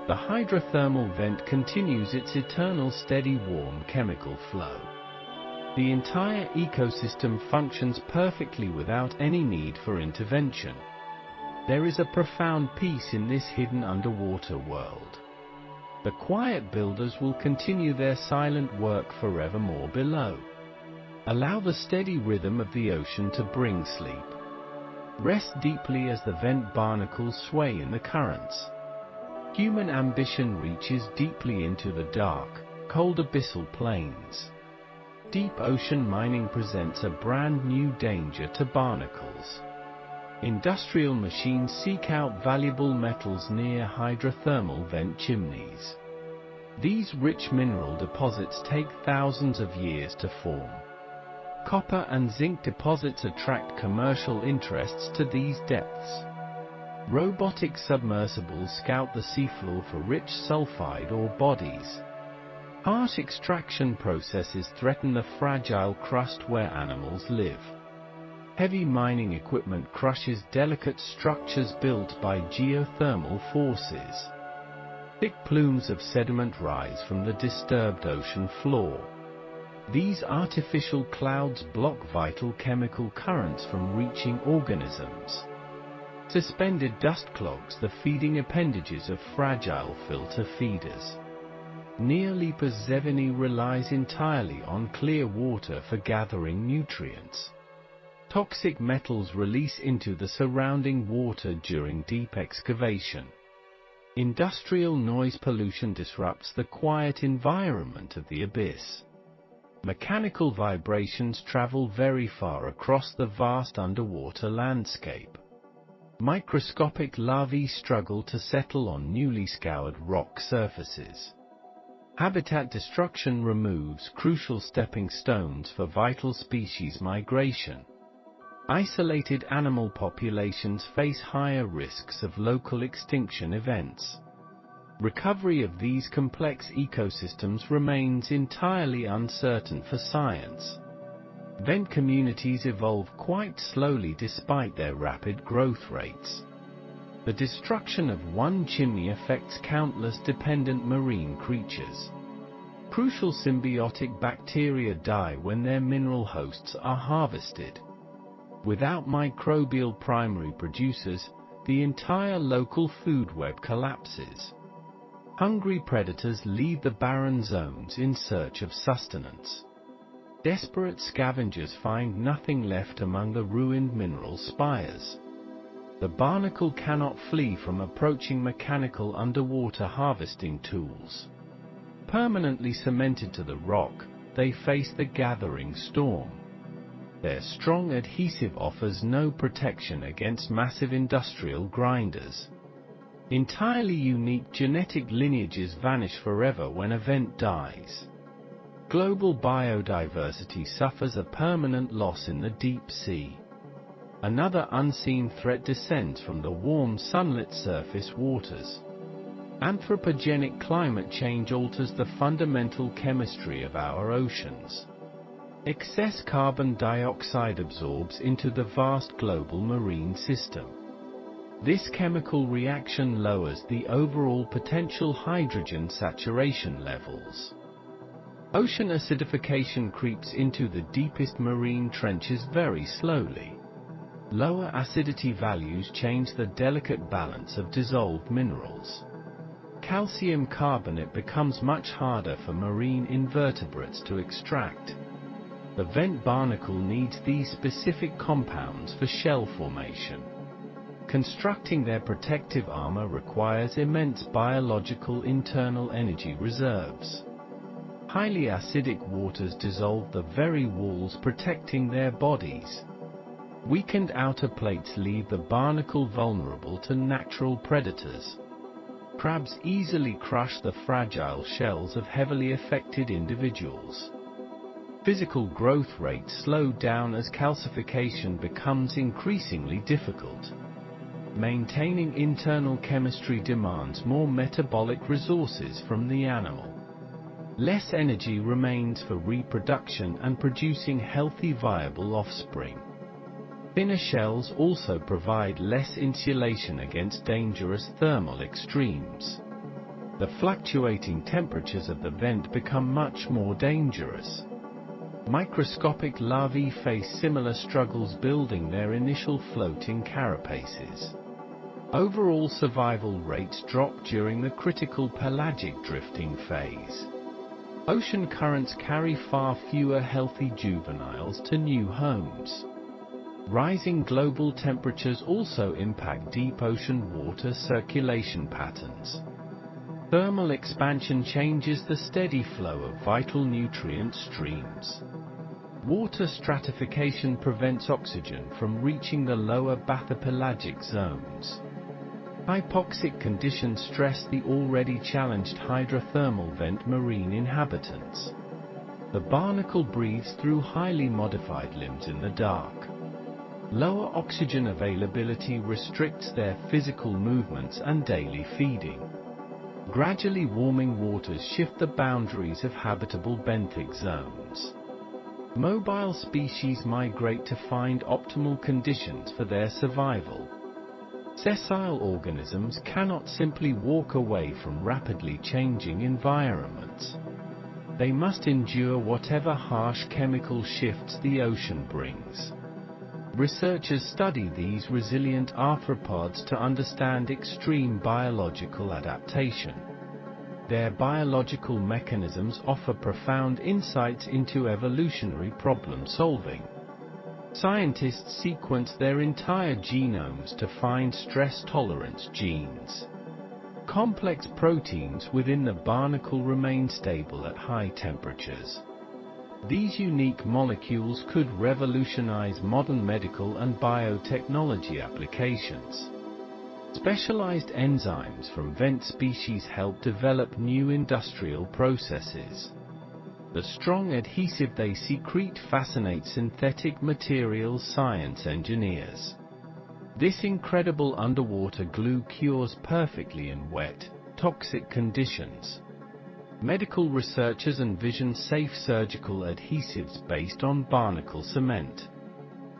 The hydrothermal vent continues its eternal steady warm chemical flow. The entire ecosystem functions perfectly without any need for intervention. There is a profound peace in this hidden underwater world. The quiet builders will continue their silent work forevermore below. Allow the steady rhythm of the ocean to bring sleep. Rest deeply as the vent barnacles sway in the currents. Human ambition reaches deeply into the dark, cold abyssal plains. Deep ocean mining presents a brand new danger to barnacles. Industrial machines seek out valuable metals near hydrothermal vent chimneys. These rich mineral deposits take thousands of years to form. Copper and zinc deposits attract commercial interests to these depths. Robotic submersibles scout the seafloor for rich sulfide ore bodies. Harsh extraction processes threaten the fragile crust where animals live. Heavy mining equipment crushes delicate structures built by geothermal forces. Thick plumes of sediment rise from the disturbed ocean floor. These artificial clouds block vital chemical currents from reaching organisms. Suspended dust clogs the feeding appendages of fragile filter feeders. Neolepis zevini relies entirely on clear water for gathering nutrients. Toxic metals release into the surrounding water during deep excavation. Industrial noise pollution disrupts the quiet environment of the abyss. Mechanical vibrations travel very far across the vast underwater landscape. Microscopic larvae struggle to settle on newly scoured rock surfaces. Habitat destruction removes crucial stepping stones for vital species migration. Isolated animal populations face higher risks of local extinction events. Recovery of these complex ecosystems remains entirely uncertain for science. Vent communities evolve quite slowly despite their rapid growth rates. The destruction of one chimney affects countless dependent marine creatures. Crucial symbiotic bacteria die when their mineral hosts are harvested. Without microbial primary producers, the entire local food web collapses. Hungry predators leave the barren zones in search of sustenance. Desperate scavengers find nothing left among the ruined mineral spires. The barnacle cannot flee from approaching mechanical underwater harvesting tools. Permanently cemented to the rock, they face the gathering storm. Their strong adhesive offers no protection against massive industrial grinders. Entirely unique genetic lineages vanish forever when a vent dies. Global biodiversity suffers a permanent loss in the deep sea. Another unseen threat descends from the warm sunlit surface waters. Anthropogenic climate change alters the fundamental chemistry of our oceans. Excess carbon dioxide absorbs into the vast global marine system. This chemical reaction lowers the overall potential hydrogen saturation levels. Ocean acidification creeps into the deepest marine trenches very slowly. Lower acidity values change the delicate balance of dissolved minerals. Calcium carbonate becomes much harder for marine invertebrates to extract. The vent barnacle needs these specific compounds for shell formation. Constructing their protective armor requires immense biological internal energy reserves. Highly acidic waters dissolve the very walls protecting their bodies. Weakened outer plates leave the barnacle vulnerable to natural predators. Crabs easily crush the fragile shells of heavily affected individuals. Physical growth rates slow down as calcification becomes increasingly difficult. Maintaining internal chemistry demands more metabolic resources from the animal. Less energy remains for reproduction and producing healthy, viable offspring. Thinner shells also provide less insulation against dangerous thermal extremes. The fluctuating temperatures of the vent become much more dangerous. Microscopic larvae face similar struggles building their initial floating carapaces. Overall survival rates drop during the critical pelagic drifting phase. Ocean currents carry far fewer healthy juveniles to new homes. Rising global temperatures also impact deep ocean water circulation patterns. Thermal expansion changes the steady flow of vital nutrient streams. Water stratification prevents oxygen from reaching the lower bathypelagic zones. Hypoxic conditions stress the already challenged hydrothermal vent marine inhabitants. The barnacle breathes through highly modified limbs in the dark. Lower oxygen availability restricts their physical movements and daily feeding. Gradually warming waters shift the boundaries of habitable benthic zones. Mobile species migrate to find optimal conditions for their survival. Sessile organisms cannot simply walk away from rapidly changing environments. They must endure whatever harsh chemical shifts the ocean brings. Researchers study these resilient arthropods to understand extreme biological adaptation. Their biological mechanisms offer profound insights into evolutionary problem solving. Scientists sequence their entire genomes to find stress tolerance genes. Complex proteins within the barnacle remain stable at high temperatures. These unique molecules could revolutionize modern medical and biotechnology applications. Specialized enzymes from vent species help develop new industrial processes. The strong adhesive they secrete fascinates synthetic materials science engineers. This incredible underwater glue cures perfectly in wet, toxic conditions. Medical researchers envision safe surgical adhesives based on barnacle cement.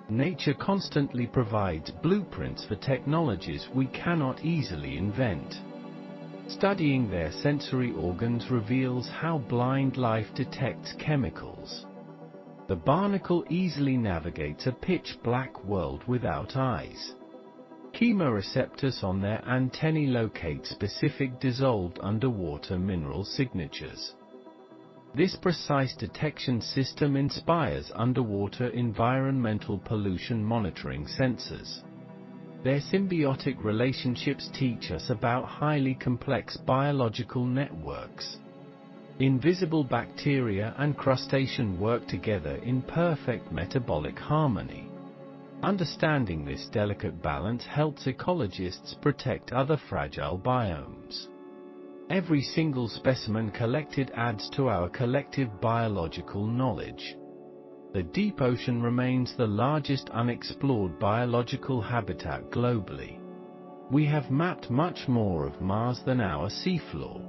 Nature constantly provides blueprints for technologies we cannot easily invent. Studying their sensory organs reveals how blind life detects chemicals. The barnacle easily navigates a pitch-black world without eyes. Chemoreceptors on their antennae locate specific dissolved underwater mineral signatures. This precise detection system inspires underwater environmental pollution monitoring sensors. Their symbiotic relationships teach us about highly complex biological networks. Invisible bacteria and crustaceans work together in perfect metabolic harmony. Understanding this delicate balance helps ecologists protect other fragile biomes. Every single specimen collected adds to our collective biological knowledge. The deep ocean remains the largest unexplored biological habitat globally. We have mapped much more of Mars than our seafloor.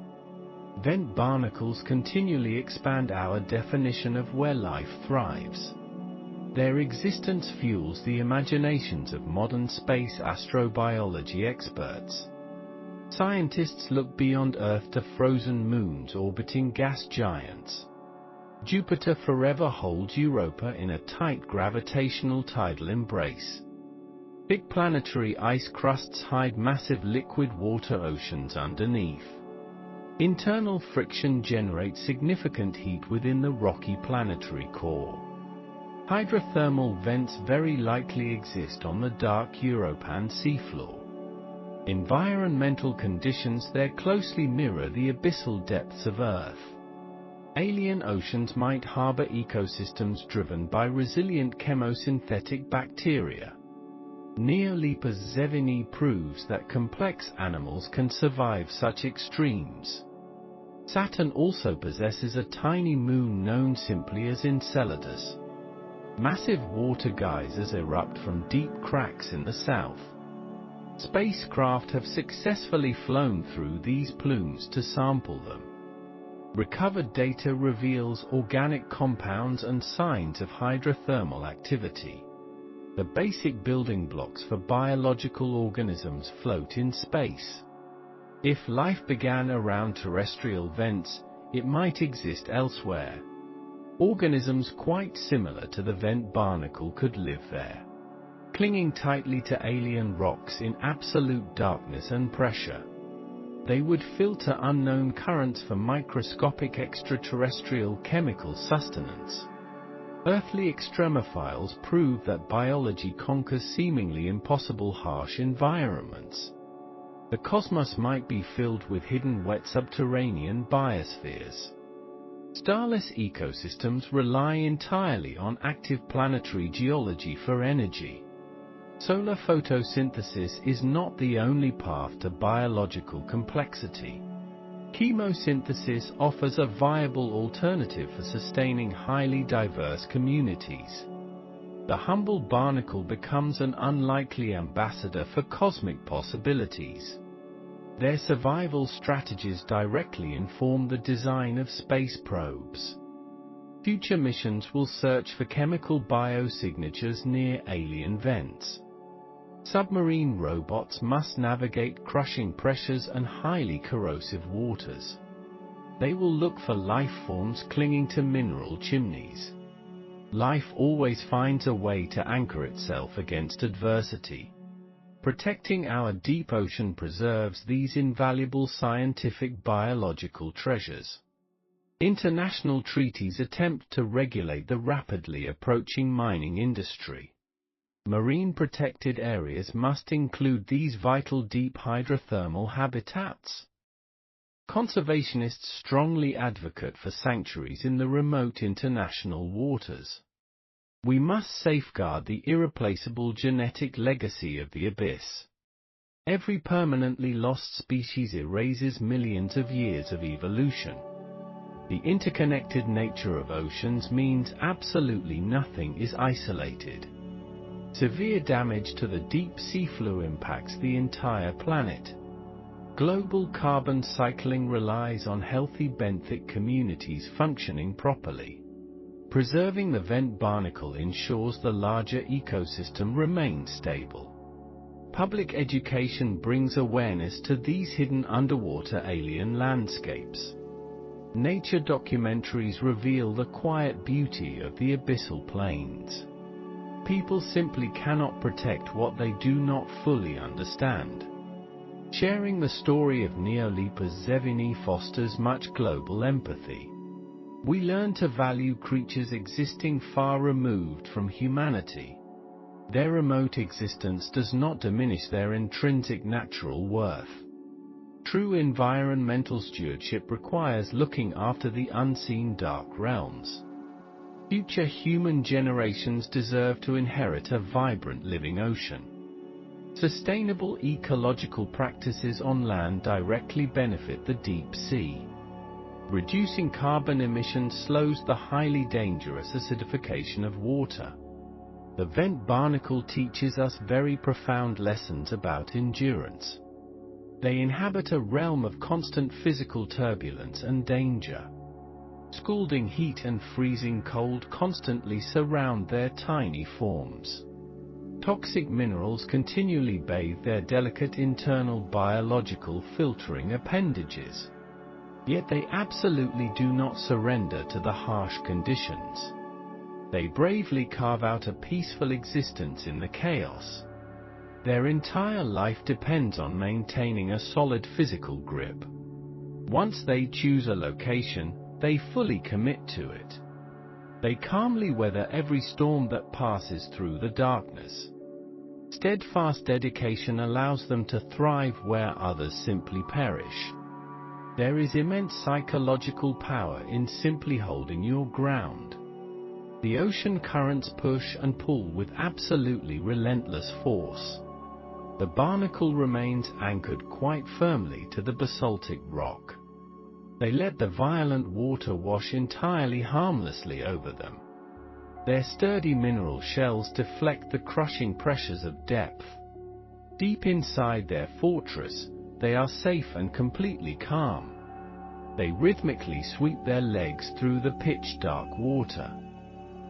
Vent barnacles continually expand our definition of where life thrives. Their existence fuels the imaginations of modern space astrobiology experts. Scientists look beyond Earth to frozen moons orbiting gas giants. Jupiter forever holds Europa in a tight gravitational tidal embrace. Thick planetary ice crusts hide massive liquid water oceans underneath. Internal friction generates significant heat within the rocky planetary core. Hydrothermal vents very likely exist on the dark European seafloor. Environmental conditions there closely mirror the abyssal depths of Earth. Alien oceans might harbor ecosystems driven by resilient chemosynthetic bacteria. Neolepis zevini proves that complex animals can survive such extremes. Saturn also possesses a tiny moon known simply as Enceladus. Massive water geysers erupt from deep cracks in the south. Spacecraft have successfully flown through these plumes to sample them. Recovered data reveals organic compounds and signs of hydrothermal activity. The basic building blocks for biological organisms float in space. If life began around terrestrial vents, it might exist elsewhere. Organisms quite similar to the vent barnacle could live there, clinging tightly to alien rocks in absolute darkness and pressure. They would filter unknown currents for microscopic extraterrestrial chemical sustenance. Earthly extremophiles prove that biology conquers seemingly impossible harsh environments. The cosmos might be filled with hidden wet subterranean biospheres. Starless ecosystems rely entirely on active planetary geology for energy. Solar photosynthesis is not the only path to biological complexity. Chemosynthesis offers a viable alternative for sustaining highly diverse communities. The humble barnacle becomes an unlikely ambassador for cosmic possibilities. Their survival strategies directly inform the design of space probes. Future missions will search for chemical biosignatures near alien vents. Submarine robots must navigate crushing pressures and highly corrosive waters. They will look for life forms clinging to mineral chimneys. Life always finds a way to anchor itself against adversity. Protecting our deep ocean preserves these invaluable scientific biological treasures. International treaties attempt to regulate the rapidly approaching mining industry. Marine protected areas must include these vital deep hydrothermal habitats. Conservationists strongly advocate for sanctuaries in the remote international waters. We must safeguard the irreplaceable genetic legacy of the abyss. Every permanently lost species erases millions of years of evolution. The interconnected nature of oceans means absolutely nothing is isolated. Severe damage to the deep seafloor impacts the entire planet. Global carbon cycling relies on healthy benthic communities functioning properly. Preserving the vent barnacle ensures the larger ecosystem remains stable. Public education brings awareness to these hidden underwater alien landscapes. Nature documentaries reveal the quiet beauty of the abyssal plains. People simply cannot protect what they do not fully understand. Sharing the story of Neolepis zevini fosters much global empathy. We learn to value creatures existing far removed from humanity. Their remote existence does not diminish their intrinsic natural worth. True environmental stewardship requires looking after the unseen dark realms. Future human generations deserve to inherit a vibrant living ocean. Sustainable ecological practices on land directly benefit the deep sea. Reducing carbon emissions slows the highly dangerous acidification of water. The vent barnacle teaches us very profound lessons about endurance. They inhabit a realm of constant physical turbulence and danger. Scalding heat and freezing cold constantly surround their tiny forms. Toxic minerals continually bathe their delicate internal biological filtering appendages. Yet they absolutely do not surrender to the harsh conditions. They bravely carve out a peaceful existence in the chaos. Their entire life depends on maintaining a solid physical grip. Once they choose a location, they fully commit to it. They calmly weather every storm that passes through the darkness. Steadfast dedication allows them to thrive where others simply perish. There is immense psychological power in simply holding your ground. The ocean currents push and pull with absolutely relentless force. The barnacle remains anchored quite firmly to the basaltic rock. They let the violent water wash entirely harmlessly over them. Their sturdy mineral shells deflect the crushing pressures of depth. Deep inside their fortress, they are safe and completely calm. They rhythmically sweep their legs through the pitch-dark water,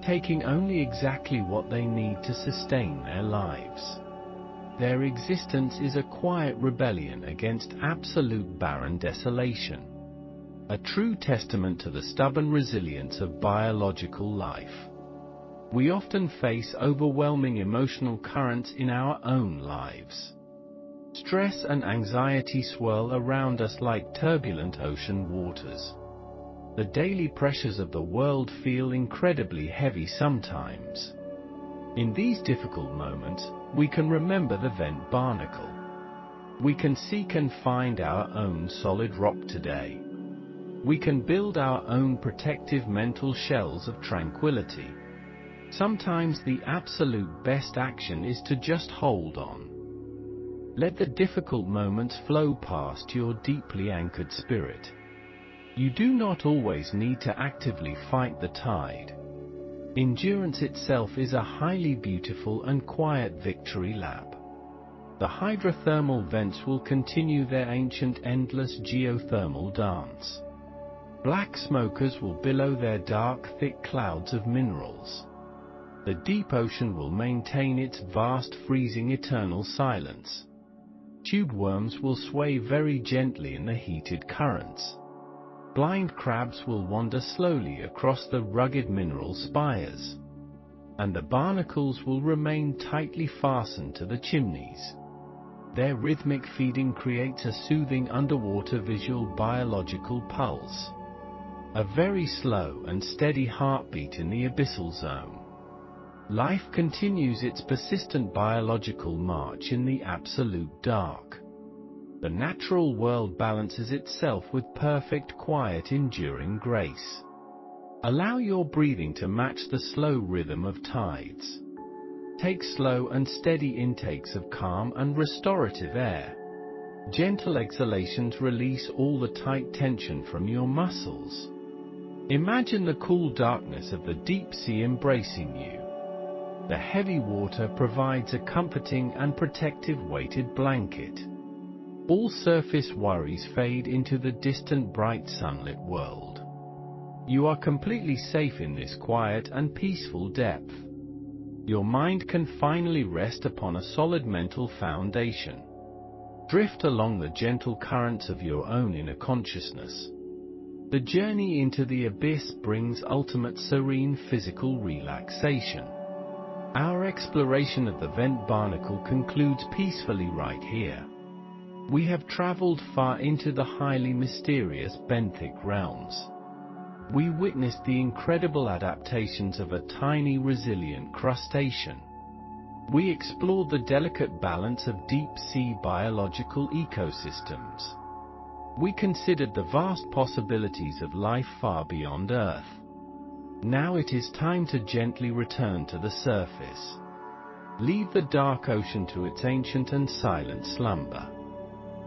taking only exactly what they need to sustain their lives. Their existence is a quiet rebellion against absolute barren desolation, a true testament to the stubborn resilience of biological life. We often face overwhelming emotional currents in our own lives. Stress and anxiety swirl around us like turbulent ocean waters. The daily pressures of the world feel incredibly heavy sometimes. In these difficult moments, we can remember the vent barnacle. We can seek and find our own solid rock today. We can build our own protective mental shells of tranquility. Sometimes the absolute best action is to just hold on. Let the difficult moments flow past your deeply anchored spirit. You do not always need to actively fight the tide. Endurance itself is a highly beautiful and quiet victory lap. The hydrothermal vents will continue their ancient endless geothermal dance. Black smokers will billow their dark, thick clouds of minerals. The deep ocean will maintain its vast, freezing, eternal silence. Tube worms will sway very gently in the heated currents. Blind crabs will wander slowly across the rugged mineral spires. And the barnacles will remain tightly fastened to the chimneys. Their rhythmic feeding creates a soothing underwater visual biological pulse. A very slow and steady heartbeat in the abyssal zone. Life continues its persistent biological march in the absolute dark. The natural world balances itself with perfect quiet, enduring grace. Allow your breathing to match the slow rhythm of tides. Take slow and steady intakes of calm and restorative air. Gentle exhalations release all the tight tension from your muscles. Imagine the cool darkness of the deep sea embracing you. The heavy water provides a comforting and protective weighted blanket. All surface worries fade into the distant bright sunlit world. You are completely safe in this quiet and peaceful depth. Your mind can finally rest upon a solid mental foundation. Drift along the gentle currents of your own inner consciousness. The journey into the abyss brings ultimate serene physical relaxation. Our exploration of the vent barnacle concludes peacefully right here. We have traveled far into the highly mysterious benthic realms. We witnessed the incredible adaptations of a tiny resilient crustacean. We explored the delicate balance of deep-sea biological ecosystems. We considered the vast possibilities of life far beyond Earth. Now it is time to gently return to the surface. Leave the dark ocean to its ancient and silent slumber.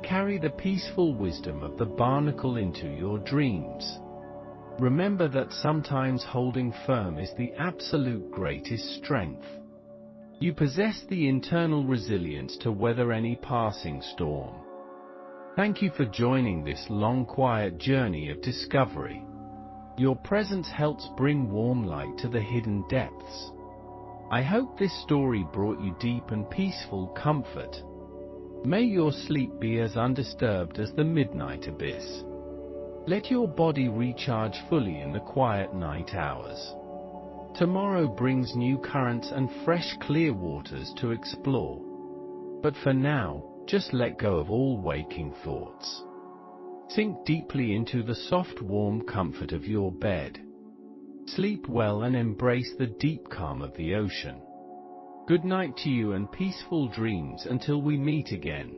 Carry the peaceful wisdom of the barnacle into your dreams. Remember that sometimes holding firm is the absolute greatest strength. You possess the internal resilience to weather any passing storm. Thank you for joining this long, quiet journey of discovery. Your presence helps bring warm light to the hidden depths. I hope this story brought you deep and peaceful comfort. May your sleep be as undisturbed as the midnight abyss. Let your body recharge fully in the quiet night hours. Tomorrow brings new currents and fresh, clear waters to explore. But for now, just let go of all waking thoughts. Sink deeply into the soft, warm comfort of your bed. Sleep well and embrace the deep calm of the ocean. Good night to you and peaceful dreams until we meet again.